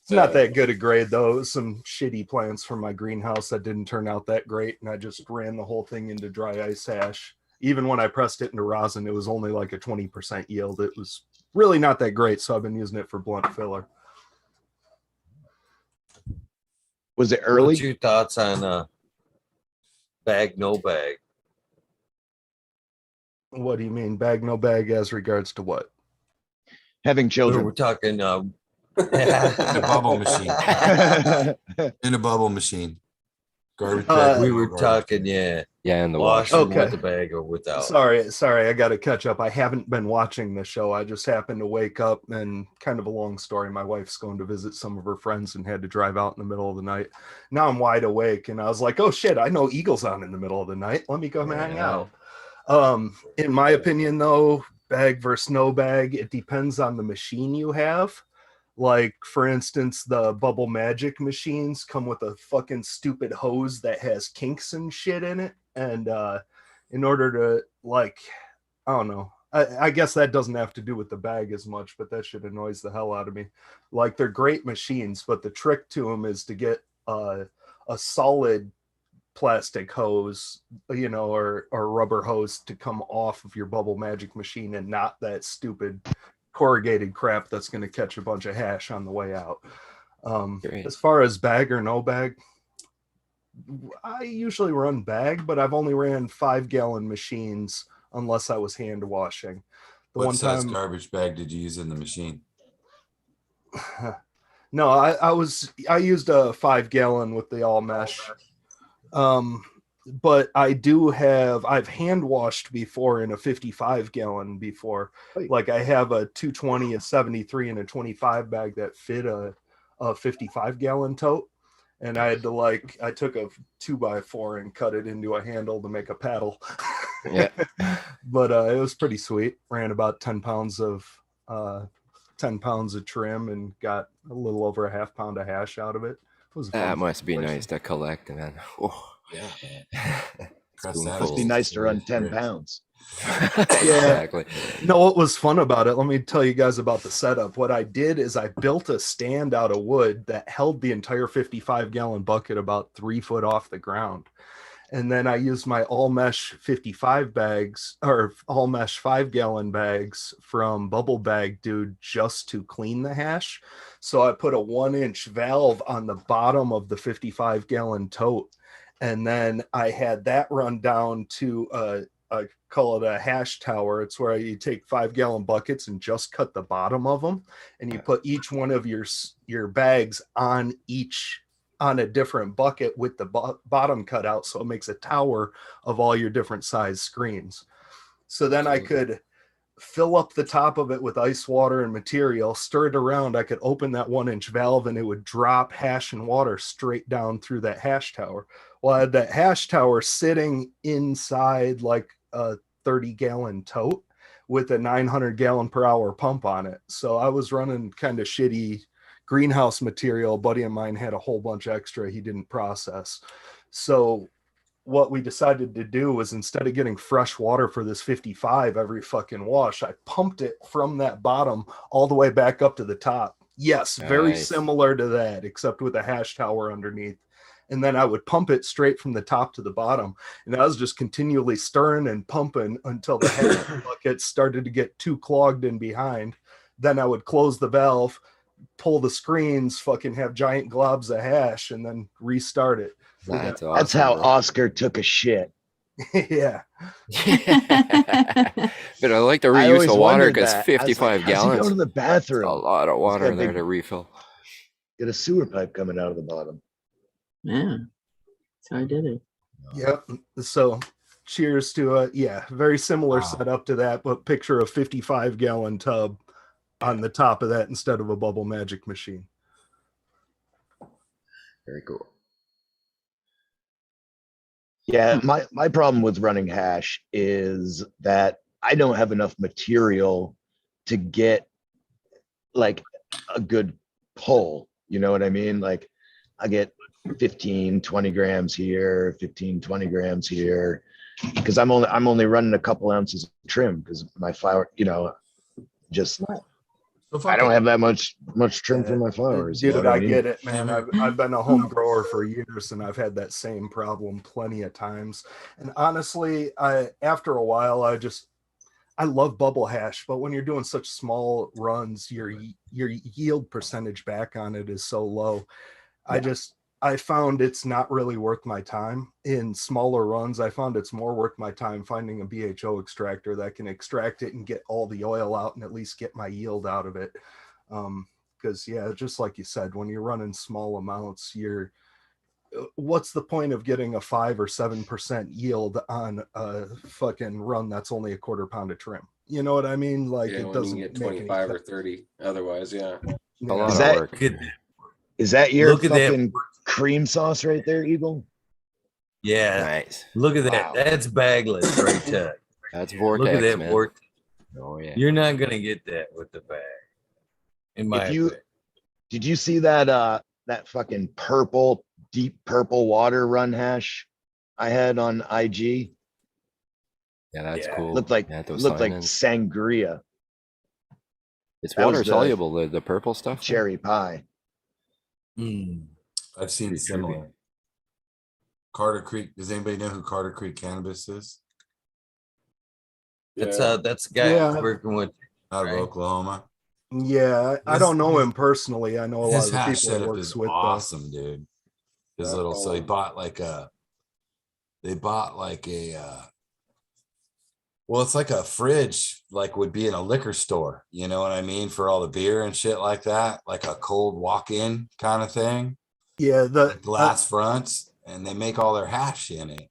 It's not that good a grade though. It was some shitty plants from my greenhouse that didn't turn out that great, and I just ran the whole thing into dry ice hash. Even when I pressed it into rosin, it was only like a 20% yield. It was really not that great, so I've been using it for blunt filler. Was it early? What's your thoughts on bag, no bag? What do you mean, bag, no bag, as regards to what? Having children. We're talking in a bubble machine. In a bubble machine. Garbage bag. We were talking, in the wash okay. with the bag or without. Sorry, I got to catch up. I haven't been watching the show. I just happened to wake up, and kind of a long story. My wife's going to visit some of her friends and had to drive out in the middle of the night. Now I'm wide awake, and I was like, oh shit, I know Eagle's on in the middle of the night. Let me go hang out. In my opinion, though, bag versus no bag, it depends on the machine you have. Like, for instance, the Bubble Magic machines come with a fucking stupid hose that has kinks and shit in it. And in order to, like, I don't know, I guess that doesn't have to do with the bag as much, but that shit annoys the hell out of me. Like, they're great machines, but the trick to them is to get a solid plastic hose, you know, or rubber hose to come off of your Bubble Magic machine, and not that stupid corrugated crap that's going to catch a bunch of hash on the way out. As far as bag or no bag, I usually run bag, but I've only ran 5-gallon machines unless I was hand washing. What size garbage bag did you use in the machine? No, I used a 5-gallon with the all mesh. But I've hand washed before in a 55-gallon before. Like, I have a 220, a 73, and a 25 bag that fit a 55-gallon tote. And I had to, like, I took a 2x4 and cut it into a handle to make a paddle. Yeah. But it was pretty sweet. Ran about 10 pounds of trim and got a little over a half pound of hash out of it. It was that must be nice to collect, man. Oh. Yeah, man. Must be nice to run 10 pounds. Exactly. No, what was fun about it, let me tell you guys about the setup. What I did is I built a stand out of wood that held the entire 55-gallon bucket about 3 foot off the ground. And then I used my all mesh 55 bags, or all mesh 5-gallon bags from Bubble Bag Dude, just to clean the hash. So I put a 1-inch valve on the bottom of the 55-gallon tote. And then I had that run down to I call it a hash tower. It's where you take 5-gallon buckets and just cut the bottom of them, and you put each one of your bags on a different bucket with the bottom cut out, so it makes a tower of all your different size screens. So then I could fill up the top of it with ice water and material, stir it around. I could open that 1-inch valve and it would drop hash and water straight down through that hash tower. Well, I had that hash tower sitting inside like a 30-gallon tote with a 900 per hour pump on it. So I was running kind of shitty greenhouse material. A buddy of mine had a whole bunch extra he didn't process. So what we decided to do was, instead of getting fresh water for this 55 every fucking wash, I pumped it from that bottom all the way back up to the top. Yes, very similar to that, except with a hash tower underneath. And then I would pump it straight from the top to the bottom. And I was just continually stirring and pumping until the hash bucket started to get too clogged in behind. Then I would close the valve, pull the screens, fucking have giant globs of hash, and then restart it. That's awesome. That's how Oscar took a shit. Yeah. But I like the reuse of water because 55 like, gallons. Go to the bathroom. A lot of water there to refill. Get a sewer pipe coming out of the bottom. Yeah. So I did it. Yep. So cheers to very similar setup to that, but picture a 55-gallon tub on the top of that instead of a Bubble Magic machine. Very cool. Yeah, my problem with running hash is that I don't have enough material to get like a good pull. You know what I mean? Like, I get 15, 20 grams here, 15, 20 grams here, because I'm only running a couple ounces of trim because my flower, just I don't have that much trim for my flowers. Dude, I get it, man. I've been a home grower for years, and I've had that same problem plenty of times. And honestly, after a while, I love bubble hash, but when you're doing such small runs, your yield percentage back on it is so low. Yeah. I found it's not really worth my time. In smaller runs, I found it's more worth my time finding a BHO extractor that can extract it and get all the oil out and at least get my yield out of it. Because just like you said, when you're running small amounts, what's the point of getting a 5 or 7% yield on a fucking run that's only a quarter pound of trim? You know what I mean? Like, it doesn't get 25 or 30 otherwise. Yeah. A lot of work. Is that your fucking cream sauce right there, Eagle? Yeah. Nice. Look at that. Wow. That's bagless right there. That's vortex. Look at that man. vortex. Oh yeah. You're not gonna get that with the bag. In my opinion. Did you see that that fucking deep purple water run hash I had on IG? Yeah, that's Yeah. cool. Looked like Yeah, those sangria. It's That was water the soluble, the purple stuff. there. cherry pie. I've seen Pretty similar. Carter Creek. Does anybody know who Carter Creek Cannabis is? That's Yeah. that's a guy Yeah. working with Out of right? Oklahoma. Yeah, I don't know him personally. I know a lot His of the hash people he setup works is with. awesome, dude. His little, so he Oh. bought like well, it's like a fridge, like would be in a liquor store, you know what I mean? For all the beer and shit like that, like a cold walk-in kind of thing. Yeah, the Glass fronts, and they make all their hash in it.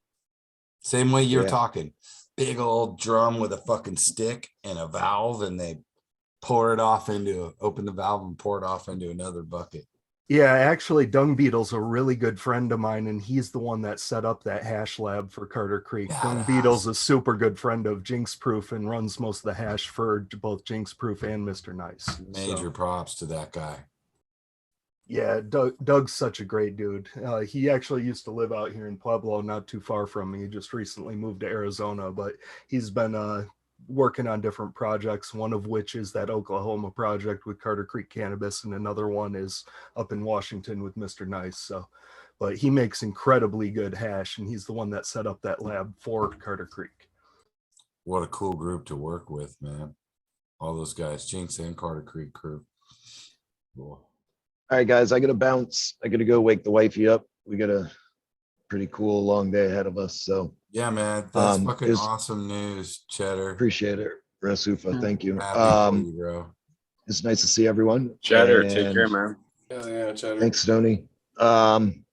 Same way you're Yeah. talking. Big old drum with a fucking stick and a valve, and they pour it off open the valve and pour it off into another bucket. yeah, actually, Dung Beetle's a really good friend of mine, and he's the one that set up that hash lab for Carter Creek. Dung Badass. Beetle's a super good friend of Jinx Proof and runs most of the hash for both Jinx Proof and Mr. Nice. Major So, props to that guy. yeah, Doug's such a great dude. He actually used to live out here in Pueblo, not too far from me. He just recently moved to Arizona, but he's been working on different projects, one of which is that Oklahoma project with Carter Creek Cannabis, and another one is up in Washington with Mr. Nice. So, but he makes incredibly good hash, and he's the one that set up that lab for Carter Creek. What a cool group to work with, man. All those guys, Jinx and Carter Creek crew. Cool. All right, guys, I gotta bounce. I gotta go wake the wifey up. We got a pretty cool long day ahead of us. So Yeah, man. That's fucking it's- awesome news, Cheddar. appreciate it, Rasufa. Thank you. Happy for you, bro. It's nice to see everyone. Cheddar, take And care, man. Hell yeah, Cheddar. Thanks, Stoney.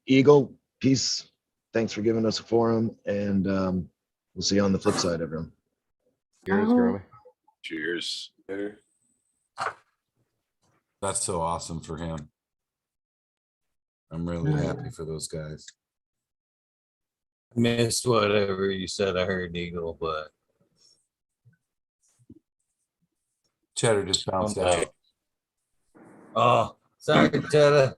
Eagle, peace. Thanks for giving us a forum, and we'll see you on the flip side, everyone. Cheers, Grammy. Cheers. Later. That's so awesome for him. I'm really Yeah. happy for those guys. Missed whatever you said. I heard Eagle, but Cheddar just bounced out. oh, sorry, Cheddar.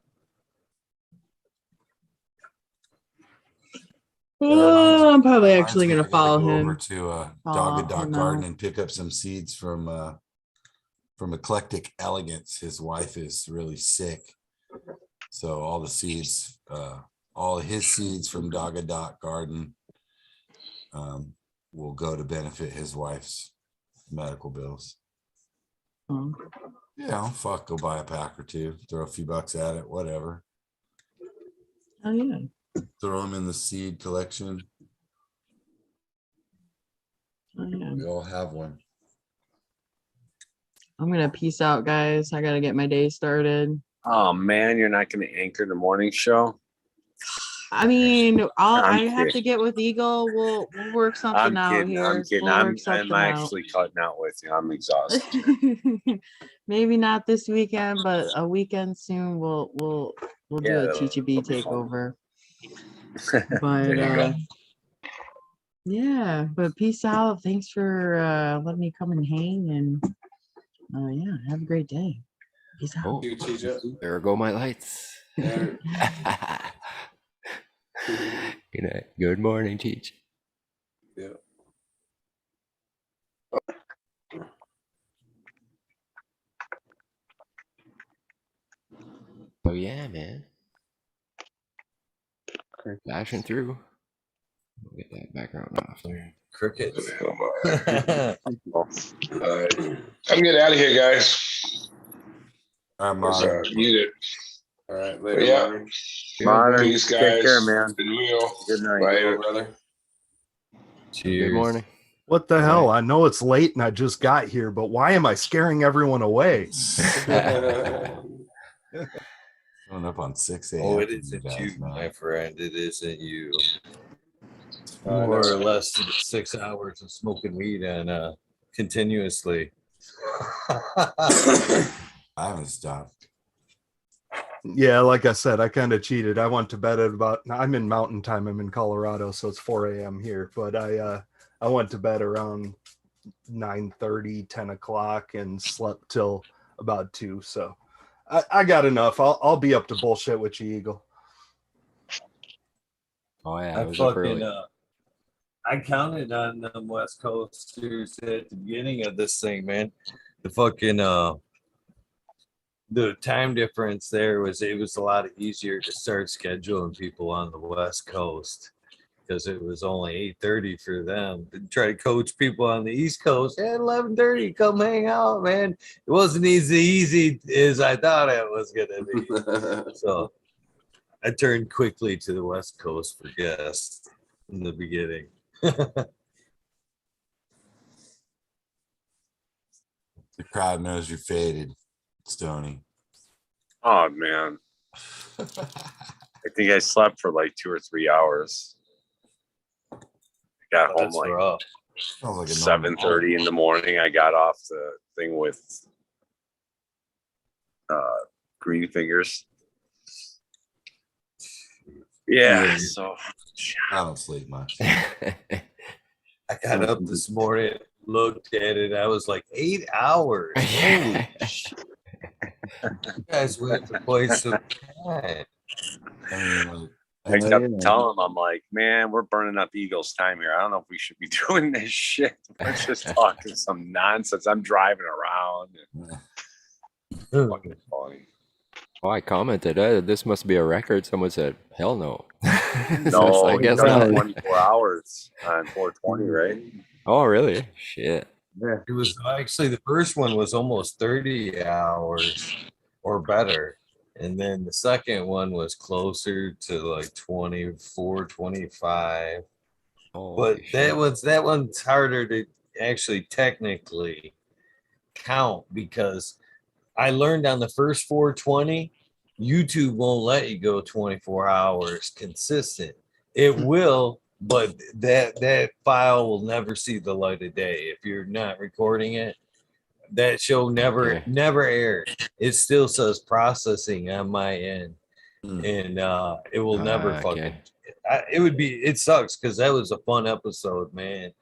I'm probably Reminds actually me, gonna I gotta follow go over him. to Dog Follow and Dog him Garden out. and pick up some seeds from Eclectic Elegance. His wife is really sick, so all the seeds, all his seeds from Dog and Dog Garden, will go to benefit his wife's medical bills. Oh, Yeah, fuck, go buy a pack or two, throw a few bucks at it, whatever. oh yeah. Throw them in the seed collection. Oh, yeah. We all have one. I'm gonna peace out, guys. I gotta get my day started. Oh man, you're not going to anchor the morning show? I mean, I I'm have to kidding. get with Eagle. We'll work something I'm out kidding. here. I'm kidding. We'll work I'm something out. actually cutting out with you. I'm exhausted. Maybe not this weekend, but a weekend soon. We'll do Yeah, a that'll- TGB that'll be fun. takeover. There But you go. yeah, but peace out. Thanks for letting me come and hang, and yeah, have a great day. Peace out. Oh, You, TJ. there go my lights. There. Good night. Good morning, Cheech. Yeah. Oh yeah, man. Flashing through. We'll get that background off there. Crickets. All right. I'm getting out of here, guys. I'm Muted. All right, But later. yeah. Myron. Modern, Peace, take guys. care, man. Been real. Good night. Later. brother. Cheers. Good morning. What the hell? I know it's late and I just got here, but why am I scaring everyone away? Going up on 6 a.m. Oh, it for isn't guys, you, man. my friend. It isn't you. I More know. or less 6 hours of smoking weed and continuously. I haven't stopped. Yeah, like I said, I kind of cheated. I went to bed at I'm in mountain time. I'm in Colorado, so it's 4 a.m. here. But I went to bed around 9:30, 10 o'clock and slept till about 2. So I got enough. I'll be up to bullshit with you, Eagle. Oh yeah, I I was up fucking early. I counted on them West Coasters at the beginning of this thing, man. The fucking the time difference there was it was a lot easier to start scheduling people on the West Coast because it was only 8:30 for them. To try to coach people on the East Coast at 11:30, come hang out, man. It wasn't easy as I thought it was gonna be. So I turned quickly to the West Coast for guests in the beginning. The crowd knows you're faded, Stoney. Oh man, I think I slept for like 2 or 3 hours. I got home That's like rough. Sounds like a 7:30 in the morning. I got off the thing with Greenfingers. Yeah, so I don't sleep much. I got up this morning, looked at it. I was like 8 hours. Holy shit. You guys went for quite some time. I mean, I kept telling them, I'm like, man, we're burning up Eagle's time here. I don't know if we should be doing this shit. We're just talking some nonsense. I'm driving around. Fucking funny. Oh, I commented, this must be a record. Someone said, hell no. No, I guess done not. 24 hours on 420, right? Oh, really? Shit. It was actually the first one was almost 30 hours or better. And then the second one was closer to like 24, 25. But that one's harder to actually technically count because I learned on the first 420, YouTube won't let you go 24 hours consistent. It will, but that file will never see the light of day if you're not recording it. That show never aired. It still says processing on my end, and it will never fucking. It sucks because that was a fun episode, man.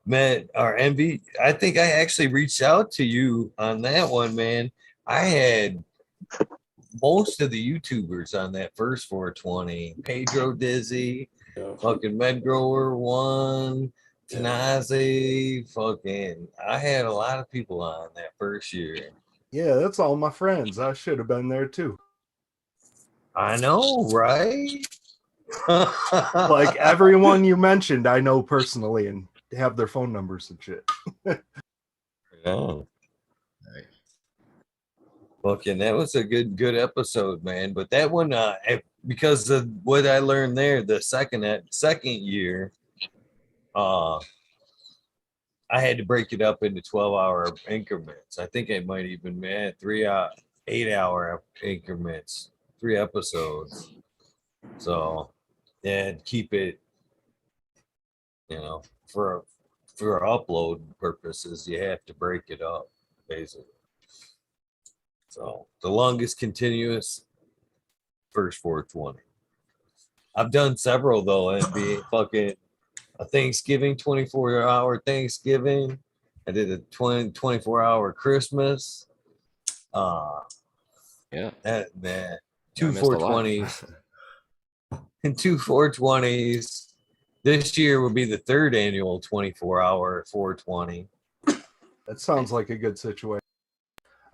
Man, our MV, I think I actually reached out to you on that one, man. I had most of the YouTubers on that first 420. Pedro Dizzy, fucking Medgrower one, Tanazi, fucking. I had a lot of people on that first year. Yeah, that's all my friends. I should have been there too. I know, right? Like everyone you mentioned, I know personally and have their phone numbers and shit. Oh. Fucking, that was a good episode, man. But that one, because of what I learned there, the second year, I had to break it up into 12-hour increments. I think I might even had 8-hour increments, 3 episodes. So, and keep it, for upload purposes, you have to break it up, basically. So the longest continuous first 420. I've done several though, and be fucking a Thanksgiving, 24-hour Thanksgiving. I did a 24-hour Christmas. Yeah. Man, 2 420s and 2 420s. This year will be the 3rd annual 24-hour 420. That sounds like a good situation.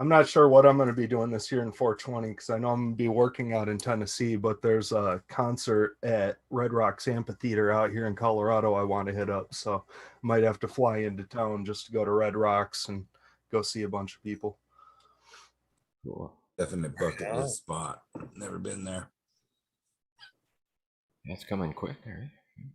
I'm not sure what I'm going to be doing this year in 420 because I know I'm going to be working out in Tennessee, but there's a concert at Red Rocks Amphitheater out here in Colorado I want to hit up. So I might have to fly into town just to go to Red Rocks and go see a bunch of people. Cool. Definite bucket list spot. Never been there. That's coming quick, right?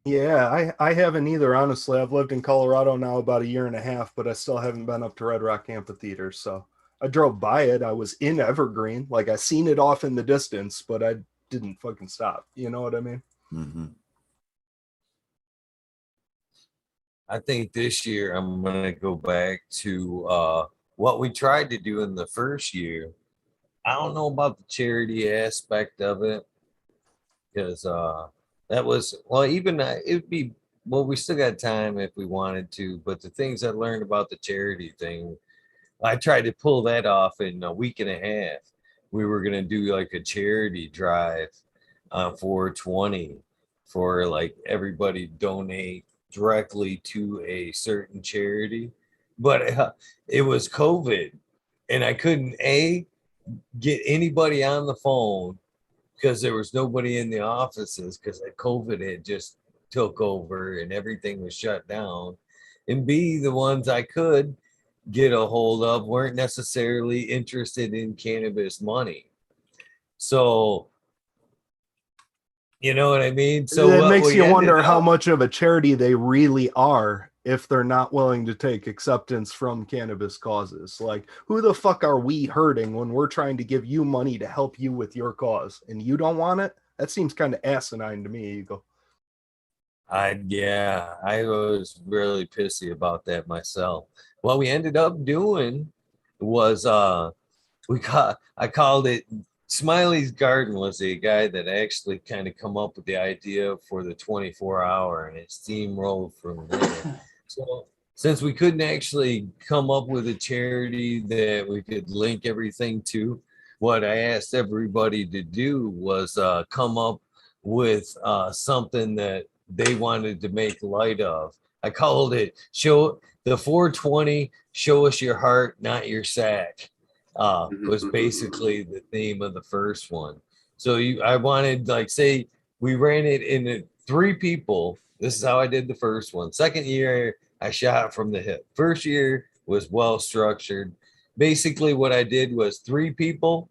Yeah, I haven't either, honestly. I've lived in Colorado now about 1.5 years, but I still haven't been up to Red Rock Amphitheater. So I drove by it. I was in Evergreen. Like I seen it off in the distance, but I didn't fucking stop. You know what I mean? Mm-hmm. I think this year I'm going to go back to what we tried to do in the first year. I don't know about the charity aspect of it because that was, well, even it'd be, well, we still got time if we wanted to, but the things I learned about the charity thing, I tried to pull that off in a week and a half. We were going to do like a charity drive on 420 for like everybody donate directly to a certain charity, but it was COVID, and I couldn't get anybody on the phone because there was nobody in the offices because COVID had just took over and everything was shut down. And B, the ones I could get a hold of weren't necessarily interested in cannabis money. So, you know what I mean? So it what makes we you ended wonder how up- much of a charity they really are if they're not willing to take acceptance from cannabis causes. Like, who the fuck are we hurting when we're trying to give you money to help you with your cause and you don't want it? That seems kind of asinine to me, Eagle. I was really pissy about that myself. What we ended up doing was I called it Smiley's Garden. Was the guy that actually kind of come up with the idea for the 24-hour, and it steamrolled from there. So since we couldn't actually come up with a charity that we could link everything to, what I asked everybody to do was come up with something that they wanted to make light of. I called it Show the 420, Show Us Your Heart, Not Your Sack. Was basically the theme of the first one. So I wanted, like, say we ran it into 3 people. This is how I did the first one. Second year, I shot from the hip. First year was well structured. Basically, what I did was 3 people.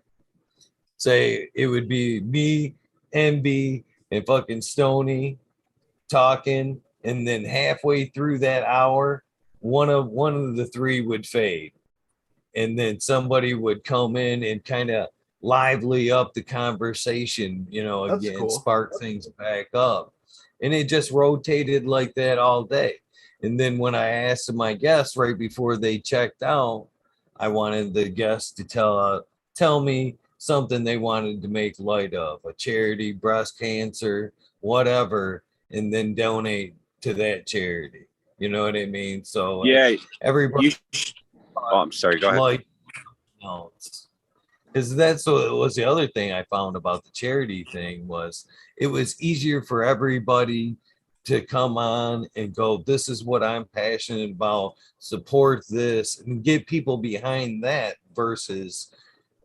Say it would be me, MB, and fucking Stoney talking, and then halfway through that hour, one of the 3 would fade, and then somebody would come in and kind of lively up the conversation, you know, That's again, cool. spark things back up, and it just rotated like that all day. And then when I asked my guests right before they checked out, I wanted the guests to tell me something they wanted to make light of, a charity, breast cancer, whatever, and then donate to that charity. You know what I mean? So Yeah, everybody. Oh, I'm sorry. Go ahead. Like, because that's what was the other thing I found about the charity thing was it was easier for everybody to come on and go, this is what I'm passionate about, support this, and get people behind that versus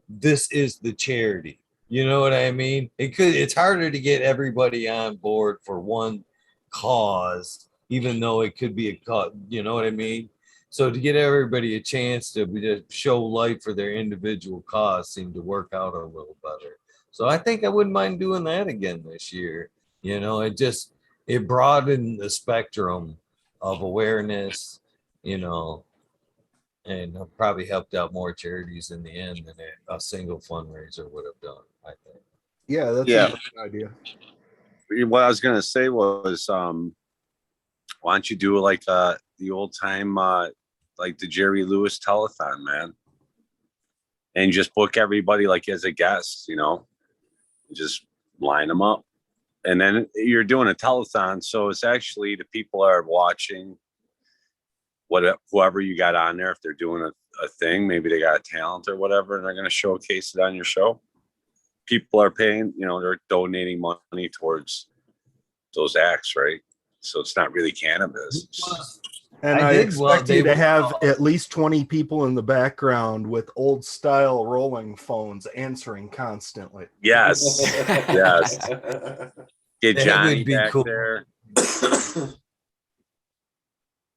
this is the charity. You know what I mean? It's harder to get everybody on board for one cause, even though it could be a cause, you know what I mean? So to get everybody a chance to show light for their individual cause seemed to work out a little better. So I think I wouldn't mind doing that again this year. You know, it broadened the spectrum of awareness, you know, and probably helped out more charities in the end than a single fundraiser would have done, I think. Yeah, that's a good idea. What I was gonna say was, why don't you do like the old time, like the Jerry Lewis telethon, man, and just book everybody like as a guest, you know, just line them up, and then you're doing a telethon, so it's actually the people are watching whoever you got on there. If they're doing a thing, maybe they got a talent or whatever, and they're going to showcase it on your show. People are paying, you know, they're donating money towards those acts, right? So it's not really cannabis. And I expect you to have at least 20 people in the background with old style rolling phones answering constantly. Yes. Yes. Get Johnny would be back cool. there.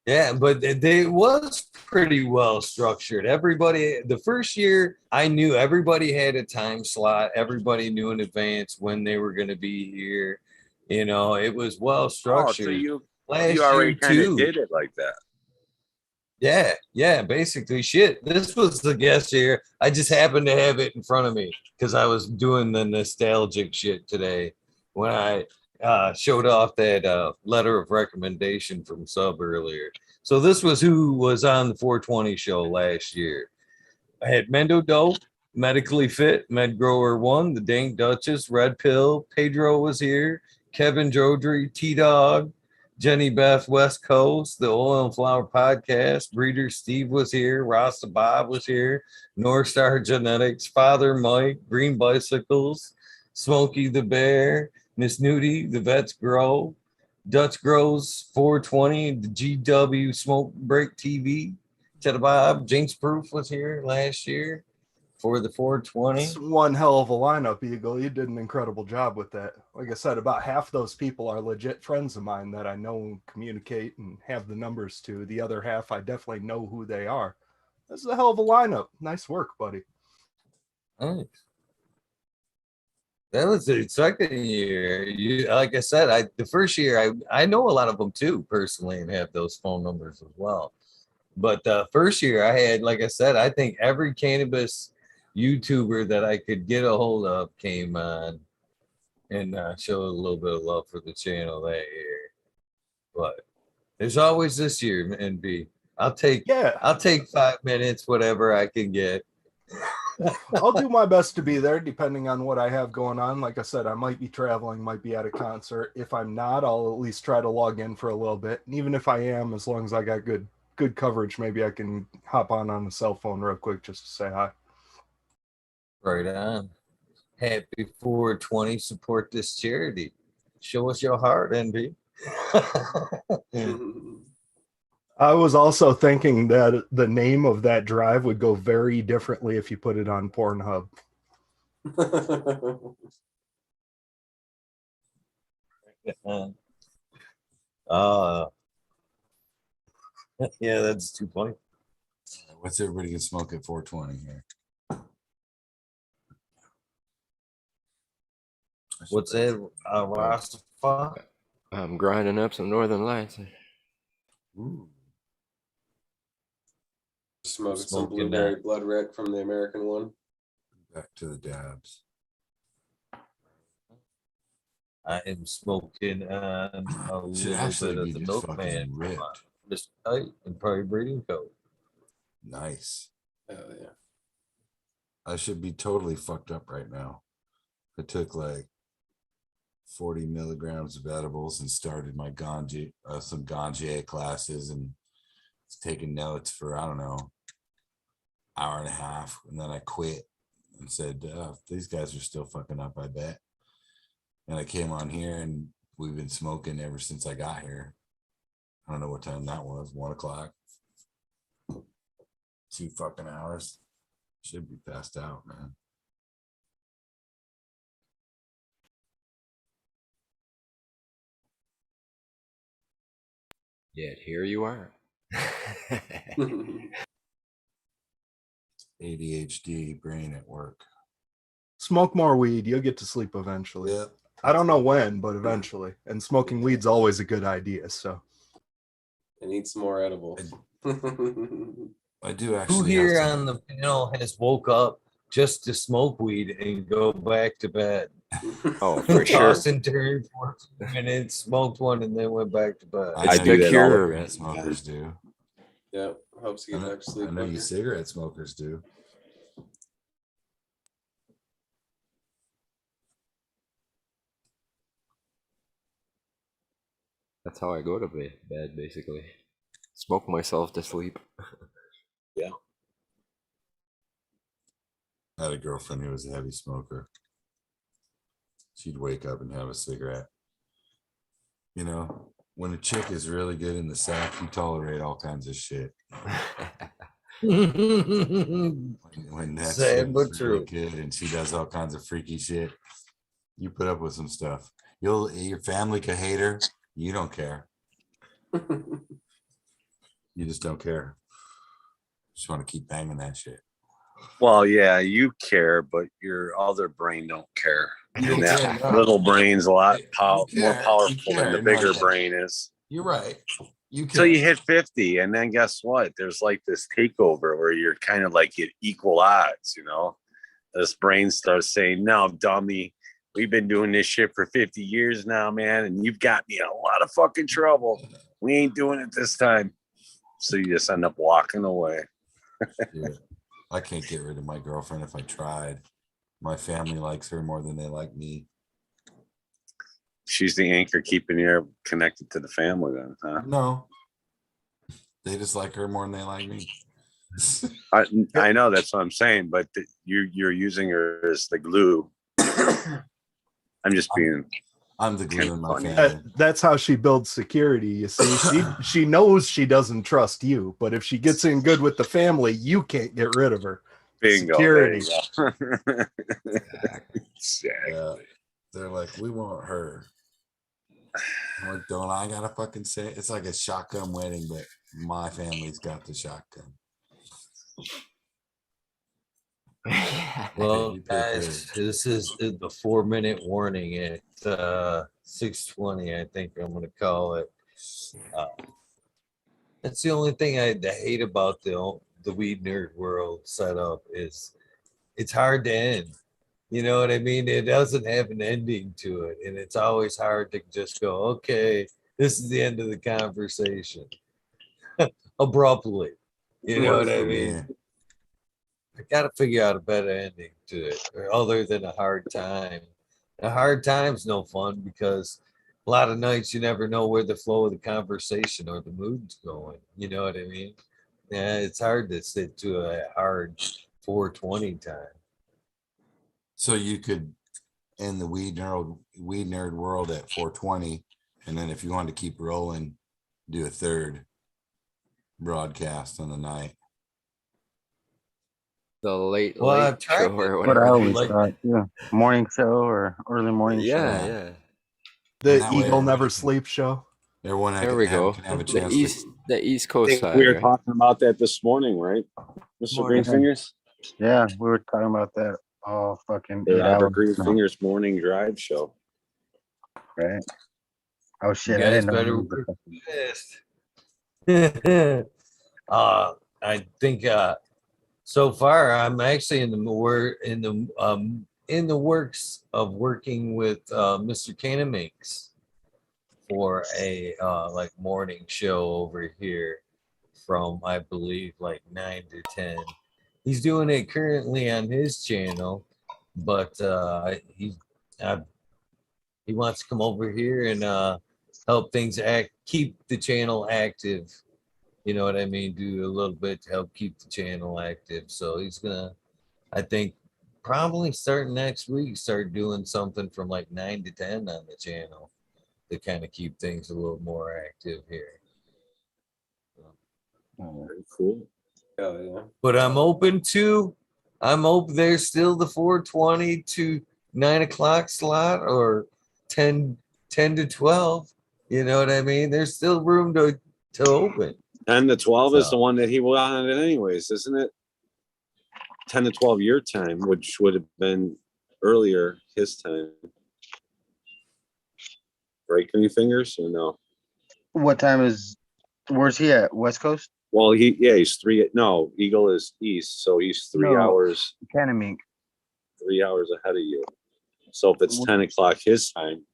Yeah, but it was pretty well structured. Everybody, the first year, I knew everybody had a time slot. Everybody knew in advance when they were going to be here. You know, it was well structured. Oh, so you Last already year kind of too. did it like that. Yeah, basically shit. This was the guest year. I just happened to have it in front of me because I was doing the nostalgic shit today when I showed off that letter of recommendation from Sub earlier. So this was who was on the 420 show last year. I had Mendo Dope, Medically Fit, Med Grower 1, the Dank Duchess, Red Pill, Pedro was here, Kevin Jodry, T-Dog, Jenny Beth West Coast, the Oil and Flower Podcast, Breeder Steve was here, Rasta Bob was here, North Star Genetics, Father Mike, Green Bicycles, Smokey the Bear, Miss Nudie, the Vets Grow, Dutch Grows 420, the GW Smoke Break TV, ChetterBob, Jinx Proof was here last year for the 420. It's one hell of a lineup, Eagle. You did an incredible job with that. Like I said, about half those people are legit friends of mine that I know and communicate and have the numbers to. The other half, I definitely know who they are. This is a hell of a lineup. Nice work, buddy. Nice. That was the second year. You, like I said, the first year I know a lot of them too personally and have those phone numbers as well. But the first year I had, like I said, I think every cannabis YouTuber that I could get a hold of came on and showed a little bit of love for the channel that year. But there's always this year, NB. I'll take 5 minutes, whatever I can get. I'll do my best to be there depending on what I have going on. Like I said, I might be traveling, might be at a concert. If I'm not, I'll at least try to log in for a little bit. And even if I am, as long as I got good coverage, maybe I can hop on the cell phone real quick just to say hi. Right on. Happy 420. Support this charity. Show us your heart, NB. I was also thinking that the name of that drive would go very differently if you put it on Pornhub. Yeah, that's too funny. What's everybody can smoke at 420 here? What's that? Rasufa? I'm grinding up some Northern Lights. Ooh. Smoking some Smoking blueberry that. blood wreck from the American one. Back to the dabs. I am smoking on a Should little actually bit be of the just milkman fucking from ripped. Mr. Tight and Probably Breeding Co. Nice. Hell yeah. I should be totally fucked up right now. I took like 40 milligrams of edibles and started my ganja, some ganja classes, and taking notes for, I don't know, hour and a half. And then I quit and said, these guys are still fucking up, I bet. And I came on here and we've been smoking ever since I got here. I don't know what time that was, 1 o'clock. 2 fucking hours. Should be passed out, man. Yet here you are. ADHD, brain at work. Smoke more weed, you'll get to sleep eventually. Yep. I don't know when, but eventually. And smoking weed's always a good idea. So And eat some more edibles. I do Who actually. here on the panel has woke up just to smoke weed and go back to bed? Oh, for sure. Tossed and turned for 2 minutes, smoked one, and then went back to bed. I do that all the Cigarette smokers do. Yeah, helps you get back to sleep. I know you cigarette smokers do. That's how I go to bed, basically. Smoke myself to sleep. Yeah. I had a girlfriend who was a heavy smoker. She'd wake up and have a cigarette. You know, when a chick is really good in the sack, you tolerate all kinds of shit. When that Sad but shit's true. really good and she does all kinds of freaky shit, you put up with some stuff. Your family could hate her. You don't care. You just don't care. Just want to keep banging that shit. Well, yeah, you care, but your other brain don't care. You And don't that care, no. little brain's a lot more You powerful care, than the no, bigger yeah. brain is. You're right. You Until can. you hit 50, and then guess what? There's like this takeover where you're kind of like at equal odds, you know? This brain starts saying, no, dummy, we've been doing this shit for 50 years now, man, and you've got me in a lot of fucking trouble. We ain't doing it this time. So you just end up walking away. Yeah. I can't get rid of my girlfriend if I tried. My family likes her more than they like me. She's the anchor keeping you connected to the family then, huh? No. They just like her more than they like me. I know, that's what I'm saying, but you're using her as the glue. I'm just being I'm the glue in my family. That's how she builds security. You see, she knows she doesn't trust you, but if she gets in good with the family, you can't get rid of her. Bingo. Security. There you go. Exactly. Yeah. They're like, we want her. I'm like, don't I gotta fucking say it? It's like a shotgun wedding, but my family's got the shotgun. Well, guys, this is the 4-minute warning at 6:20. I think I'm gonna call it. That's the only thing I hate about the Weed Nerd World setup is it's hard to end. You know what I mean? It doesn't have an ending to it, and it's always hard to just go, okay, this is the end of the conversation abruptly. You know what I mean? I got to figure out a better ending to it, or other than a hard time. A hard time's no fun because a lot of nights you never know where the flow of the conversation or the mood's going. You know what I mean? Yeah, it's hard to stick to a hard 420 time. So you could end the Weed Nerd World at 420, and then if you wanted to keep rolling, do a third broadcast on the night. The late I've tried show or What I whatever. always thought, yeah, morning show or early morning show. Yeah. The that Eagle way- Never Sleep show. Everyone There we go. can have a The chance East I Coast think side. we were right? talking about that this morning, right, Mr. Morning. Greenfingers? Yeah, we were talking about that all fucking The 8 Robert hours. Greenfingers morning drive show. Right. Oh You shit! I guys didn't know. better we work were- fast. I think so far I'm actually in the works of working with Mr. Canaminx for a like morning show over here from I believe like 9 to 10. He's doing it currently on his channel, but he wants to come over here and help things keep the channel active. You know what I mean? Do a little bit to help keep the channel active. So he's gonna, I think, probably starting next week, start doing something from like 9 to 10 on the channel to kind of keep things a little more active here. Very cool. Yeah. But I'm open. There's still the 4:20 to 9 o'clock slot or 10 to 12. You know what I mean? There's still room to open. 10 to 12 is So- the one that he wanted anyways, isn't it? 10 to 12 your time, which would have been earlier his time. Right, Greenfingers, or no? What time is? Where's he at? West Coast? Well, he's three. No, Eagle is east, so he's 3 No. hours. Canamink. 3 hours ahead of you. So if it's 10 o'clock his time,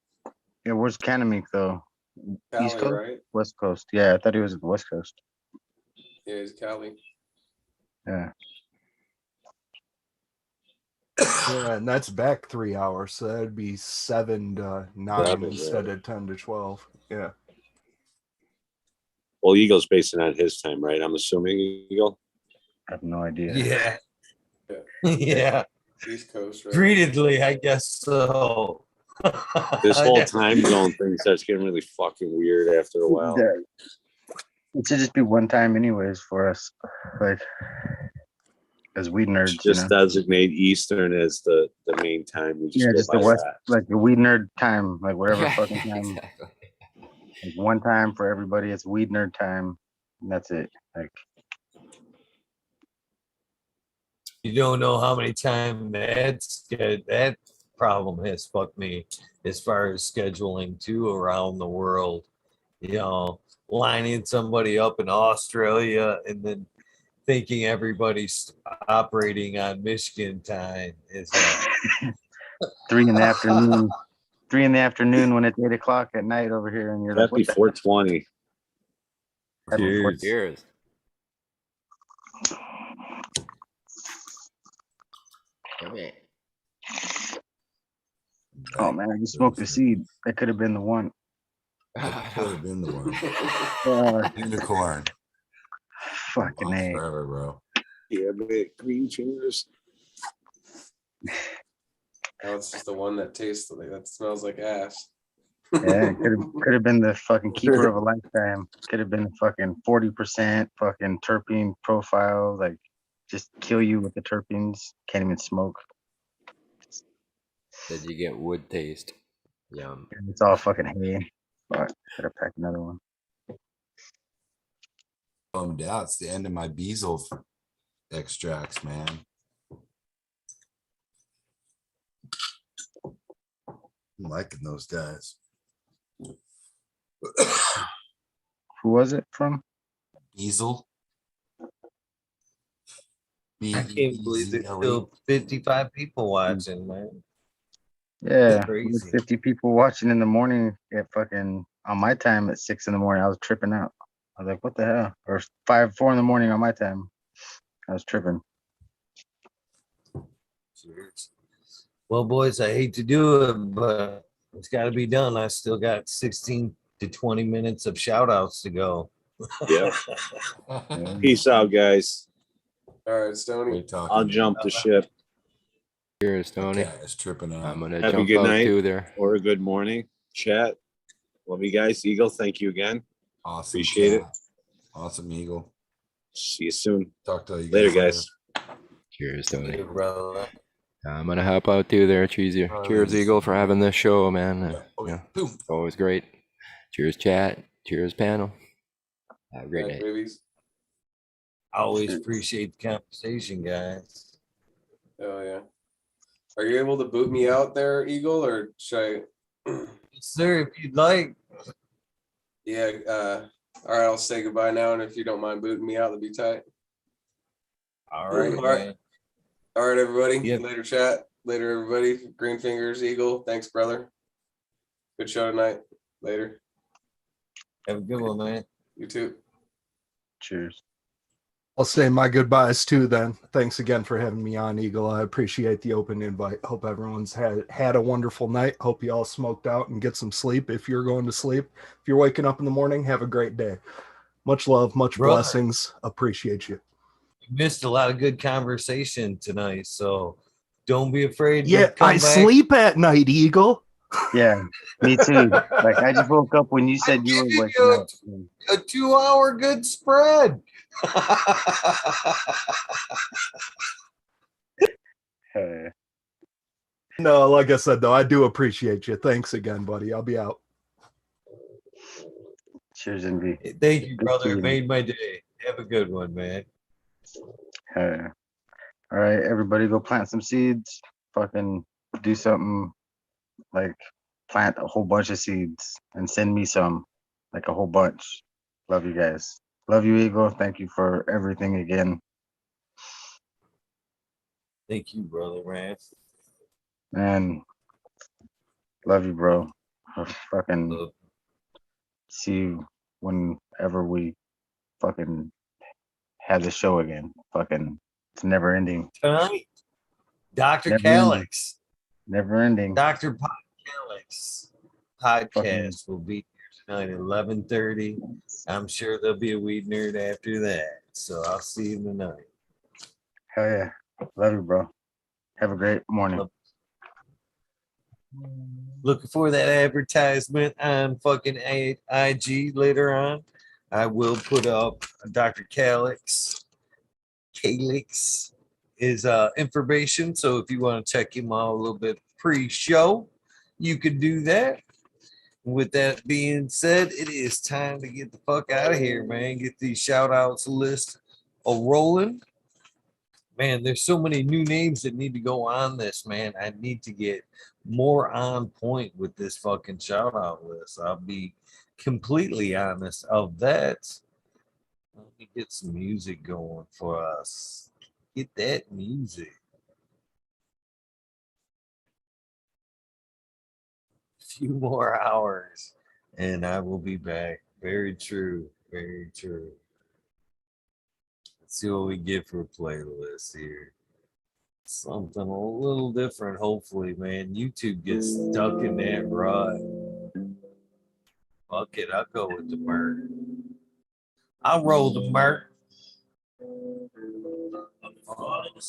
Yeah, where's Canamink though? East Cali, Coast? right? West Coast. Yeah, I thought he was at the West Coast. Yeah, it's Cali. Yeah. Yeah, and that's back 3 hours, so that'd be 7 to 9 Seven, instead yeah. of 10 to 12. Yeah. well, Eagle's basing on his time, right? I'm assuming Eagle. I have no idea. Yeah. Yeah. Yeah. East Coast, right? Greededly, I guess so. This whole time zone thing starts getting really fucking weird after a while. Yeah. It should just be one time anyways for us. Like as weed nerds, Just designate Eastern as the main time. We just yeah, go just the by West, that. like the weed nerd time, like whatever Yeah, fucking time. exactly. Like one time for everybody, it's weed nerd time, and that's it. Like You don't know how many times that problem has fucked me as far as scheduling too around the world. You know, lining somebody up in Australia and then thinking everybody's operating on Michigan time is 3 in the afternoon. 3 in the afternoon when it's 8 o'clock at night over here, and you're like, Happy 420. Cheers. Cheers. Okay. oh man, I just smoked a seed. That could have been the one. That could have been the one. Unicorn. Fucking Lost A. forever, bro. Yeah, man, Greenfingers. Now it's just the one that tastes like that smells like ass. Yeah, it could have been the fucking keeper of a lifetime. Could have been fucking 40% fucking terpene profile, like just kill you with the terpenes. Can't even smoke. Did you get wood taste? Yum. It's all fucking hay. Fuck, gotta pack another one. Bummed out. It's the end of my Beazle extracts, man. I'm liking those guys. Who was it from? Beazle. I can't believe there's still 55 people watching, man. Yeah, Crazy. with 50 people watching in the morning at fucking on my time at 6 in the morning. I was tripping out. I was like, what the hell? Or 4 in the morning on my time. I was tripping. Well, boys, I hate to do it, but it's got to be done. I still got 16 to 20 minutes of shout outs to go. Yeah. Peace out, guys. All right, Stoney. I'll jump the ship. Cheers, Tony. It's tripping out. I'm gonna Have a jump good out night too there. or a good morning. Chat. Love you guys. Eagle, thank you again. Awesome. Appreciate it. Awesome, Eagle. See you soon. Talk to you later, guys. Cheers, Tony. Hey, brother. I'm gonna hop out too there. Cheers, cheers, Eagle, for having this show, man. Okay. Yeah, always great. Cheers, chat. Cheers, panel. Have a great night. Babies. I always appreciate the conversation, guys. Oh yeah. Are you able to boot me out there, Eagle, or should I? Sir, if you'd like. Yeah. All right. I'll say goodbye now, and if you don't mind booting me out, that'd be tight. All right. All right. Man. All right, everybody. Yep. Later, chat. Later, everybody. Greenfingers, Eagle. Thanks, brother. Good show tonight. Later. Have a good one, man. You too. Cheers. I'll say my goodbyes too then. Thanks again for having me on, Eagle. I appreciate the open invite. Hope everyone's had a wonderful night. Hope you all smoked out and get some sleep if you're going to sleep. If you're waking up in the morning, have a great day. Much love, much blessings. Appreciate you. You missed a lot of good conversation tonight, so don't be afraid. Yeah, to come I back. sleep at night, Eagle. Yeah, me too. Like I just woke up when you said you were waking up. A 2-hour good spread. Hey. No, like I said, though, I do appreciate you. Thanks again, buddy. I'll be out. Cheers, NV. Thank you, brother. It made my day. Have a good one, man. Hey. All right, everybody go plant some seeds. Fucking do something like plant a whole bunch of seeds and send me some, like a whole bunch. Love you guys. Love you, Eagle. Thank you for everything again. Thank you, brother, man. And love you, bro. I'll fucking see you whenever we fucking have the show again. Fucking, it's never ending. Tonight, Dr. Never Calix. Never ending. Dr. Calix podcast will be here tonight at 11:30. I'm sure there'll be a weed nerd after that. So I'll see you tonight. Hell yeah. Love you, bro. Have a great morning. Looking for that advertisement on fucking IG later on. I will put up Dr. Calix is information. So if you want to check him out a little bit pre-show, you can do that. With that being said, it is time to get the fuck out of here, man. Get these shout outs list a rolling. Man, there's so many new names that need to go on this, man. I need to get more on point with this fucking shout out list. I'll be completely honest of that. Let me get some music going for us. Get that music. A few more hours and I will be back. Very true. Very true. Let's see what we get for a playlist here. Something a little different, hopefully, man. YouTube gets stuck in that rut. Fuck it, I'll go with the Merc. I'll roll the Merc.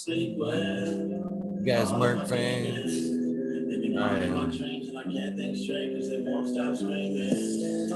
You guys Merc fans?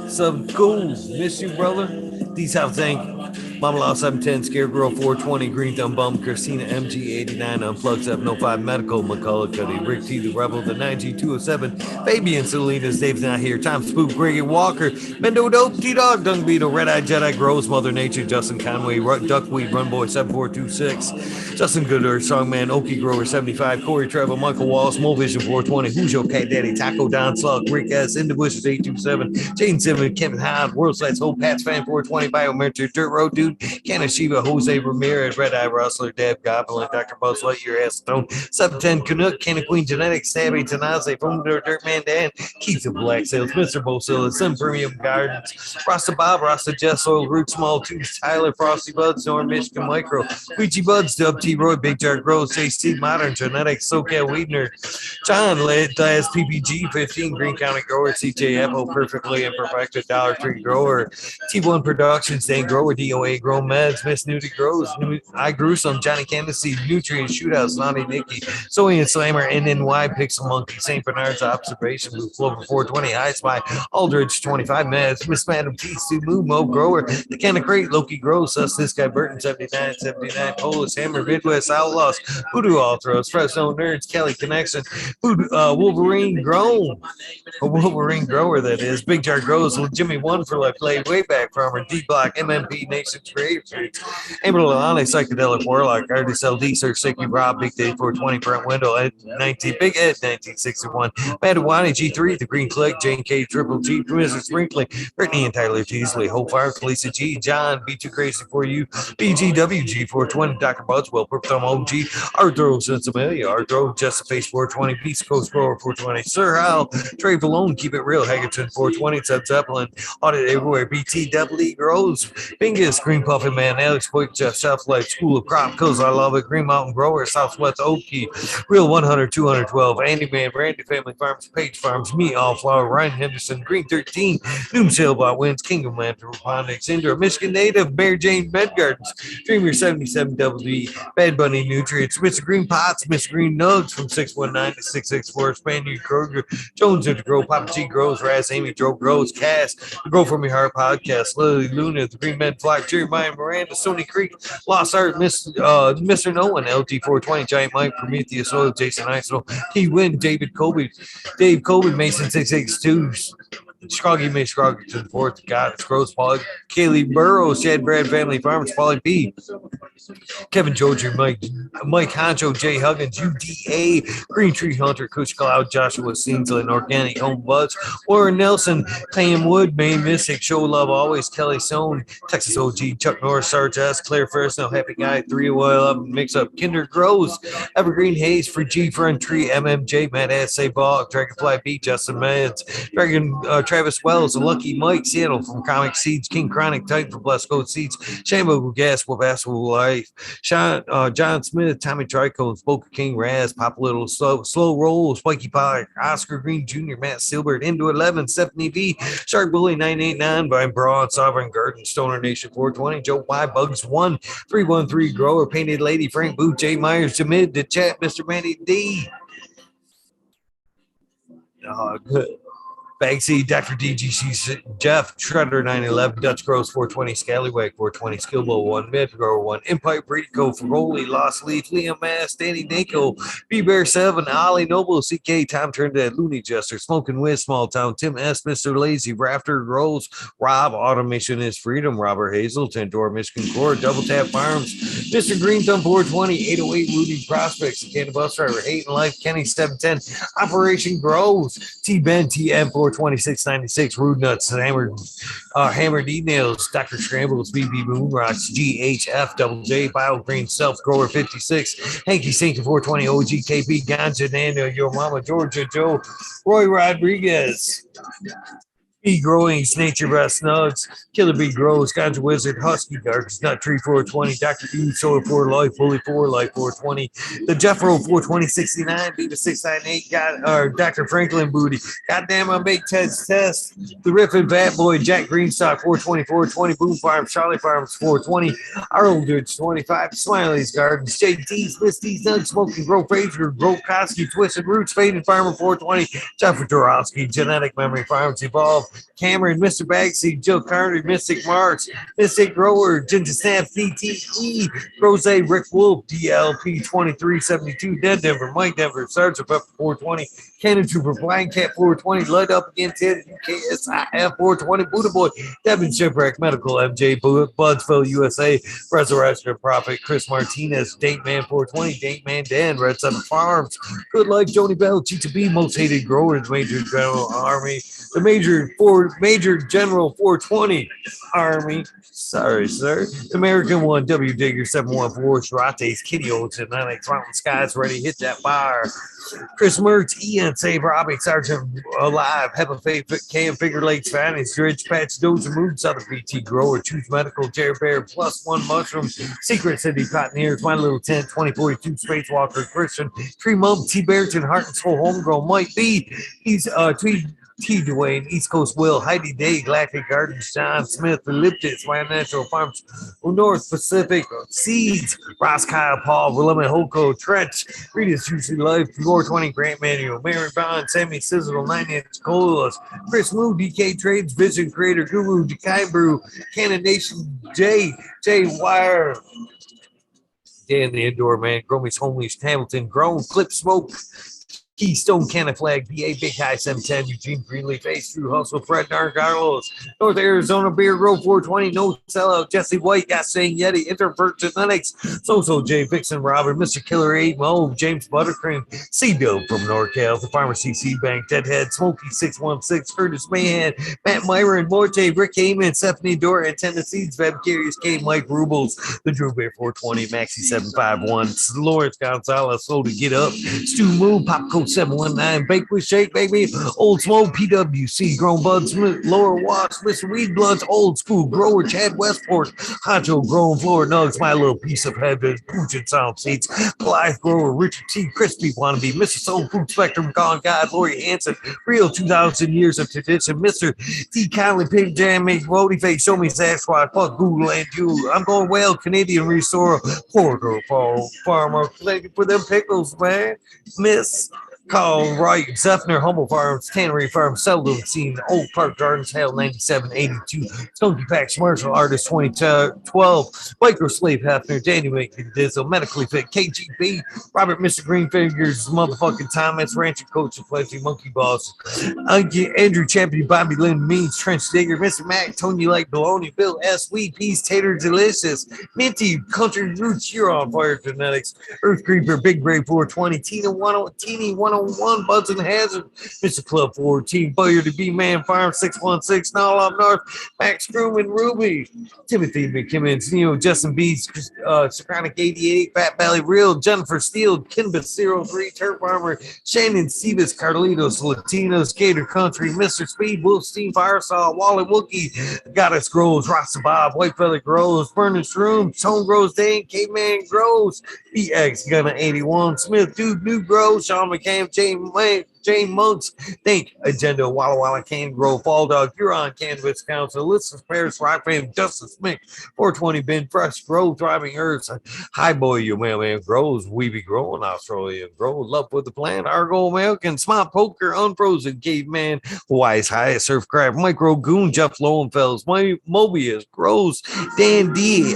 Some cool. Miss you, brother. These South Inc. Mama Law 710, Scarecrow 420, Green Thumb Bum, Christina MG89, Unplugged 705, Medical, McCullough Cuddy, Rick T, the Rebel, the 9G207, Fabian Salinas, Dave's not here, Tom Spook, Greg Walker, Mendo Dope, T-Dog, Dung Beetle, Red Eye Jedi, Grows, Mother Nature, Justin Conway, Duckweed, Runboy 7426, Justin Gooder, Songman, Okie Grower 75, Corey Trevor, Michael Wallace, Mo Vision 420, Who's Your Cat Daddy, Taco Don Slug, Rick S, In the Bushes 827, Jaden Simmons, Kevin Hod, World Sites, Hope, Pats Fan 420, Biometric, Dirt Road Dude, Kanashiba, Jose Ramirez, Red Eye Rustler, Deb Goblin, Dr. Buzz Lightyear, S Stone, 710 Canuck, Canna Queen Genetics, Stabby Tanaze, From Dirt Man Dan, Keith of Black Sales, Mr. Bosilla, Sun Premium Gardens, Rasta Bob, Rasta Jess Oil, Root Small Tubes, Tyler, Frosty Buds, Norm Michigan Micro, Ouija Buds, Dub T Roy, Big Jar Grows, JC Modern Genetics, SoCal WEeDNErd, John Led, Dias PPG 15, Green County Grower, CJ Apple, Perfectly Imperfected, Dollar Tree Grower, T1 Productions, Dan Grower, DOA Grow Meds, Miss Nudie Grows, I Grew Some, Johnny Candace, Nutrient Shootouts, Lonnie Nicky, Zoe and Slammer, NNY, Pixel Monkey, St. Bernard's Observation, Blue Clover 420, High Spy, Aldridge 25 Meds, Miss Madam T, Stu Moo, Mo Grower, The Canna Crate, Loki Grows, Us, This Guy Burton 79, Polish Hammer, Midwest Outlaws, Voodoo Ultras, Fresno Nerds, Kelly Connection, Wolverine Grown, a Wolverine Grower that is, Big Jar Grows, Jimmy One for Life, Play Way Back Farmer, D Block, MMP Nation's Creative Treats, Amber Lalane, Psychedelic Warlock, Artist LD, Search Sicky Rob, Big Day 420, Brent Wendell, Ed 19, Big Ed 1961, Madawani G3, The Green Click, Jane K, Triple G, Mr. Sprinkling, Brittany and Tyler Teasley, Hope Fire, Lisa G, John, Be Too Crazy For You, BGWG 420, Dr. Budswell, Purple Thumb OG, Arthro Sensibilia, Arthro, Just a Face 420, Beast Coast Grower 420, Sir Hal, Trey Valone, Keep It Real, Hagerton 420, Seb Zeppelin, Audit Everywhere, BT Double E Grows, Bingus, Green Puffin Man, Alex Quick, Jeff South Life, School of Crop, Cause I Love It, Green Mountain Grower, Southwest Okie, Real 100, 212, Andy Man, Randy Family Farms, Page Farms, Me All Flower, Ryan Henderson, Green 13, Noom Sailbot Wins, Kingdom Land, Pondix, Indoor, Michigan Native, Bear Jane Bed Gardens, Dreamer 77 WD, Bad Bunny Nutrients, Mr. Green Pots, Mr. Green Nugs from 619 to 664, Spaniard Kroger, Jones of the Grow, Papa G Grows, Raz, Amy, Joe Grows, Cass, the Grow From Your Heart podcast, Lily Luna, the Green Men Flock, Jeremiah Miranda, Stoney Creek, Lost Art, Mr. No One, LT 420, Giant Mike, Prometheus Oil, Jason Iso, T Win, David Colby, Dave Colby, Mason 662, Scroggy May Scroggy to the fourth, God, it's Gross, Polly, Kaylee Burrows, Chad Brad Family Farms, Polly P, Kevin Georgia, Mike Honcho, Jay Huggins, UDA, Green Tree Hunter, Kush Cloud, Joshua Singleton, Organic Home Buds, Warren Nelson, Pam Wood, Maine Mystic, Show Love Always, Kelly Sohn, Texas OG, Chuck Norris, Sarge S, Claire Fresno, Happy Guy, 3 Oil Up, Mix Up, Kinder Grows, Evergreen Hayes, Free G, Front Tree, MMJ, Matt S, Say Ball, Dragonfly B, Justin Meds, Travis Wells, Lucky Mike, Seattle from Comic Seeds, King Chronic, Titan from Blessed Code Seeds, Shambo Gas, Wabasco Life, John Smith, Tommy Tricones, Boca King, Raz, Pop Little, Slow Roll, Spiky Pie, Oscar Green Jr., Matt Silbert, Into 11, Stephanie V, Shark Bully 989, Brian Braun, Sovereign Garden, Stoner Nation 420, Joe Y, Bugs 1, 313 Grower, Painted Lady, Frank Boo, Jay Myers, Jamid, The Chat, Mr. Manny D. Good. Bagsy, Dr. DGC, Jeff, Shredder 911, Dutch Grows 420, Scallywag 420, Skillbo 1, Mid Grower 1, Empire Breedco, Feroli, Lost Leaf, Liam Mass, Danny Nako, B Bear 7, Ollie Noble, CK, Tom Turned, Looney Jester, Smoking Wiz, Small Town, Tim S, Mr. Lazy, Rafter Grows, Rob, Automation is Freedom, Robert Hazel, Tendor, Michigan Core, Double Tap Farms, Mr. Green Thumb 420, 808 Rudy Prospects, Canada Bus Driver, Hayden Life, Kenny 710, Operation Grows, T Ben, TM 42696, Rude Nuts, Hammered E-Nails, Dr. Scrambles, BB Moonrocks, GHF, Double J, Bio Green, Self Grower 56, Hanky Sinky 420, OGKP, Ganja Nando, Your Mama, Georgia Joe, Roy Rodriguez. Bee Growings, Nature Best Nuts, Killer Bee Grows, Ganja Wizard, Husky Gardens, Nut Tree 420, Dr. E, Solar 4 Life, Bully 4 Life 420, the Jeffro 42069, Beta 698, Dr. Franklin Booty, Goddamn, I make Ted's Test, the Riffin Bad Boy, Jack Greenstock 420, 420, Boom Farms, Charlie Farms 420, Arnold's 25, Smiley's Gardens, JT's, Misty's, Nug, Smoking, Grow Fraser, Grow Koski, Twisted Roots, Faded Farmer 420, Jeffrey Dorowski, Genetic Memory Farms Evolve, Cameron, Mr. Bagsy, Joe Carter, Mystic Marks, Mystic Grower, Ginger Snap, DTE, Rose, Rick Wolf, DLP 2372, Dead Denver, Mike Denver, Sergeant Pepper 420, Cannon Trooper, Blind Cat 420, Led Up Against It, UKSIF 420, Buddha Boy, Devin Shipwreck, Medical MJ, Budsville, USA, Resurrection of Prophet, Chris Martinez, Date Man 420, Date Man Dan, Red Sun Farms, Good Life, Joni Bell, Cheetah B, Most Hated Growers, Major General Army, the Major General 420 Army. Sorry, sir. American One, W Digger 714, Shirates, Kitty Oats, and Nine Fountain Skies, ready to hit that fire. Chris Mertz, Ian, Save Robbie, Sergeant Alive, Heaven Faith, Cam, Figure Lakes, Finance, Dredge, Patch, Dozer, Moon, Southern BT Grower, Choose Medical, Jerry Bear, Plus One Mushroom, Secret City, Cottoneers, My Little Tent, 2042, Spacewalker, Christian, Tree Mum, T. Barrington, Heart and Soul, Homegrown, Mike B. He's T. Dwayne, East Coast Will, Heidi Day, Galactic Gardens, John Smith, Elliptis, My Natural Farms, North Pacific, Seeds, Ross Kyle, Paul, Willamette Holco, Trench, Rita's Juicy Life, 420 Grant Manual, Mary Bond, Sammy Sizzle, 9 Inch Colas, Chris Moo, DK Trades, Vision Creator, Guru, Dekai Brew, Cannon Nation, Jay Wire, Dan the Indoor Man, Gromy's Homeleash, Hamilton, Grown, Clip Smoke, Keystone, Cannon Flag, BA, Big High 710, Eugene Greenleaf, Ace, True Hustle, Fred Nargarlos, North Arizona, Beer Grove 420, No Sellout, Jesse White, Got Saying Yeti, Introvert Genetics, So J, Vixen, Robert, Mr. Killer 8, Mo, James Buttercream, C-Dope from NorCal, The Pharmacy, Seed Bank, Deadhead, Smokey 616, Curtis Mahan, Matt Myron, Morte, Rick Heyman, Stephanie Dora, Antenna Seeds, Fabcurious K, Mike Rubles, The Drew Bear 420, Maxi 751, Lawrence Gonzalez, Slow to Get Up, Stu Moo, Popco 719, Bake with Shake, baby, Old Smoke, PWC, Grown Buds, Lower Wasp, Mr. Weed Bloods, Old School, Grower, Chad Westport, Honcho, Grown Floor Nugs, My Little Piece of Heaven, Puget Sound Seats, Blythe Grower, Richard T, Crispy Wannabe, Mr. Soul Food Spectrum, Gone God, Lori Hanson, Real 2,000 Years of Tradition, Mr. T. Conley, Pig Jam, Make Rody Face, Show Me Sasquatch, Fuck Google and you. I'm going well, Canadian Restore, Florida Farmer, thank you for them pickles, man. Miss Carl Wright, Zephyr, Humble Farms, Tannery Farms, Seldom Scene, Old Park Gardens, Hale 9782, Skunky Pack, Commercial Artist 2012, Micro Slave Hefner, Danny Making Dizzle, Medically Fit, KGB, Robert Mr. Greenfingers, Motherfucking Thomas, Rancher Coach of Plenty, Monkey Boss, Andrew Champion, Bobby Lynn Means, Trench Digger, Mr. Mac, Tony Like Baloney, Bill S. Sweet Peas, Tater Delicious, Minty, Country Roots, You're on Fire Genetics, Earth Creeper, Big Brave 420, Teeny 101, Buds and Hazard, Mr. Club 14, Boyer to B Man Farm 616, Now Up North, Max Groom and Ruby, Timothy McKimmons, Neo, Justin Beats, Socratic 88, Fat Valley Real, Jennifer Steele, Kinbus 03, Turf Farmer, Shannon Stevens, Carlitos, Latinos, Gator Country, Mr. Speed, Wolfstein, Firesaw, Wally Wookie, Goddess Grows, Rasta Bob, White Feather Grows, Furnace Room, Tone Grows, Dane, Caveman Grows, BX Gunna 81, Smith, Dude, New Grows, Sean McCann, Jane Monks, Think, Agenda, Walla Walla, Can Grow, Fall Dog, Huron, Canvas Council, Listeners, Paris, Rock Fam, Justice Mix, 420 Bin, Fresh, Grow, Thriving Earths, High Boy, Your Mailman Grows, We Be Growing, Australia Grow, Love with the Plant, Argo American, Smart Poker, Unfrozen, Caveman, Hawaii's Highest, Surf Crab, Micro Goon, Jeff Lowenfels, Mobius, Grows, Dan D,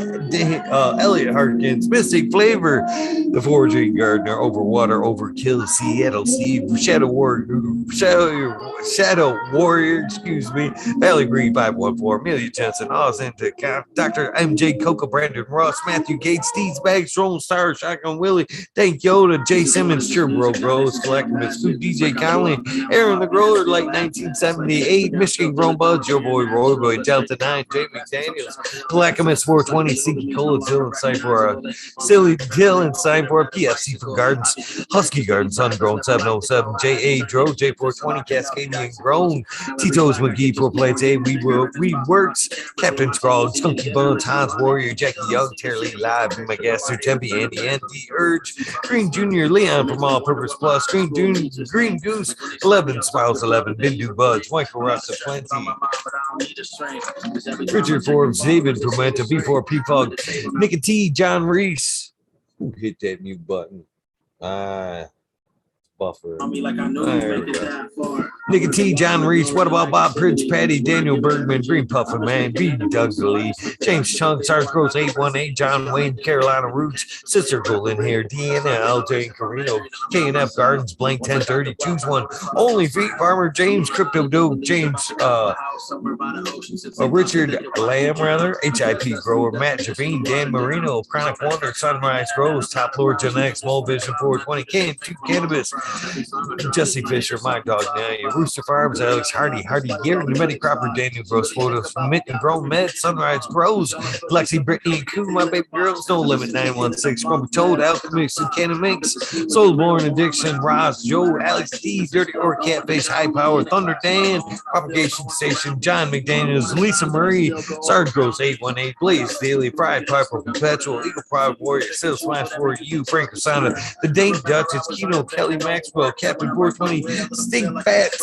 Elliot Harkins, Mystic Flavor, The Foraging Gardener, Overwater, Overkill, Seattle Steve, Shadow Warrior, excuse me, Valley Green 514, Amelia Jensen, Oz into Dr. MJ Coco, Brandon Ross, Matthew Gates, Steve's Bag, Strong Star, Shotgun Willie, Thank Yoda, Jay Simmons, Cherbro Bros, Collectimus, Food, DJ Conley, Aaron the Grower, like 1978, Michigan Grown Buds, Your Boy Roy Boy, Delta 9, Jamie Daniels, Collectimus 420, Sinky Cola, Dylan Cypher, Silly Dylan Cypher, PFC for Gardens, Husky Gardens, Ungrown 707, J A. Dro, J420, Cascadian Grown, Tito's McGee, Pro Plants A, We Works, Captain Scrawl, Chunky Bones, Hans Warrior, Jackie Young, Terry Lee Live, Be My Gaster, Tempe, Andy, Andy Urge, Green Junior, Leon from All Purpose Plus, Green Goose, 11, Smiles 11, Bindu Buds, Michael Rasta Plenty, Richard Forbes, David Pimenta, B4P Fug, Nick T, John Reese. Who hit that mute button? Buffer. Nick T, John Reese, What About Bob Prince, Patty, Daniel Bergman, Green Puffin Man, B. Doug Lee, James Chunk, Sarge Gross 818, John Wayne, Carolina Roots, Sister Golden Hair, Deanna, Alta and Carino, K&F Gardens, Blank 1030, Choose One, Only Feet Farmer, James Crypto Dope, James Richard Lamb, rather, HIP Grower, Matt Javine, Dan Marino, Chronic Wonder, Sunrise Grows, Top Lord Gen X, Small Vision 420, Cannabis, Jesse Fisher, My Dog Now, Rooster Farms, Alex Hardy, Gear, Pneumatic Cropper, Daniel Gross, Photos, Mitt and Grown Med, Sunrise Grows, Lexi, Brittany, and Coon, My Baby Girls, No Limit 916, Grumpy Toad, Alchemist, and Cannon Minx, Soulborn Addiction, Ross, Joe, Alex D, Dirty Or Catfish, High Power, Thunder Dan, Propagation Station, John McDaniels, Lisa Marie, Sarge Gross 818, Blaze Daily, Fried Piper, Perpetual, Eagle Pride Warrior, Sales Smash for You, Frank Asana, The Dank Duchess, Kino, Kelly Maxwell, Captain 420, Stink Fats.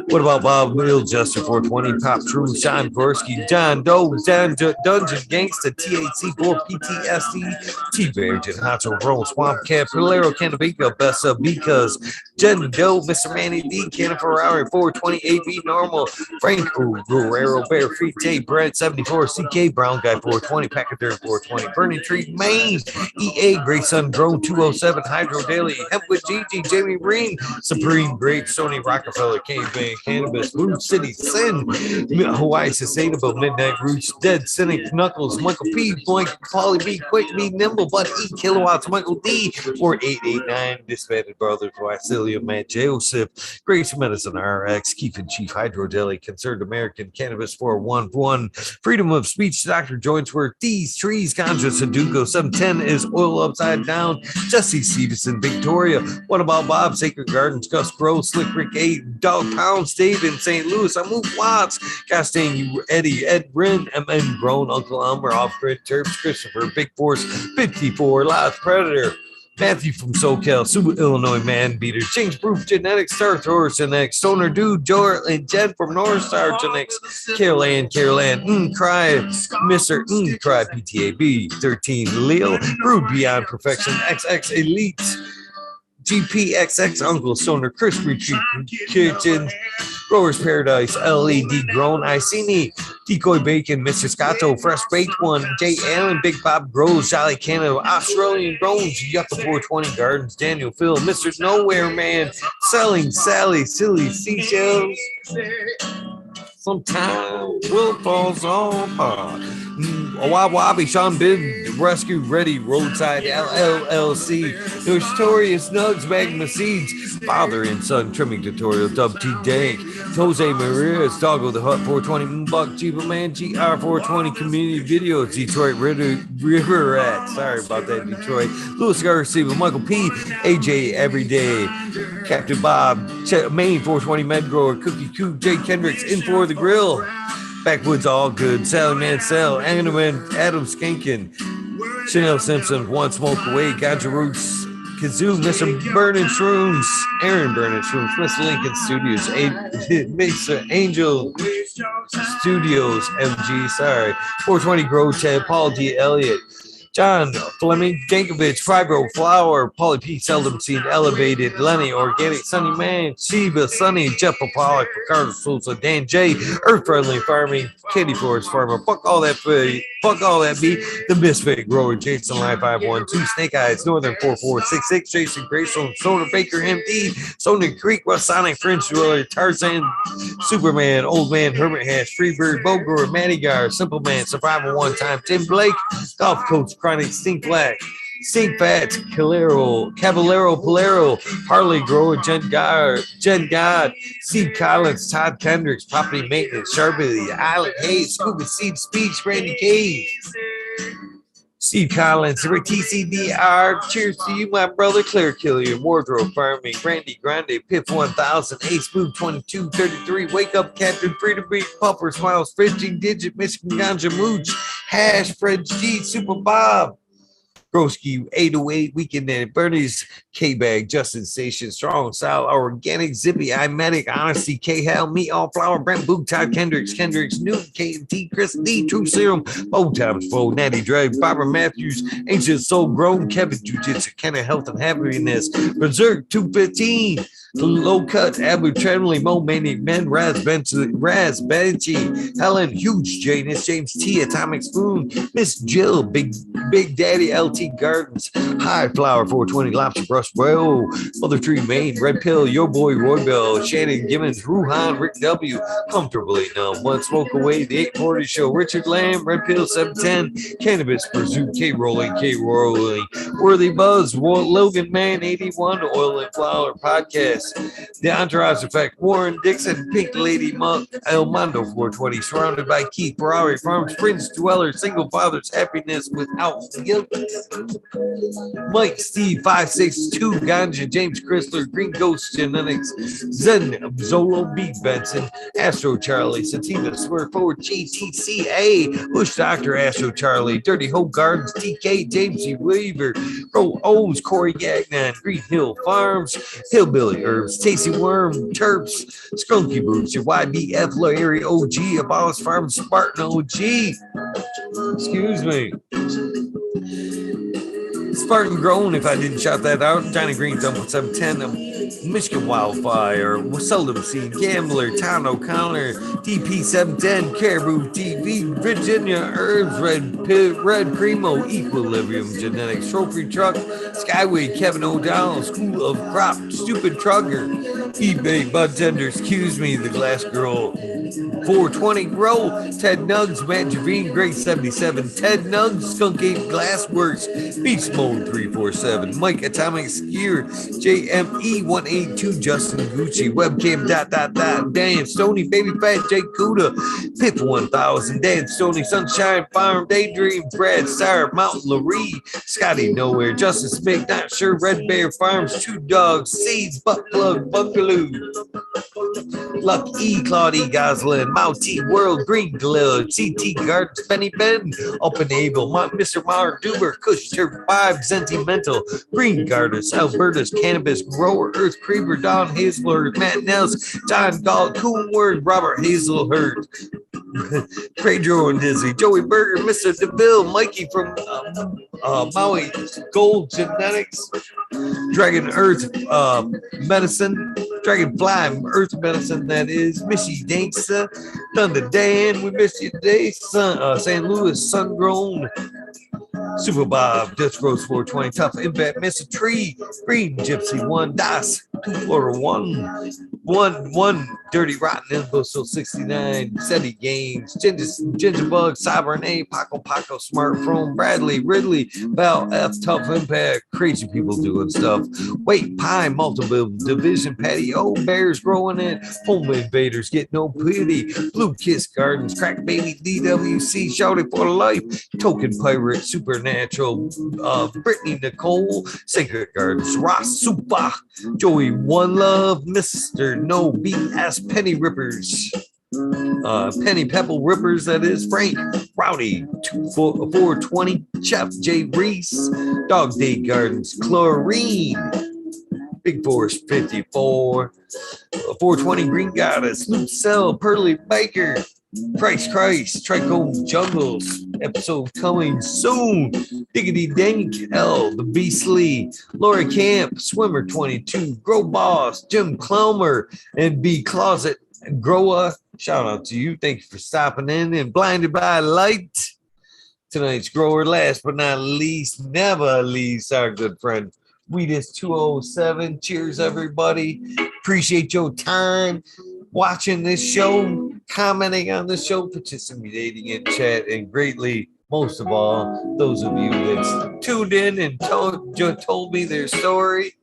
What about Bob Will, Jester 420, Pop True, Sean Gorski, John Doe, Dungeon Gangsta, THC4, PTSD, T Bearton, Hacho Bro, Swamp Cat, Polero, Canabica, Bessa, Because, Jen Doe, Mr. Manny D, Cannon Ferrari, 420, AB Normal, Frank Guerrero, Bear Feet, J, Brett 74, CK, Brown Guy 420, Packadur 420, Burning Tree, Maine, EA, Great Sun Drone 207, Hydro Daily, Hempwood Gigi, Jamie Breen, Supreme Grape, Stoney, Rockafeller, Caveman, Cannabis, Root City, Sin, Hawaii Sustainable, Midnight Roots, Dead, Cynic, Knuckles, Michael P, Blank, Polly B, Quick, Be Nimble, Bud E, Kilowatts, Michael D, 4889, Disbanded Brothers, Wasilia, Matt Joseph, Grace Medicine RX, Keith and Chief, Hydro Deli, Concerned American, Cannabis 411, Freedom of Speech, Dr. Jointsworth, These Trees, Ganja Sudoku, 710 is Oil Upside Down, Jesse Stevenson, Victoria, What About Bob, Sacred Gardens, Gus Gross, Slick Rick 8, Dog Pounds, Dave in St. Louis, I Move Watts, Castain, Eddie, Ed Bryn, MN Grown, Uncle Elmer, Off Grid, Terps, Christopher, Big Force, 54, Lost Predator, Matthew from SoCal, Super Illinois Man Beater, James Proof Genetics, Star Taurus Genetics, Stoner Dude, Joel and Jen from North Star Genetics, Carol Ann, Cry, Mr. Cry, PTAB, 13, Leo, Brood Beyond Perfection, XX Elite, GPXX Uncle Stoner, Crispy Kitchen, Growers Paradise, LED Grown, Iceni, Decoy Bacon, Mr. Scotto, Fresh Baked One, Jay Allen, Big Bob Grows, Jolly Canada, Australian Groans, Yucca 420 Gardens, Daniel Phil, Mr. Nowhere Man, Selling Sally, Silly Seashells. Sometimes will falls on apart. Wabi, Sean Bib, Rescue Ready, Roadside LLC, Notorious Nugs, Magma Seeds, Father and Son Trimming Tutorial, Dub T Dank, Jose Maria's Doggo the Hut 420, Moonbuck, Chiba Man, GR 420 Community Videos, Detroit River Rat, sorry about that, Detroit, Louis Garcia, Michael P, AJ Everyday, Captain Bob, Maine 420 Med Grower, Cookie Coop, Jay Kendricks, In For The Grill, Backwoods All Good, Sally Mansell, Animan, Adam Skankin, Chanel Simpson, One Smoke Away, Ganja Roots, Kazoo, Mr. Burning Shrooms, Aaron Burning Shrooms, Mr. Lincoln Studios, Mr. Angel Studios, MG, sorry, 420 Grow Chad, Paul D. Elliott, John Fleming, Jankovic, Fibro, Flower, Paulie P. Seldom Seen, Elevated, Lenny, Organic, Sunny Man, Sheba, Sunny, Jeff Pollock, Ricardo Souza, Dan J, Earth Friendly Farming, Katie Forest Farmer, Fuck All That Be, The Misfit Grower, Jason Live 512, Snake Eyes, Northern 4466, Jason Grayson, Stoner Baker, MD, Stony Creek, West Sonic, French Driller, Tarzan, Superman, Old Man, Hermit Hash, Freebird, Bogrower, Matty Gar, Simple Man, Survival One Time, Tim Blake, Golf Coach, Chronic, Stink Black, Stink Fats, Caballero, Polero, Harley Grower, Jen God, Steve Collins, Todd Kendricks, Property Maintenance, Sharpie, Island Hayes, Scuba Seed Speech, Randy Cave, Steve Collins, Rick TCDR. Cheers to you, my brother. Claire Killian, Wardrobe Farming, Randy Grande, Piff 1000, Ace Move 2233, Wake Up Captain, Freedom Beat, Puffer, Smiles, Fridging Digit, Michigan Ganja Mooch, Hash, Fred G, Super Bob. Broski 808 Weekend at Bernie's K-Bag, Justin Station, Strong Style, Organic, Zippy, iMedic, Honesty, K-Hal, Meat All Flour, Brent Boot, Todd Kendricks, Newton, K&T, Chris D, True Serum, Bow Times Flow, Natty Drive, Barbara Matthews, Ancient Soul Grown, Kevin Jiu-Jitsu, Kenna Health and Happiness, Berserk 215, Low Cut, Abu Tremley, Mo Manic Men, Raz Benchy, Helen, Huge Janus, James T, Atomic Spoon, Miss Jill, Big Daddy LT Gardens, High Flower 420, Lobster Brush Bro, Mother Tree Main, Red Pill, Your Boy Roy Bell, Shannon Gibbons, Ruhan, Rick W, Comfortably Numb, One Smoke Away, The 840 Show, Richard Lamb, Red Pill 710, Cannabis Pursuit, K Rolling, Worthy Buzz, Logan Man 81, Oil and Flower Podcast, The Entourage Effect, Warren Dixon, Pink Lady Monk, El Mondo 420, Surrounded by Keith, Ferrari Farms, Prince Dweller, Single Fathers, Happiness Without Guilt, Mike Steve 562, Ganja, James Chrysler, Green Ghost Genetics, Zen Zolo B Benson, Astro Charlie, Sativa Swear Forward, GTCA, Bush Doctor, Astro Charlie, Dirty Hope Gardens, TK, James E. Weaver, Bro O's, Corey Gagnon, Green Hill Farms, Hillbilly Herbs, Tasty Worm, Terps, Skunky Boots, your YBF Larry OG, Abolish Farm, Spartan OG. Excuse me. Spartan Grown, if I didn't shout that out. Johnny Green, Dumble 710, Michigan Wildfire, Seldom Seen, Gambler, Town O'Connor, DP710, Caribou TV, Virginia Herbs, Red Primo, Equilibrium Genetics, Trophy Truck, Skyway, Kevin O'Donnell, School of Crop, Stupid Trucker, eBay, Bud Tender, excuse me, The Glass Girl, 420 Grow, Ted Nugs, Matt Javine, Greg 77, Ted Nugs, Skunk Ape Glassworks, Beast Mode 347, Mike Atomic Skier, JME 182, Justin Gucci, Webcam Dan Stoney, Baby Fat, Jake Kuda, Pip 1000, Dan Stoney, Sunshine Farm, Daydream, Brad Star, Mountain Laree, Scotty Nowhere, Justin Smith, Not Sure, Red Bear Farms, Two Dogs, Seeds, Butt Plug, Bungaloo, Luck E, Claudie Goslin, Mouty World, Green Glow, CT Gardens, Penny Ben, Open Able, Mr. Mar Duber, Kush Turf 5, Sentimental, Green Gardens, Alberta's Cannabis Grower, Earth Creeper, Don Hazelhurst, Matt Nels, John Gall, Coonward, Robert Hazelhurst, Pedro and Dizzy, Joey Berger, Mr. DeVille, Mikey from Maui Gold Genetics, Dragon Earth Medicine, Dragonfly Earth Medicine, that is, Missy Danksta, Thunder Dan, we miss you today, St. Louis, Sun Grown, Super Bob, Dutch Rose 420, Tough Impact, Mr. Tree, Green Gypsy 1, Das, 2 Florida 1, Dirty Rotten, Info 69, SETI Games, Gingerbug, Sovereign A, Paco, Smartphone, Bradley, Ridley, Val F, Tough Impact, Crazy People Doing Stuff, Wait, Pie, Multiple Division, Patty O, Bears Growing It, Home Invaders, Get No Pity, Blue Kiss Gardens, Crack Baby DWC, Shouted for Life, Token Pirate, Supernatural, Brittany Nicole, Sacred Gardens, Rasufa, Joey One Love, Mr. No BS Penny Rippers, Penny Pebble Rippers, that is, Frank Rowdy 420, Chef J Reese, Dog Day Gardens, Chlorine, Big Force 54, 420 Green Goddess, Luke Cell, Pearly Baker, Christ, Trichome Jungles, episode coming soon. Diggity Dank L, The Beastly, Laura Camp, Swimmer 22, Grow Boss, Jim Clomer, and B Closet Grower. Shout out to you. Thank you for stopping in. And Blinded by Light, tonight's grower, last but not least, never least, our good friend Weedus 207. Cheers, everybody. Appreciate your time watching this show, commenting on the show, participating in chat, and greatly, most of all, those of you that tuned in and told me their story.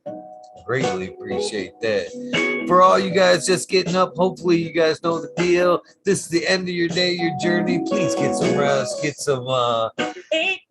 Greatly appreciate that. For all you guys just getting up, hopefully you guys know the deal. This is the end of your day, your journey. Please get some rest, get some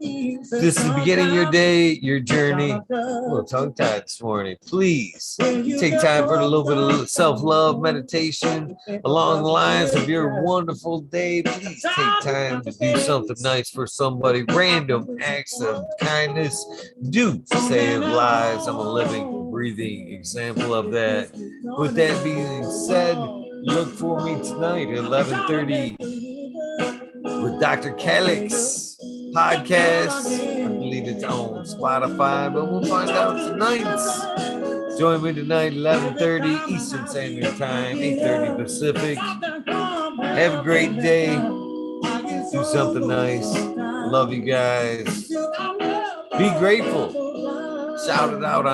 This is the beginning of your day, your journey. A little tongue-tied this morning. Please take time for a little bit of self-love meditation along the lines of your wonderful day. Please take time to do something nice for somebody. Random acts of kindness do save lives. I'm a living, breathing example of that. With that being said, look for me tonight at 11:30 with Dr. Calix podcast. I believe it's on Spotify, but we'll find out tonight. Join me tonight, 11:30 Eastern Standard Time, 8:30 Pacific. Have a great day. Do something nice. Love you guys. Be grateful. Shout it out.